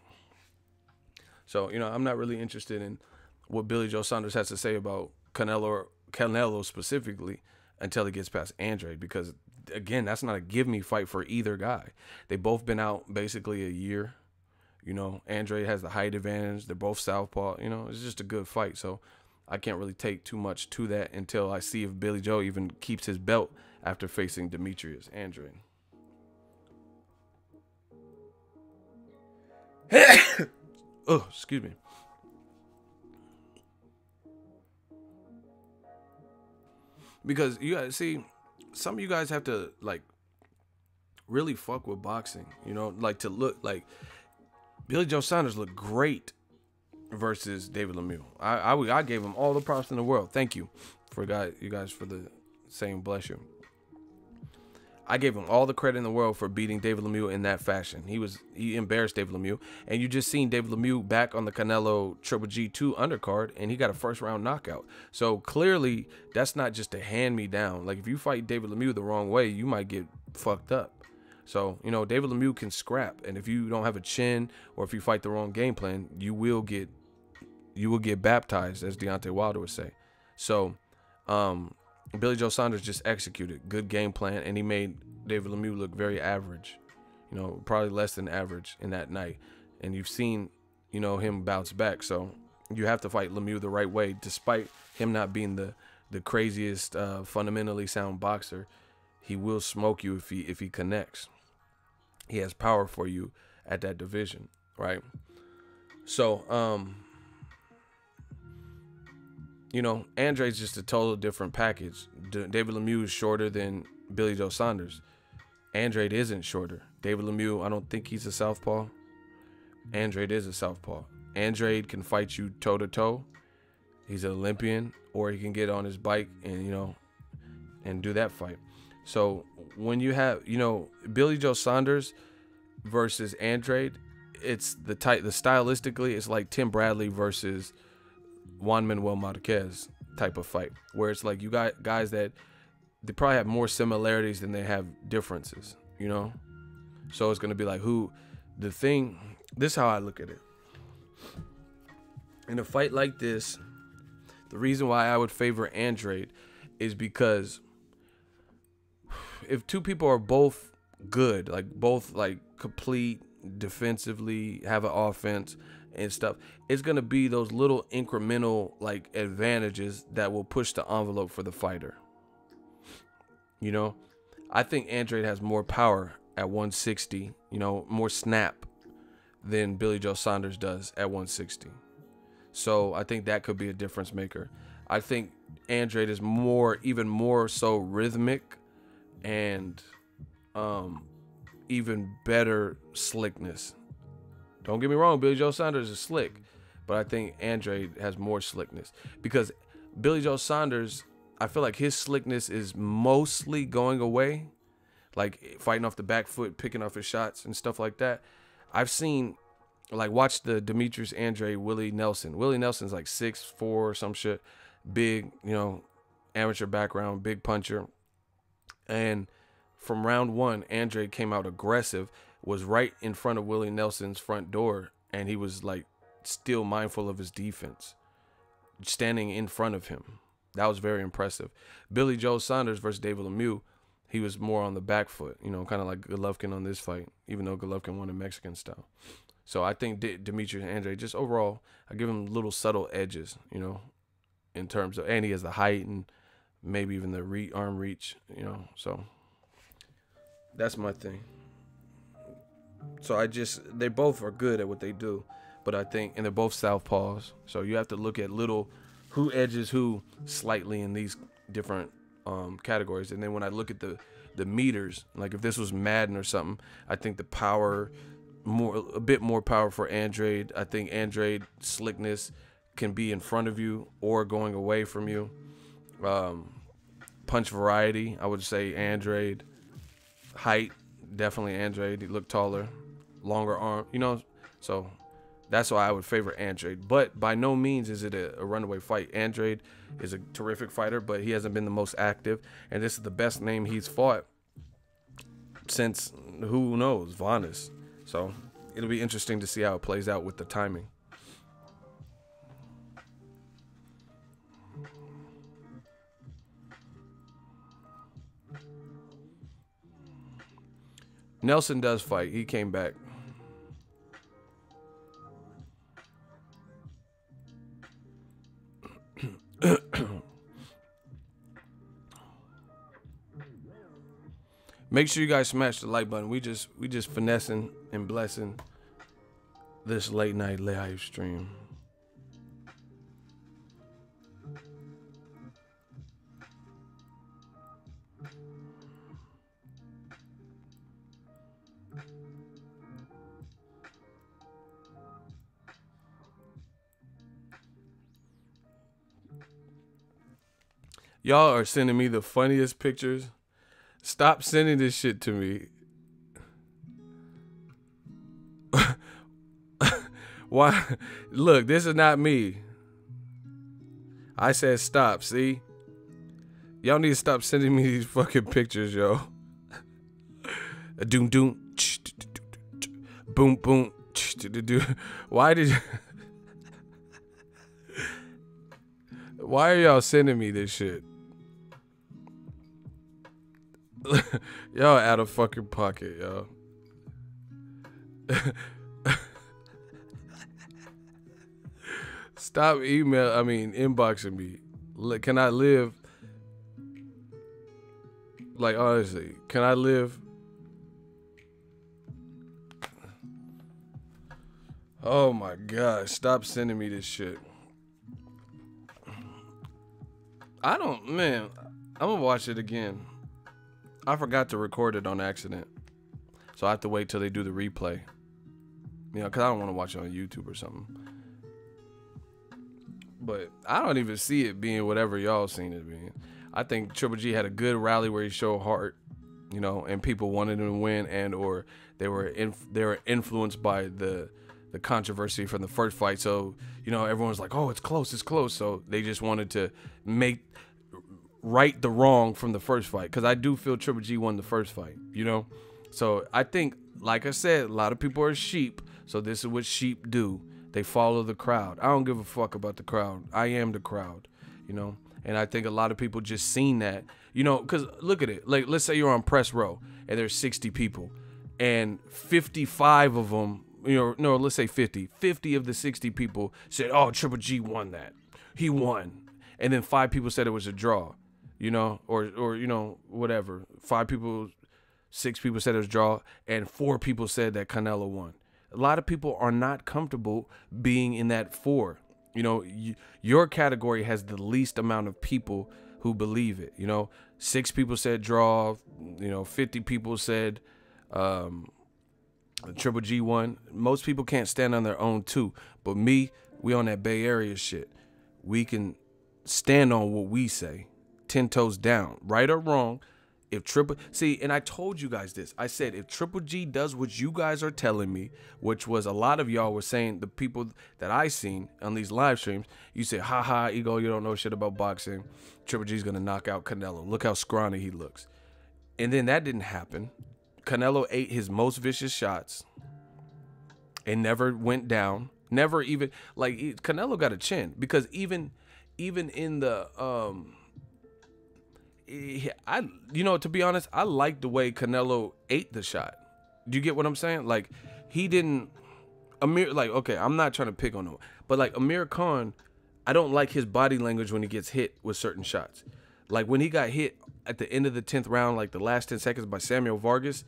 So, you know, I'm not really interested in what Billy Joe Saunders has to say about Canelo specifically until he gets past Andrade, because, again, that's not a give-me fight for either guy. They both been out basically a year. You know, Andrade has the height advantage. They're both southpaw. You know, it's just a good fight. So I can't really take too much to that until I see if Billy Joe even keeps his belt after facing Demetrius Andrade. Oh, excuse me. Because you guys see, some of you guys have to like really fuck with boxing, you know, like to look like Billy Joe Saunders looked great versus David Lemieux. I gave him all the props in the world. Thank you for you guys for the saying bless you. I gave him all the credit in the world for beating David Lemieux in that fashion. He embarrassed David Lemieux, and you just seen David Lemieux back on the Canelo Triple G2 undercard, and he got a first round knockout. So clearly, that's not just a hand me down. Like if you fight David Lemieux the wrong way, you might get fucked up. So you know David Lemieux can scrap, and if you don't have a chin or if you fight the wrong game plan, you will get baptized, as Deontay Wilder would say. So, Billy Joe Saunders just executed good game plan, and he made David Lemieux look very average, you know, probably less than average in that night. And you've seen, you know, him bounce back. So you have to fight Lemieux the right way, despite him not being the craziest, fundamentally sound boxer. He will smoke you if he connects. He has power for you at that division, right? So, you know, Andrade's just a total different package. David Lemieux is shorter than Billy Joe Saunders. Andrade isn't shorter. David Lemieux, I don't think he's a southpaw. Andrade is a southpaw. Andrade can fight you toe-to-toe. He's an Olympian, or he can get on his bike and, you know, and do that fight. So when you have, you know, Billy Joe Saunders versus Andrade, it's the stylistically, it's like Tim Bradley versus Juan Manuel Marquez type of fight, where it's like you got guys that they probably have more similarities than they have differences, you know? So it's going to be like this is how I look at it. In a fight like this, the reason why I would favor Andrade is because if two people are both good, like both like complete defensively, have an offense and stuff, it's going to be those little incremental like advantages that will push the envelope for the fighter. You know, I think Andrade has more power at 160, you know, more snap than Billy Joe Saunders does at 160. So I think that could be a difference maker. I think Andrade is even more so rhythmic and even better slickness. Don't get me wrong, Billy Joe Saunders is slick, but I think Andrade has more slickness because Billy Joe Saunders, I feel like his slickness is mostly going away, like fighting off the back foot, picking off his shots and stuff like that. I've seen, like, watch the Demetrius Andrade Willie Nelson. Willie Nelson's like 6'4" or some shit, big, you know, amateur background, big puncher. And from round one, Andrade came out aggressive, was right in front of Willie Nelson's front door, and he was like still mindful of his defense, standing in front of him. That was very impressive. Billy Joe Saunders versus David Lemieux, he was more on the back foot, you know, kind of like Golovkin on this fight, even though Golovkin won in Mexican style. So I think Demetrius Andrade, just overall, I give him little subtle edges, you know, in terms of, and he has the height and maybe even the arm reach, you know. So that's my thing. So they both are good at what they do, but I think, and they're both southpaws. So you have to look at who edges who slightly in these different categories. And then when I look at the meters, like if this was Madden or something, I think the power, a bit more power for Andrade. I think Andrade slickness can be in front of you or going away from you. Punch variety, I would say Andrade. Height, definitely Andrade. He looked taller, longer arm, you know. So that's why I would favor Andrade. But by no means is it a runaway fight. Andrade is a terrific fighter, but he hasn't been the most active. And this is the best name he's fought since, who knows, Vanes. So it'll be interesting to see how it plays out with the timing. Nelson does fight. He came back. Make sure you guys smash the like button. We just finessing and blessing this late night live stream. Y'all are sending me the funniest pictures. Stop sending this shit to me. Why? Look, this is not me. I said stop, see? Y'all need to stop sending me these fucking pictures, yo. Doom doom. Boom boom. Why did you... Why are y'all sending me this shit? Y'all out of fucking pocket, yo. Stop inboxing me. Can I live? Like, honestly, can I live? Oh my God, stop sending me this shit. Man, I'm gonna watch it again. I forgot to record it on accident. So I have to wait till they do the replay. You know, because I don't want to watch it on YouTube or something. But I don't even see it being whatever y'all seen it being. I think Triple G had a good rally where he showed heart, you know, and people wanted him to win, and or they were influenced by the controversy from the first fight. So, you know, everyone's like, oh, it's close. So they just wanted to right the wrong from the first fight, because I do feel Triple G won the first fight, you know. So I think, like I said, a lot of people are sheep, so this is what sheep do. They follow the crowd. I don't give a fuck about the crowd. I am the crowd, you know. And I think a lot of people just seen that, you know, because look at it. Like, let's say you're on press row and there's 60 people and 55 of them, you know, no, let's say 50 of the 60 people said, oh, Triple G won that. He won. And then 5 people said it was a draw. You know, or you know, whatever. 6 people said it was a draw, and 4 people said that Canelo won. A lot of people are not comfortable being in that 4. You know, your category has the least amount of people who believe it. You know, 6 people said draw. You know, 50 people said Triple G won. Most people can't stand on their own too. But me, we on that Bay Area shit. We can stand on what we say. 10 toes down, right or wrong. If and I told you guys this. I said, if Triple G does what you guys are telling me, which was a lot of y'all were saying, the people that I seen on these live streams, you say, haha, ego, you don't know shit about boxing. Triple G's gonna knock out Canelo. Look how scrawny he looks. And then that didn't happen. Canelo ate his most vicious shots and never went down. Never even, like, Canelo got a chin, because even in the you know, to be honest, I like the way Canelo ate the shot. Do you get what I'm saying? Like, he didn't like, okay, I'm not trying to pick on him, but like Amir Khan, I don't like his body language when he gets hit with certain shots. Like when he got hit at the end of the 10th round, like the last 10 seconds by Samuel Vargas,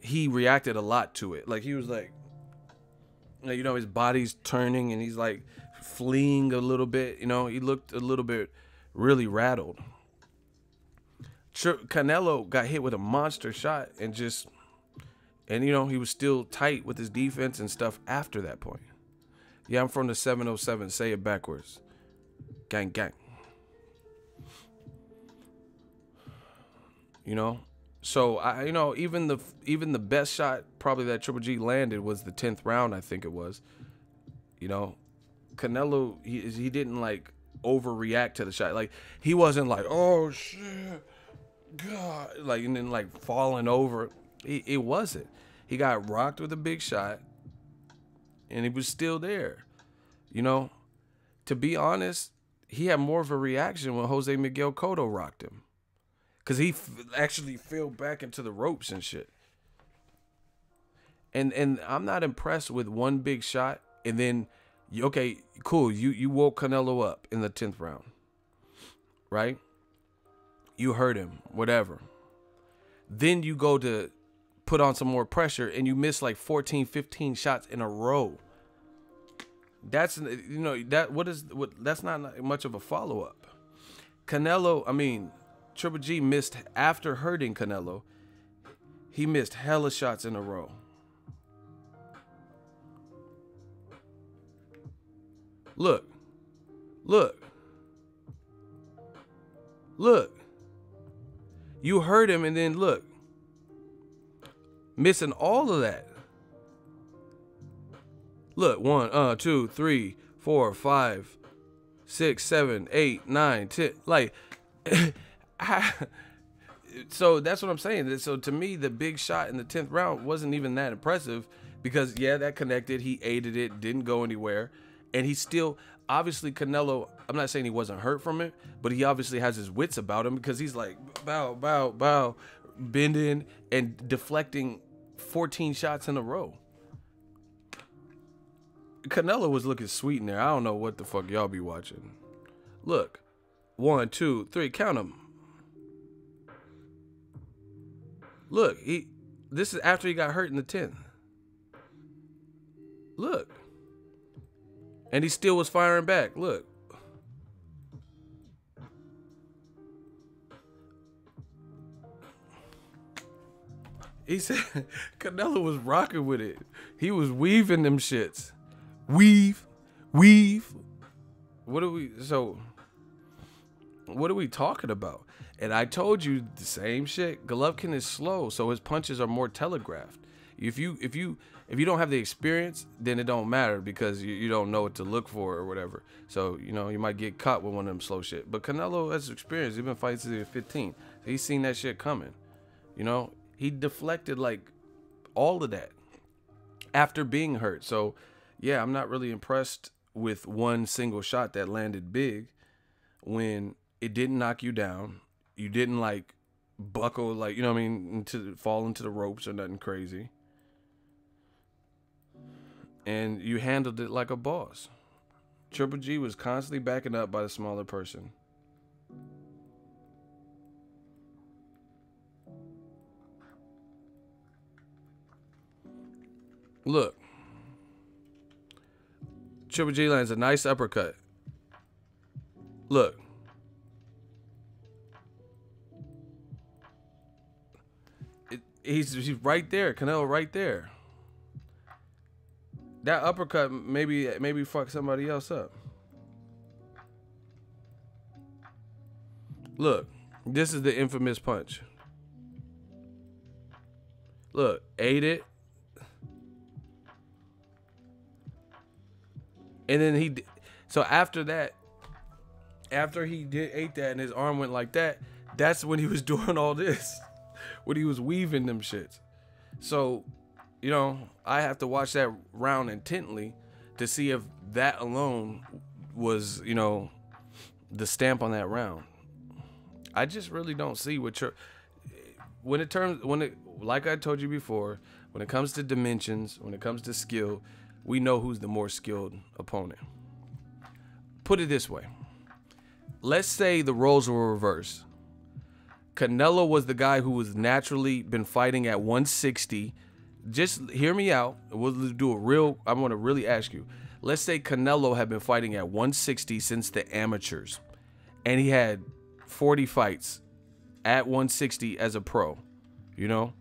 he reacted a lot to it. Like he was like, you know, his body's turning and he's like fleeing a little bit. You know, he looked a little bit really rattled. Canelo got hit with a monster shot and you know, he was still tight with his defense and stuff after that point. Yeah, I'm from the 707. Say it backwards. Gang, gang. You know, so you know, even the best shot probably that Triple G landed was the 10th round, I think it was. You know, Canelo, he didn't like overreact to the shot. Like he wasn't like, oh shit, God, like, and then like falling over. It wasn't. He got rocked with a big shot, and he was still there. You know, to be honest, he had more of a reaction when Jose Miguel Cotto rocked him, because he actually fell back into the ropes and shit. And I'm not impressed with one big shot, and then, okay, cool, you woke Canelo up in the 10th round, right? You hurt him, whatever. Then you go to put on some more pressure and you miss like 14, 15 shots in a row. That's, you know, that's not much of a follow-up. Canelo, I mean, Triple G missed after hurting Canelo. He missed hella shots in a row. Look. You hurt him and then look. Missing all of that. Look, 1, 2, 3, 4, 5, 6, 7, 8, 9, 10. Like, so that's what I'm saying. So to me, the big shot in the 10th round wasn't even that impressive because, yeah, that connected. He aided it, didn't go anywhere. And he still, obviously, Canelo, I'm not saying he wasn't hurt from it, but he obviously has his wits about him because he's like, bow, bow, bow, bending and deflecting 14 shots in a row. Canelo was looking sweet in there. I don't know what the fuck y'all be watching. Look. 1, 2, 3. Count them. Look. This is after he got hurt in the 10th. Look. And he still was firing back. Look. He said Canelo was rocking with it. He was weaving them shits. Weave. What are we talking about? And I told you the same shit. Golovkin is slow, so his punches are more telegraphed. If you don't have the experience, then it don't matter because you don't know what to look for or whatever. So, you know, you might get caught with one of them slow shit. But Canelo has experience. He's been fighting since he was 15. He's seen that shit coming. You know, he deflected like all of that after being hurt. So, yeah, I'm not really impressed with one single shot that landed big when it didn't knock you down. You didn't like buckle, like, you know what I mean, fall into the ropes or nothing crazy. And you handled it like a boss. Triple G was constantly backing up by the smaller person. Look. Triple G lands a nice uppercut. Look. He's right there. Canelo right there. That uppercut maybe fuck somebody else up. Look. This is the infamous punch. Look. Ate it. And then so after that, after he ate that and his arm went like that, that's when he was doing all this. When he was weaving them shits. So, you know, I have to watch that round intently to see if that alone was, you know, the stamp on that round. I just really don't see what like I told you before, when it comes to dimensions, when it comes to skill, we know who's the more skilled opponent. Put it this way. Let's say the roles were reversed. Canelo was the guy who was naturally been fighting at 160. Just hear me out. We'll do I want to really ask you. Let's say Canelo had been fighting at 160 since the amateurs. And he had 40 fights at 160 as a pro, you know?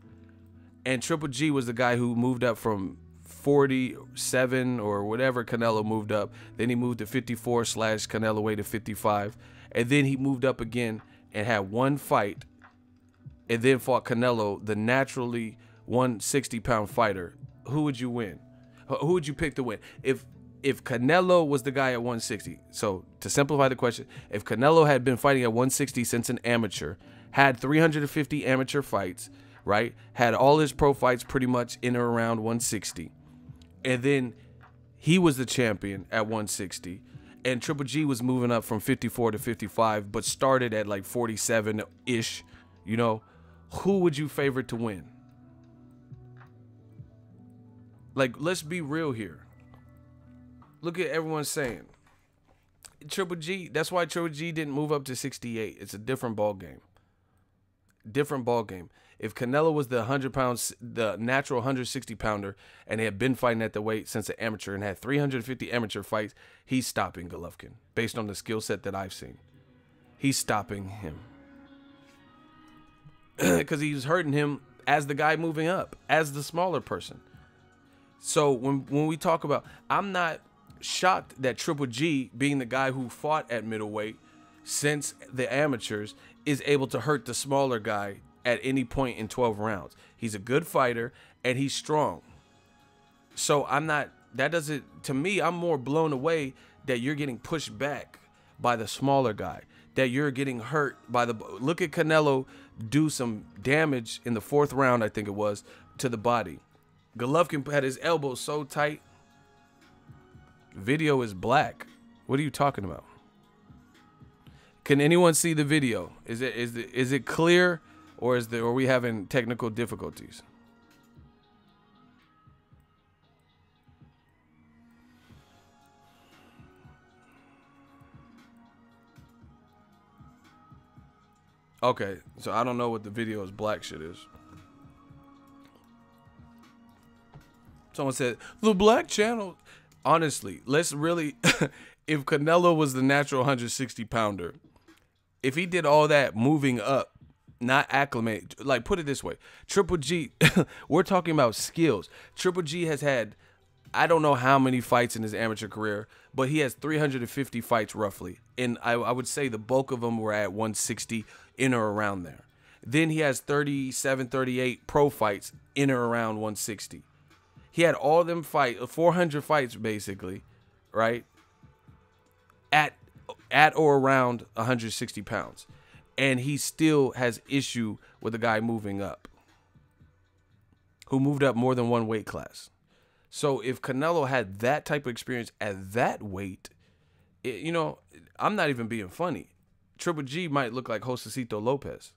And Triple G was the guy who moved up from 47 or whatever Canelo moved up. Then he moved to 54 / Canelo weight to 55. And then he moved up again and had one fight and then fought Canelo, the naturally 160-pound fighter. Who would you win? Who would you pick to win? If Canelo was the guy at 160, so to simplify the question, if Canelo had been fighting at 160 since an amateur, had 350 amateur fights, right? Had all his pro fights pretty much in or around 160. And then he was the champion at 160. And Triple G was moving up from 54 to 55, but started at like 47-ish, you know. Who would you favor to win? Like, let's be real here. Look at everyone saying. Triple G, that's why Triple G didn't move up to 68. It's a different ball game. different ball game. If Canelo was the 100 pounds, the natural 160 pounder, and he had been fighting at the weight since an amateur and had 350 amateur fights, he's stopping Golovkin based on the skill set that I've seen. He's stopping him because he's hurting him as the guy moving up, as the smaller person. So when we talk about, I'm not shocked that Triple G, being the guy who fought at middleweight since the amateurs, is able to hurt the smaller guy at any point in 12 rounds. He's a good fighter and he's strong. So I'm not, that doesn't, to me, I'm more blown away that you're getting pushed back by the smaller guy, that you're getting hurt by the, look at Canelo do some damage in the 4th round, I think it was, to the body. Golovkin had his elbow so tight. Video is black. What are you talking about? Can anyone see the video? Is it clear, or are we having technical difficulties? Okay, so I don't know what the video's black shit is. Someone said the black channel. Honestly, let's really, if Canelo was the natural 160 pounder, if he did all that moving up, not acclimate, like put it this way, Triple G, we're talking about skills. Triple G has had, I don't know how many fights in his amateur career, but he has 350 fights roughly. And I would say the bulk of them were at 160, in or around there. Then he has 37, 38 pro fights in or around 160. He had all them 400 fights basically, right? At or around 160 pounds. And he still has issue with a guy moving up, who moved up more than one weight class. So if Canelo had that type of experience at that weight, you know, I'm not even being funny. Triple G might look like Josecito Lopez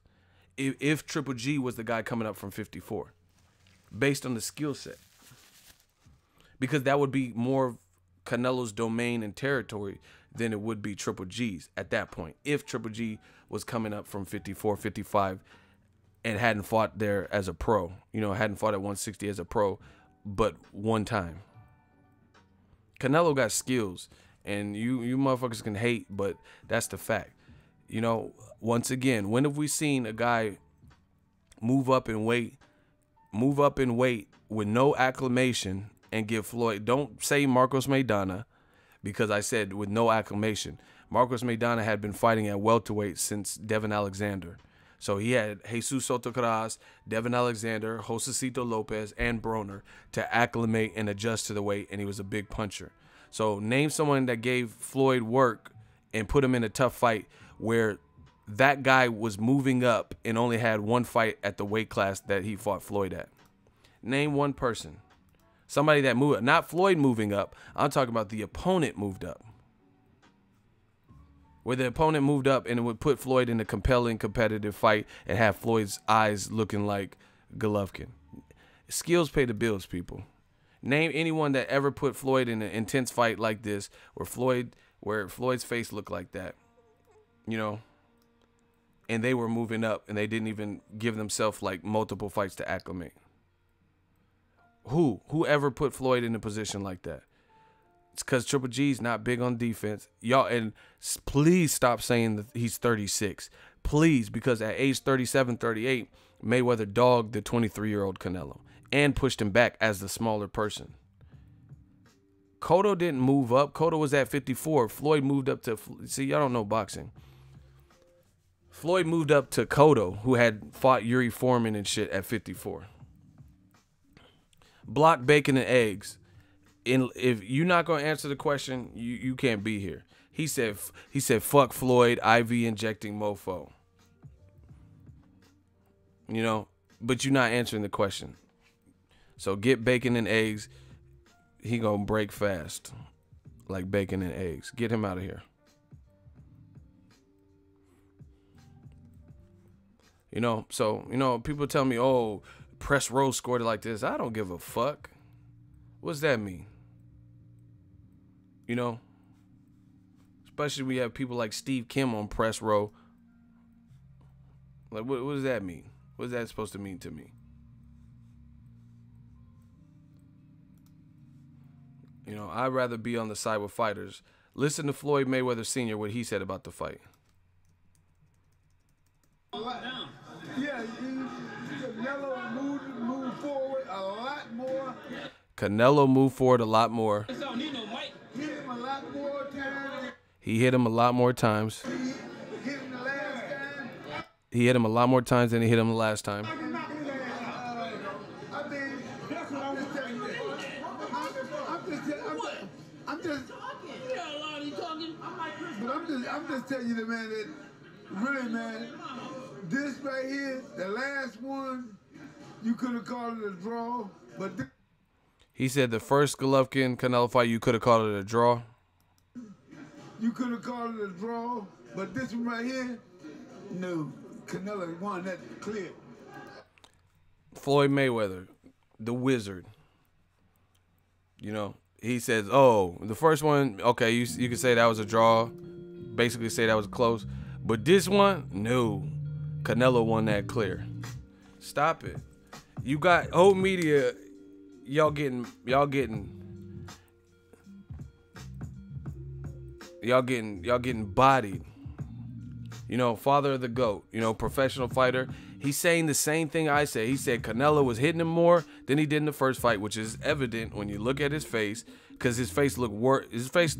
if Triple G was the guy coming up from 54, based on the skill set. Because that would be more Canelo's domain and territory than it would be Triple G's at that point. If Triple G was coming up from 54, 55 and hadn't fought there as a pro, you know, hadn't fought at 160 as a pro, but one time. Canelo got skills, and you motherfuckers can hate, but that's the fact. You know, once again, when have we seen a guy move up in weight with no acclimation and give Floyd, don't say Marcos Maidana, because I said with no acclimation. Marcos Maidana had been fighting at welterweight since Devin Alexander. So he had Jesus Sotocaraz, Devin Alexander, Josecito Lopez, and Broner to acclimate and adjust to the weight, and he was a big puncher. So name someone that gave Floyd work and put him in a tough fight where that guy was moving up and only had one fight at the weight class that he fought Floyd at. Name one person. Somebody that moved up. Not Floyd moving up. I'm talking about the opponent moved up. Where the opponent moved up and it would put Floyd in a compelling competitive fight and have Floyd's eyes looking like Golovkin. Skills pay the bills, people. Name anyone that ever put Floyd in an intense fight like this where Floyd's face looked like that. You know, and they were moving up and they didn't even give themselves like multiple fights to acclimate. Whoever put Floyd in a position like that? It's because Triple G's not big on defense. Y'all, and please stop saying that he's 36. Please, because at age 37, 38, Mayweather dogged the 23-year-old Canelo and pushed him back as the smaller person. Cotto didn't move up. Cotto was at 54. Floyd moved up to, see, y'all don't know boxing. Floyd moved up to Cotto, who had fought Yuri Foreman and shit at 54. Block, bacon, and eggs. If you're not gonna answer the question, you can't be here. He said fuck Floyd, IV injecting mofo. You know, but you're not answering the question. So get bacon and eggs. He gonna break fast, like bacon and eggs. Get him out of here. You know, so, you know, people tell me, oh, Press Row scored it like this. I don't give a fuck. What's that mean? You know? Especially we have people like Steve Kim on Press Row. Like, what does that mean? What is that supposed to mean to me? You know, I'd rather be on the side with fighters. Listen to Floyd Mayweather Sr., what he said about the fight. Yeah, Canelo moved forward a lot more. Canelo moved forward a lot more. Hit him a lot more times. He hit him a lot more times. Hit him the last time. He hit him a lot more times than he hit him the last time. I mean, that's what I'm just telling you. I'm just telling you, the man, that really, man, this right here, the last one, you could have called it a draw, but He said the first Golovkin-Canelo fight, you could have called it a draw. You could have called it a draw, but this one right here, no, Canelo won that clear. Floyd Mayweather, the wizard. You know, he says, oh, the first one, okay, you could say that was a draw, basically say that was close. But this one, no, Canelo won that clear. Stop it. You got whole media, y'all getting bodied. You know, father of the GOAT, you know, professional fighter. He's saying the same thing I say. He said Canelo was hitting him more than he did in the first fight, which is evident when you look at his face, because his face looked worse. His face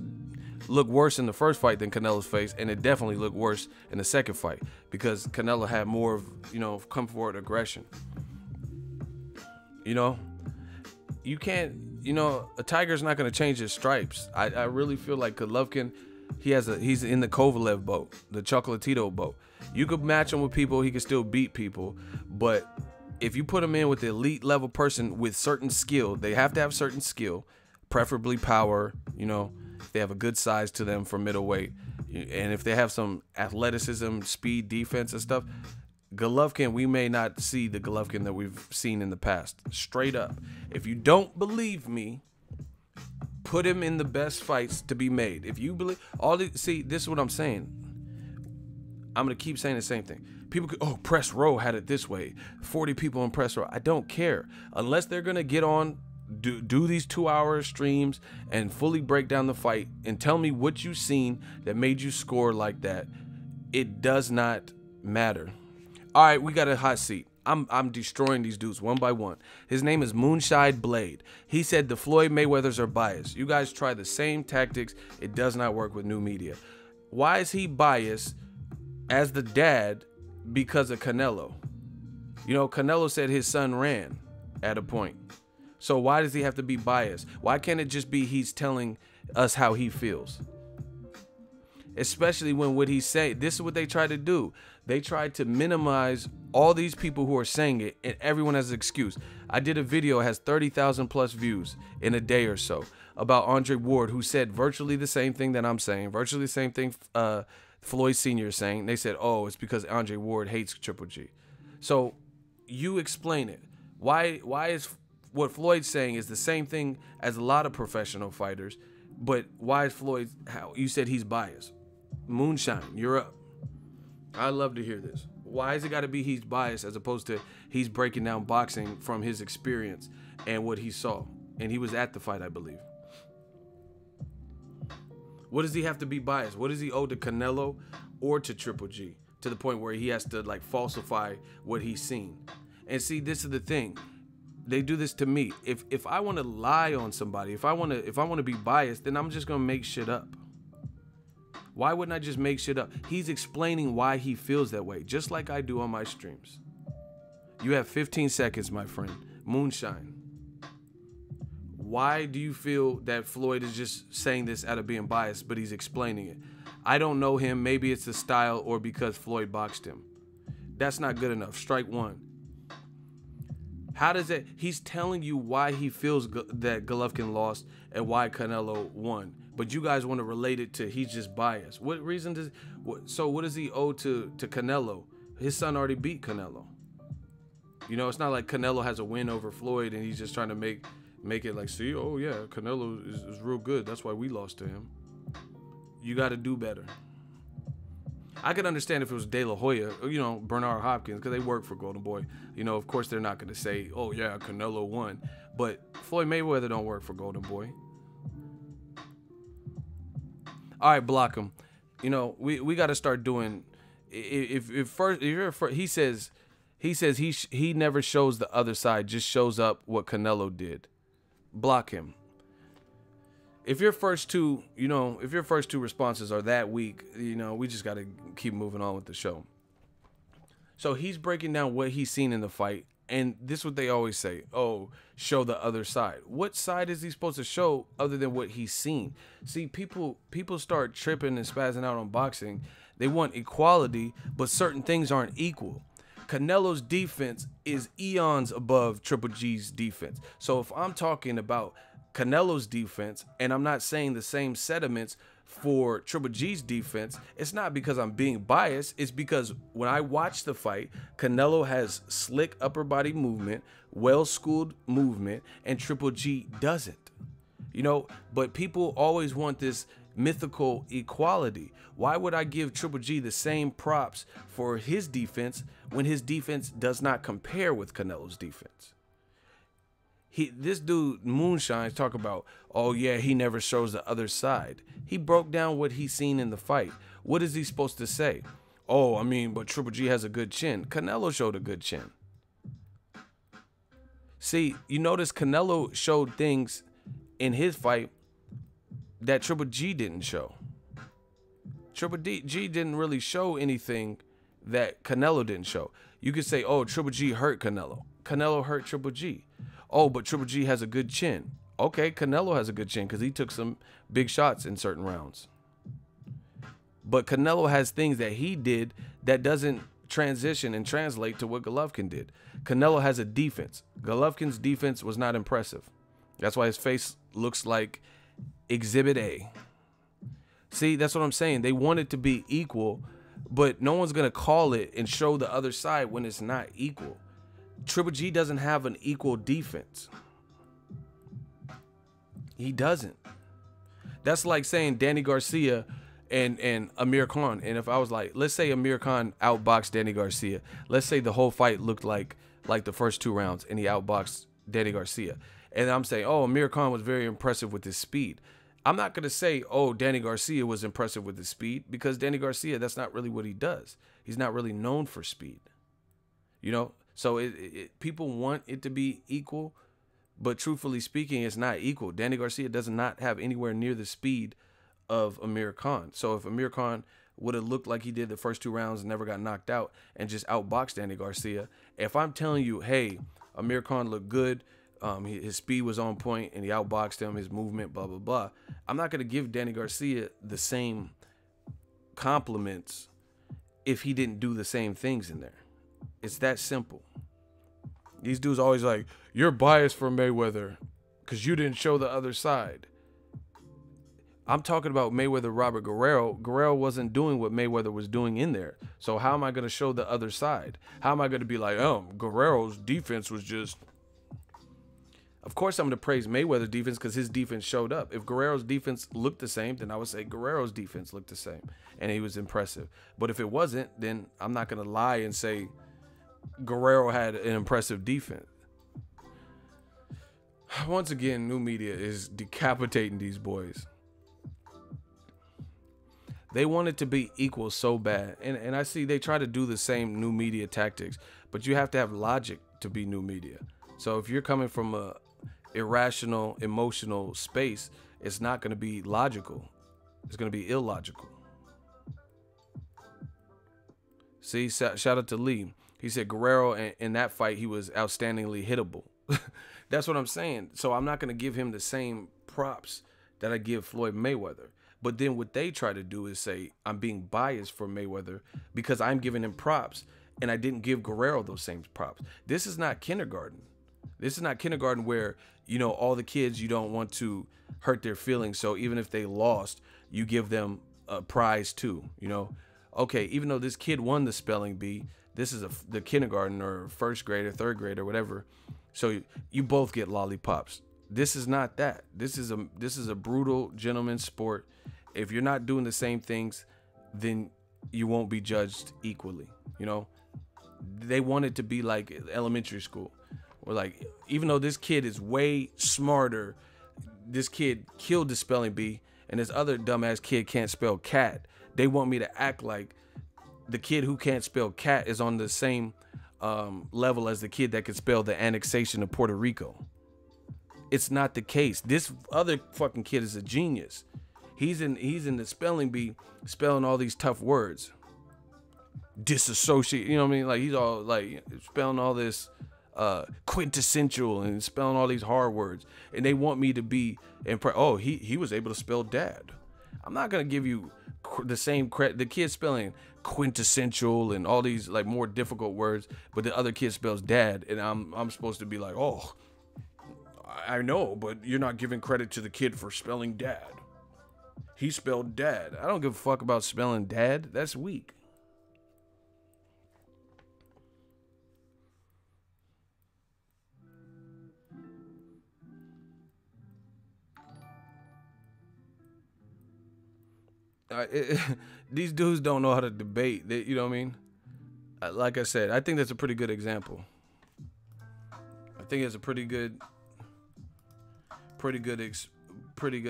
looked worse in the first fight than Canelo's face, and it definitely looked worse in the second fight because Canelo had more of, you know, come forward aggression. You know, you can't, you know, a tiger's not going to change his stripes. I really feel like Golovkin, he's in the Kovalev boat, the Chocolatito boat. You could match him with people, he could still beat people, but if you put him in with the elite level person with certain skill, they have to have certain skill, preferably power, you know, if they have a good size to them for middleweight, and if they have some athleticism, speed, defense and stuff, Golovkin, we may not see the Golovkin that we've seen in the past. Straight up. If you don't believe me, put him in the best fights to be made. If you believe see, this is what I'm saying. I'm gonna keep saying the same thing. People could, oh, Press Row had it this way. 40 people in Press Row. I don't care. Unless they're gonna get on, do these 2-hour streams and fully break down the fight and tell me what you've seen that made you score like that. It does not matter. All right, we got a hot seat. I'm destroying these dudes one by one. His name is Moonshine Blade. He said the Floyd Mayweathers are biased. You guys try the same tactics. It does not work with new media. Why is he biased as the dad because of Canelo? You know, Canelo said his son ran at a point. So why does he have to be biased? Why can't it just be he's telling us how he feels? Especially when what he's saying, this is what they try to do. They try to minimize all these people who are saying it, and everyone has an excuse. I did a video, it has 30,000 plus views in a day or so, about Andrade Ward, who said virtually the same thing that I'm saying, virtually the same thing Floyd Sr. is saying. They said, oh, it's because Andrade Ward hates Triple G. So you explain it. Why is what Floyd's saying is the same thing as a lot of professional fighters, but why is Floyd, how you said he's biased? Moonshine, you're up. I'd love to hear this. Why has it got to be he's biased as opposed to he's breaking down boxing from his experience and what he saw? And he was at the fight, I believe. What does he have to be biased? What does he owe to Canelo or to Triple G to the point where he has to like falsify what he's seen? And see, this is the thing. They do this to me. If I want to lie on somebody, if I want to be biased, then I'm just going to make shit up. Why wouldn't I just make shit up? He's explaining why he feels that way, just like I do on my streams. You have 15 seconds, my friend. Moonshine. Why do you feel that Floyd is just saying this out of being biased, but he's explaining it? I don't know him. Maybe it's the style or because Floyd boxed him. That's not good enough. Strike one. How does it? He's telling you why he feels that Golovkin lost and why Canelo won. But you guys want to relate it to he's just biased. What reason does? So what does he owe to Canelo? His son already beat Canelo. You know, it's not like Canelo has a win over Floyd and he's just trying to make it like, see, oh yeah, Canelo is real good. That's why we lost to him. You got to do better. I could understand if it was De La Hoya, you know, Bernard Hopkins, because they work for Golden Boy. You know, of course they're not going to say, oh yeah, Canelo won. But Floyd Mayweather don't work for Golden Boy. All right, block him. You know, we got to start doing. If you're first, he says he never shows the other side, just shows up what Canelo did. Block him. If your first two responses are that weak, you know, we just got to keep moving on with the show. So he's breaking down what he's seen in the fight, and this is what they always say: oh, show the other side. What side is he supposed to show other than what he's seen? See, people start tripping and spazzing out on boxing. They want equality, but certain things aren't equal. Canelo's defense is eons above Triple G's defense. So if I'm talking about Canelo's defense, and I'm not saying the same sentiments for Triple G's defense, it's not because I'm being biased. It's because when I watch the fight, Canelo has slick upper body movement, well-schooled movement, and Triple G doesn't. You know, but people always want this mythical equality. Why would I give Triple G the same props for his defense when his defense does not compare with Canelo's defense? This dude moonshines talk about, oh yeah, he never shows the other side. He broke down what he's seen in the fight. What is he supposed to say? Oh, I mean, but Triple G has a good chin. Canelo showed a good chin. See, you notice Canelo showed things in his fight that Triple G didn't show. Triple G didn't really show anything that Canelo didn't show. You could say, oh, Triple G hurt Canelo. Canelo hurt Triple G. Oh, but Triple G has a good chin. Okay, Canelo has a good chin because he took some big shots in certain rounds. But Canelo has things that he did that doesn't transition and translate to what Golovkin did. Canelo has a defense. Golovkin's defense was not impressive. That's why his face looks like Exhibit A. See, that's what I'm saying. They want it to be equal, but no one's going to call it and show the other side when it's not equal. Triple G doesn't have an equal defense. He doesn't. That's like saying Danny Garcia and Amir Khan. And if I was like, let's say Amir Khan outboxed Danny Garcia. Let's say the whole fight looked like the first 2 rounds and he outboxed Danny Garcia. And I'm saying, oh, Amir Khan was very impressive with his speed. I'm not going to say, oh, Danny Garcia was impressive with his speed, because Danny Garcia, that's not really what he does. He's not really known for speed. You know? So people want it to be equal, but truthfully speaking, it's not equal. Danny Garcia does not have anywhere near the speed of Amir Khan. So if Amir Khan would have looked like he did the first 2 rounds and never got knocked out and just outboxed Danny Garcia, if I'm telling you, hey, Amir Khan looked good, his speed was on point and he outboxed him, his movement, blah, blah, blah, I'm not going to give Danny Garcia the same compliments if he didn't do the same things in there. It's that simple. These dudes always like, you're biased for Mayweather because you didn't show the other side. I'm talking about Mayweather, Robert Guerrero. Guerrero wasn't doing what Mayweather was doing in there. So how am I going to show the other side? How am I going to be like, oh, Guerrero's defense was just... Of course I'm going to praise Mayweather's defense because his defense showed up. If Guerrero's defense looked the same, then I would say Guerrero's defense looked the same and he was impressive. But if it wasn't, then I'm not going to lie and say Guerrero had an impressive defense. Once again, new media is decapitating these boys. They want it to be equal so bad. And I see they try to do the same new media tactics, but you have to have logic to be new media. So if you're coming from a irrational, emotional space, it's not going to be logical. It's going to be illogical. See, shout out to Lee. He said Guerrero in that fight, he was outstandingly hittable. That's what I'm saying. So I'm not going to give him the same props that I give Floyd Mayweather. But then what they try to do is say I'm being biased for Mayweather because I'm giving him props and I didn't give Guerrero those same props. This is not kindergarten. This is not kindergarten where, you know, all the kids, you don't want to hurt their feelings. So even if they lost, you give them a prize too, you know. Okay, even though this kid won the spelling bee, this is the kindergarten or first grade or third grade or whatever. So you both get lollipops. This is not that. This is a brutal gentleman's sport. If you're not doing the same things, then you won't be judged equally. You know, they want it to be like elementary school, where like, even though this kid is way smarter, this kid killed the spelling bee, and this other dumbass kid can't spell cat. They want me to act like the kid who can't spell cat is on the same level as the kid that can spell the annexation of Puerto Rico. It's not the case. This other fucking kid is a genius. He's in the spelling bee, spelling all these tough words. Disassociate, you know what I mean? Like, he's all like spelling all this quintessential and spelling all these hard words. And they want me to be impressed. Oh, he was able to spell dad. I'm not gonna give you the same credit. The kid spelling quintessential and all these like more difficult words, but the other kid spells dad, and I'm supposed to be like, oh, I know, but you're not giving credit to the kid for spelling dad. He spelled dad. I don't give a fuck about spelling dad. That's weak. These dudes don't know how to debate. You know what I mean? Like I said, I think that's a pretty good example. I think it's a pretty good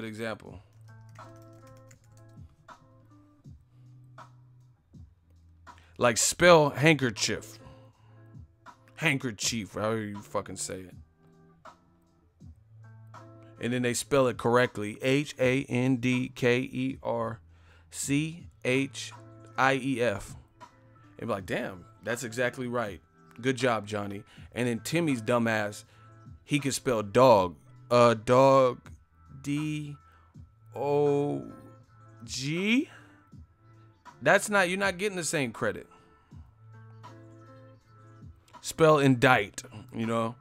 example. Like, spell handkerchief. Handkerchief, however you fucking say it. And then they spell it correctly. HANDKERCHIEF. And be like, damn, that's exactly right. Good job, Johnny. And then Timmy's dumbass, he can spell dog. Dog. D-O-G. That's not, you're not getting the same credit. Spell indict, you know.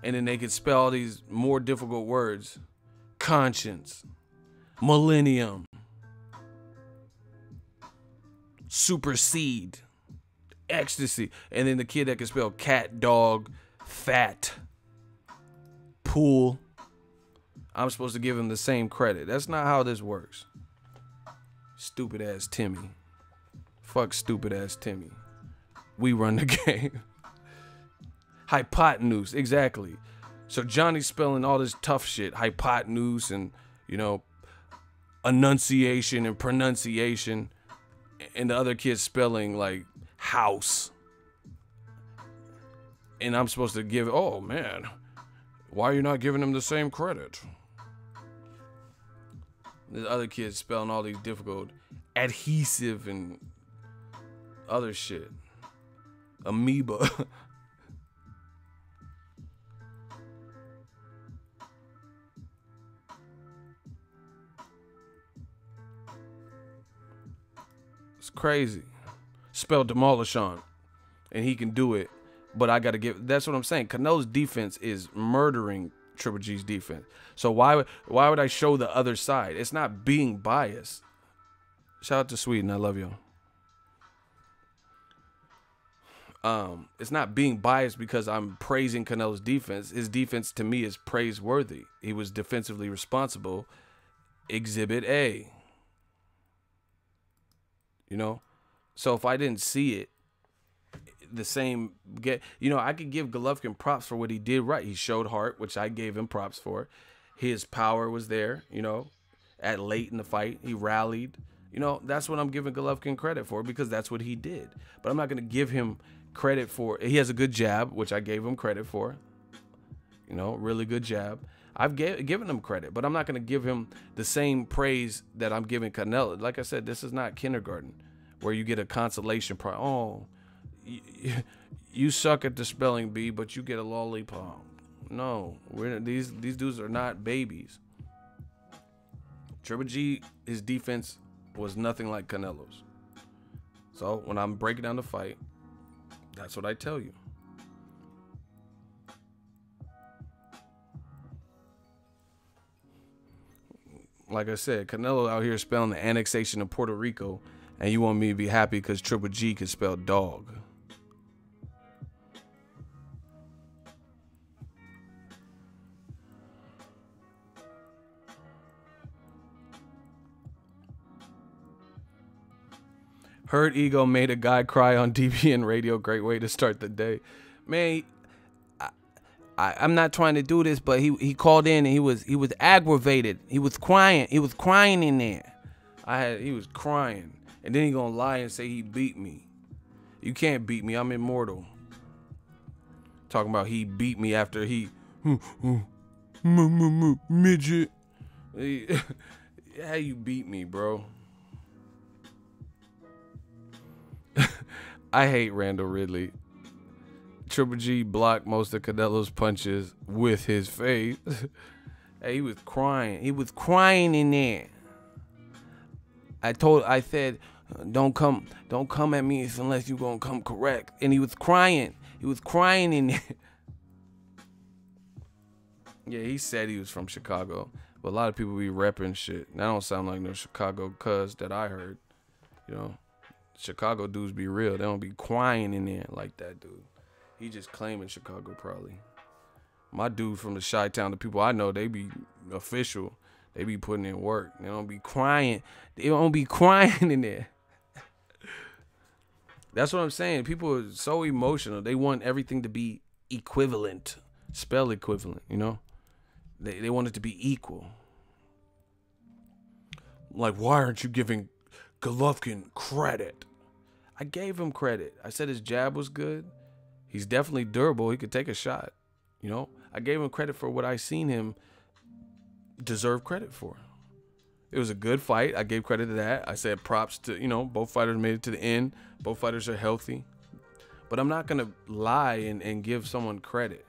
And then they could spell all these more difficult words. Conscience. Millennium. Supersede. Ecstasy. And then the kid that can spell cat, dog, fat, pool. I'm supposed to give him the same credit. That's not how this works. Stupid ass Timmy. Fuck stupid ass Timmy. We run the game. Hypotenuse, exactly. So Johnny's spelling all this tough shit, hypotenuse and, you know, enunciation and pronunciation, and the other kid's spelling like house. And I'm supposed to give, oh man, why are you not giving him the same credit? The other kid's spelling all these difficult adhesive and other shit. Amoeba. It's crazy. Spell demolish on. And he can do it. But I got to give, that's what I'm saying. Canelo's defense is murdering Triple G's defense. So why would I show the other side? It's not being biased. Shout out to Sweden. I love y'all. It's not being biased because I'm praising Canelo's defense. His defense to me is praiseworthy. He was defensively responsible. Exhibit A. You know? So if I didn't see it, the same I could give Golovkin props for what he did right. He showed heart, which I gave him props for. His power was there, you know, at late in the fight. He rallied. You know, that's what I'm giving Golovkin credit for because that's what he did. But I'm not going to give him credit for, he has a good jab, which I gave him credit for. You know, really good jab. I've given him credit, but I'm not going to give him the same praise that I'm giving Canelo. Like I said, this is not kindergarten where you get a consolation prize. Oh, you suck at the spelling bee, but you get a lollipop. No, these dudes are not babies. Triple G, his defense was nothing like Canelo's. So when I'm breaking down the fight, that's what I tell you. Like I said, Canelo out here spelling the annexation of Puerto Rico, and you want me to be happy because Triple G can spell dog. Hurt ego made a guy cry on DBN radio. Great way to start the day. Man, I'm not trying to do this, but he called in and he was aggravated. He was crying. He was crying in there. He was crying. And then he gonna lie and say he beat me. You can't beat me. I'm immortal. Talking about he beat me after he midget. How you beat me, bro? I hate Randall Ridley. Triple G blocked most of Canelo's punches with his face. Hey, he was crying. He was crying in there. I said, don't come at me unless you gonna come correct. And he was crying. He was crying in there. Yeah, he said he was from Chicago. But a lot of people be repping shit. That don't sound like no Chicago cuz that I heard. You know, Chicago dudes be real. They don't be crying in there like that dude. He just claiming Chicago probably. My dude from the Chi-Town, the people I know, they be official. They be putting in work. They don't be crying. They don't be crying in there. That's what I'm saying. People are so emotional. They want everything to be equivalent. Spell equivalent, you know? They want it to be equal. Like, why aren't you giving Golovkin credit? I gave him credit. I said his jab was good. He's definitely durable. He could take a shot. You know, I gave him credit for what I seen him deserve credit for. It was a good fight. I gave credit to that. I said props to, you know, both fighters made it to the end. Both fighters are healthy. But I'm not going to lie and give someone credit.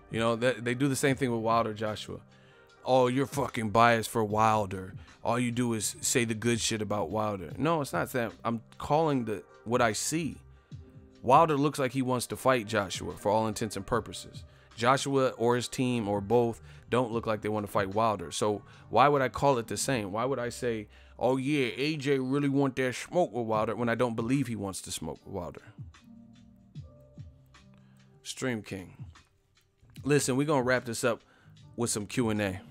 You know, they do the same thing with Wilder Joshua. Oh, you're fucking biased for Wilder. All you do is say the good shit about Wilder. No, it's not that. I'm calling what I see. Wilder looks like he wants to fight Joshua for all intents and purposes. Joshua or his team or both don't look like they want to fight Wilder. So why would I call it the same? Why would I say, oh yeah, AJ really want that smoke with Wilder when I don't believe he wants to smoke with Wilder? Stream King. Listen, we're going to wrap this up with some Q&A.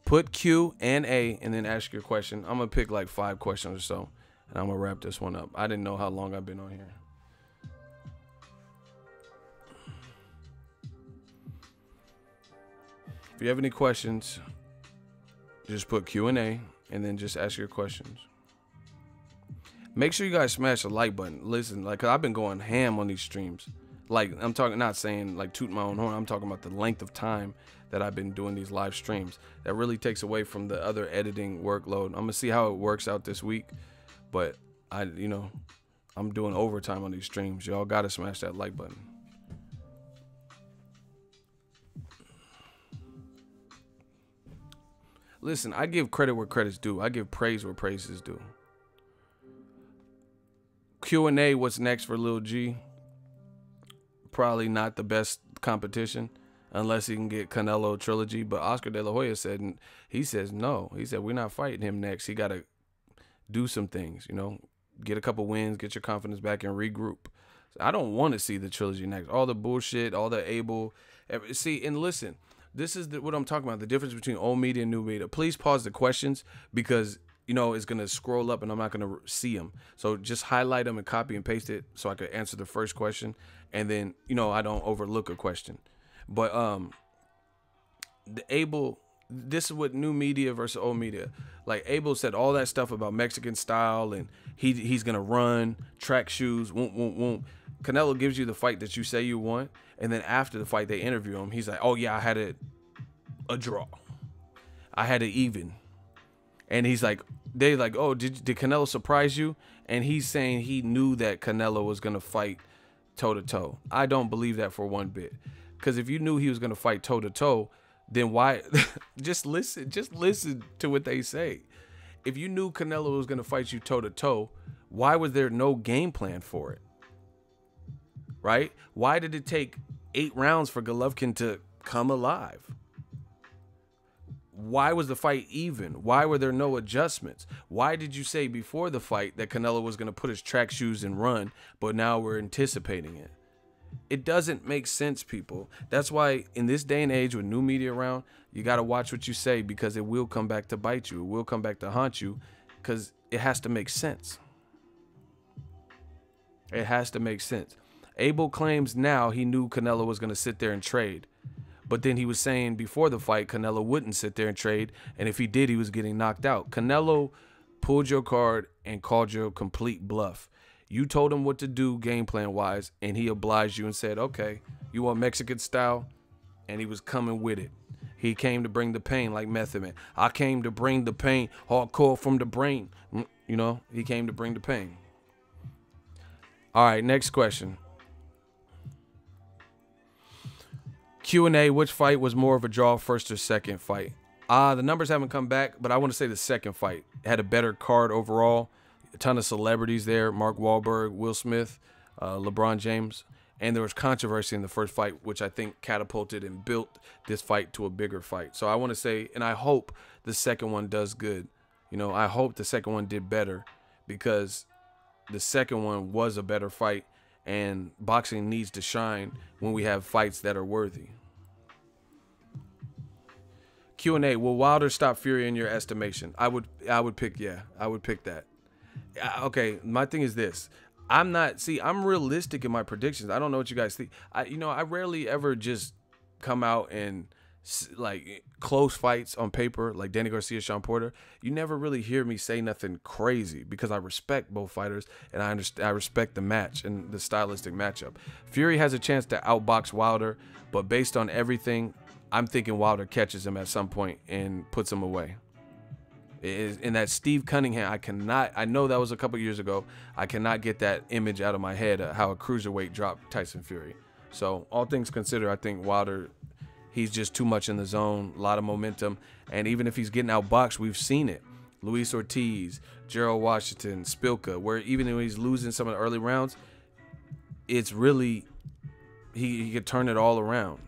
Put Q and A and then ask your question. I'm going to pick like 5 questions or so, and I'm going to wrap this one up. I didn't know how long I've been on here. If you have any questions, just put Q&A and then just ask your questions. Make sure you guys smash the like button. Listen, like, 'cause I've been going ham on these streams. Like, I'm talking, not saying like toot my own horn. I'm talking about the length of time that I've been doing these live streams. That really takes away from the other editing workload. I'm gonna see how it works out this week, but I'm doing overtime on these streams. Y'all gotta smash that like button. Listen, I give credit where credit's due. I give praise where praise is due. Q&A, what's next for Lil G? Probably not the best competition unless he can get Canelo trilogy. But Oscar De La Hoya said, he says no. He said, we're not fighting him next. He got to do some things, you know, get a couple wins, get your confidence back and regroup. I don't want to see the trilogy next. All the bullshit, all the see, and listen, this is what I'm talking about, the difference between old media and new media. Please pause the questions because, you know, it's going to scroll up and I'm not going to see them. So just highlight them and copy and paste it so I could answer the first question. And then, you know, I don't overlook a question. But this is what new media versus old media. Like Abel said all that stuff about Mexican style and he's going to run, track shoes, won't. Canelo gives you the fight that you say you want. And then after the fight, they interview him. He's like, oh, yeah, I had a draw. I had an even. And he's like, they like, oh, did Canelo surprise you? And he's saying he knew that Canelo was going to fight toe-to-toe. I don't believe that for one bit. Because if you knew he was going to fight toe-to-toe, then why? just listen to what they say. If you knew Canelo was going to fight you toe-to-toe, why was there no game plan for it? Right? Why did it take 8 rounds for Golovkin to come alive? Why was the fight even? Why were there no adjustments? Why did you say before the fight that Canelo was going to put his track shoes and run, but now we're anticipating it? It doesn't make sense, people. That's why in this day and age with new media around, you got to watch what you say, because it will come back to bite you. It will come back to haunt you, because it has to make sense. It has to make sense. Abel claims now he knew Canelo was going to sit there and trade. But then he was saying before the fight, Canelo wouldn't sit there and trade. And if he did, he was getting knocked out. Canelo pulled your card and called you a complete bluff. You told him what to do game plan wise, and he obliged you and said, okay, you want Mexican style? And he was coming with it. He came to bring the pain like Method Man. I came to bring the pain, hardcore from the brain. You know, he came to bring the pain. All right, next question. Q&A, which fight was more of a draw, first or second fight? The numbers haven't come back, but I want to say the second fight. It had a better card overall. A ton of celebrities there. Mark Wahlberg, Will Smith, LeBron James. And there was controversy in the first fight, which I think catapulted and built this fight to a bigger fight. So I want to say, and I hope the second one does good. You know, I hope the second one did better, because the second one was a better fight, and boxing needs to shine when we have fights that are worthy. Q&A, will Wilder stop Fury in your estimation? I would pick, yeah, I would pick that. Okay, my thing is this. I'm realistic in my predictions. I don't know what you guys think. I rarely ever just come out and like close fights on paper, like Danny Garcia, Sean Porter. You never really hear me say nothing crazy, because I respect both fighters, and I respect the match and the stylistic matchup. Fury has a chance to outbox Wilder, but based on everything, I'm thinking Wilder catches him at some point and puts him away. In that Steve Cunningham, I know that was a couple years ago. I cannot get that image out of my head, how a cruiserweight dropped Tyson Fury. So all things considered, I think Wilder, he's just too much in the zone, a lot of momentum. And even if he's getting outboxed, we've seen it. Luis Ortiz, Gerald Washington, Spilka, where even when he's losing some of the early rounds, it's really, he could turn it all around.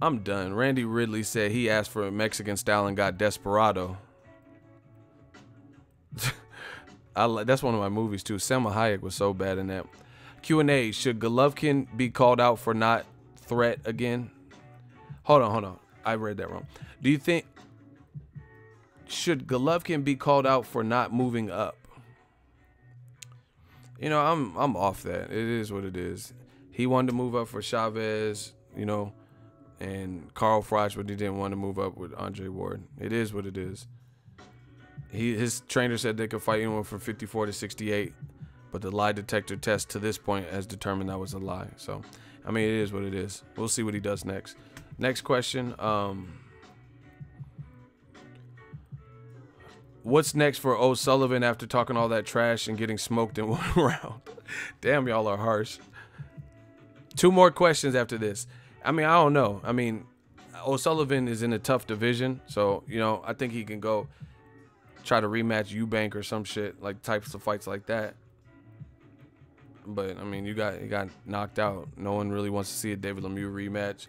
I'm done. Randy Ridley said he asked for a Mexican style and got Desperado. That's one of my movies too. Selma Hayek was so bad in that. Q&A, should Golovkin be called out for not threat again? Hold on. I read that wrong. Do you think, should Golovkin be called out for not moving up? You know, I'm off that. It is what it is. He wanted to move up for Chavez, you know, and Carl Froch, but he didn't want to move up with Andre Ward. It is what it is. His trainer said they could fight anyone from 54 to 68, but the lie detector test to this point has determined that was a lie. So, I mean, it is what it is. We'll see what he does next. Next question. What's next for O'Sullivan after talking all that trash and getting smoked in one round? Damn, y'all are harsh. 2 more questions after this. I mean, I don't know. I mean, O'Sullivan is in a tough division, so, you know, I think he can go try to rematch Eubank or some shit, like types of fights like that. But, I mean, he got knocked out. No one really wants to see a David Lemieux rematch.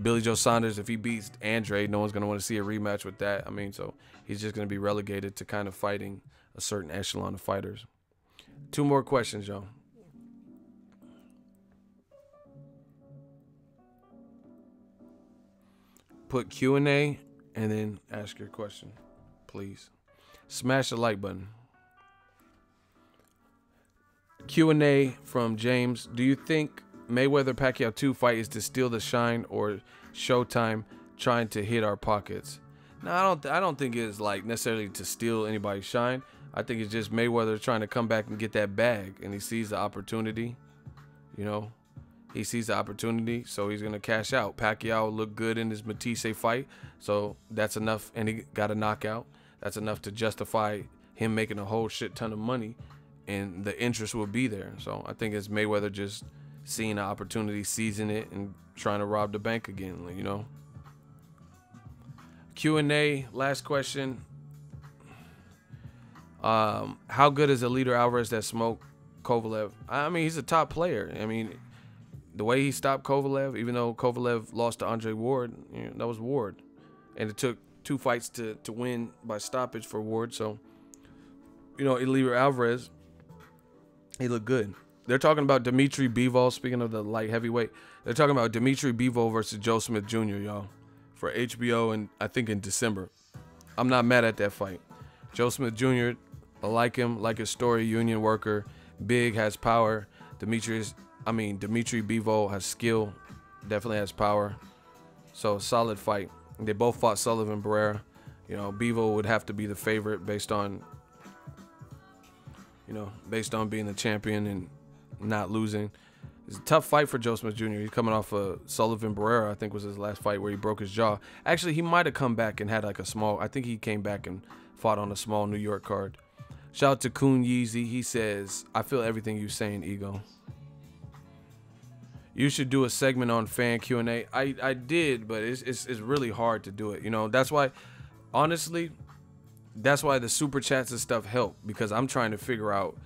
Billy Joe Saunders, if he beats Andrade, no one's going to want to see a rematch with that. I mean, so he's just going to be relegated to kind of fighting a certain echelon of fighters. 2 more questions, y'all. Put Q&A and then ask your question, please. Smash the like button. Q&A from James. Do you think Mayweather Pacquiao 2 fight is to steal the shine, or Showtime trying to hit our pockets? No, I don't think it's like necessarily to steal anybody's shine. I think it's just Mayweather trying to come back and get that bag, and he sees the opportunity. You know, he sees the opportunity, so he's gonna cash out. Pacquiao looked good in his Matisse fight, so that's enough, and he got a knockout. That's enough to justify him making a whole shit ton of money, and the interest will be there. So I think it's Mayweather just seeing the opportunity, seizing it, and trying to rob the bank again, you know. Q&A, last question. How good is Eliter Alvarez that smoked Kovalev? I mean, he's a top player. I mean, the way he stopped Kovalev, even though Kovalev lost to Andre Ward, you know, that was Ward. And it took 2 fights to win by stoppage for Ward. So, you know, Eliter Alvarez, He looked good. They're talking about Dimitri Bivol. Speaking of the light heavyweight, they're talking about Dimitri Bivol versus Joe Smith Jr., y'all, for HBO, and I think in December. I'm not mad at that fight. Joe Smith Jr., I like him, like his story, union worker, big, has power. Dimitri Bivol has skill, definitely has power. So solid fight. They both fought Sullivan Barrera. You know, Bivol would have to be the favorite based on being the champion and not losing. It's a tough fight for Joe Smith Jr. He's coming off of Sullivan Barrera, I think was his last fight where he broke his jaw. Actually, he might have come back and had like a small, I think he came back and fought on a small New York card. Shout out to Coon Yeezy. He says, I feel everything you're saying, Ego. You should do a segment on fan Q&A. I did, but it's really hard to do it. You know, that's why, honestly, that's why the super chats and stuff help, because I'm trying to figure out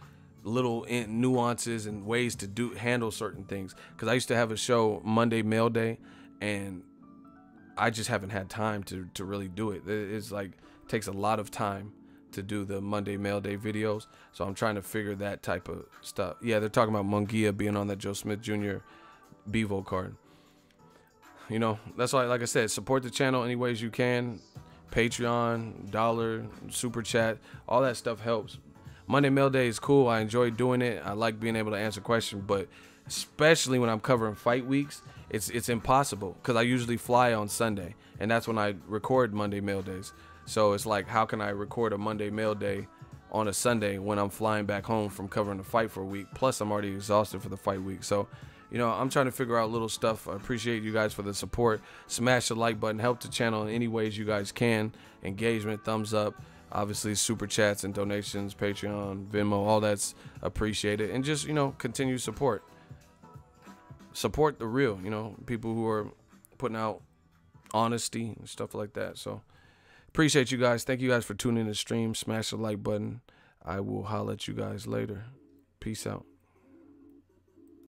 little nuances and ways to handle certain things. Because I used to have a show Monday Mail Day, and I just haven't had time to really do it. It's like takes a lot of time to do the Monday Mail Day videos, so I'm trying to figure that type of stuff. Yeah, they're talking about Munguia being on that Joe Smith Jr. Bevo card. You know, that's why, like I said, support the channel any ways you can. Patreon, dollar, super chat, all that stuff helps. Monday Mail Day is cool. I enjoy doing it. I like being able to answer questions, but especially when I'm covering fight weeks, it's impossible because I usually fly on Sunday, and that's when I record Monday Mail Days. So it's like, how can I record a Monday Mail Day on a Sunday when I'm flying back home from covering the fight for a week? Plus, I'm already exhausted for the fight week. So, you know, I'm trying to figure out little stuff. I appreciate you guys for the support. Smash the like button. Help the channel in any ways you guys can. Engagement, thumbs up. Obviously, super chats and donations, Patreon, Venmo, all that's appreciated. And just, you know, continue support. Support the real, you know, people who are putting out honesty and stuff like that. So, appreciate you guys. Thank you guys for tuning in to the stream. Smash the like button. I will holler at you guys later. Peace out.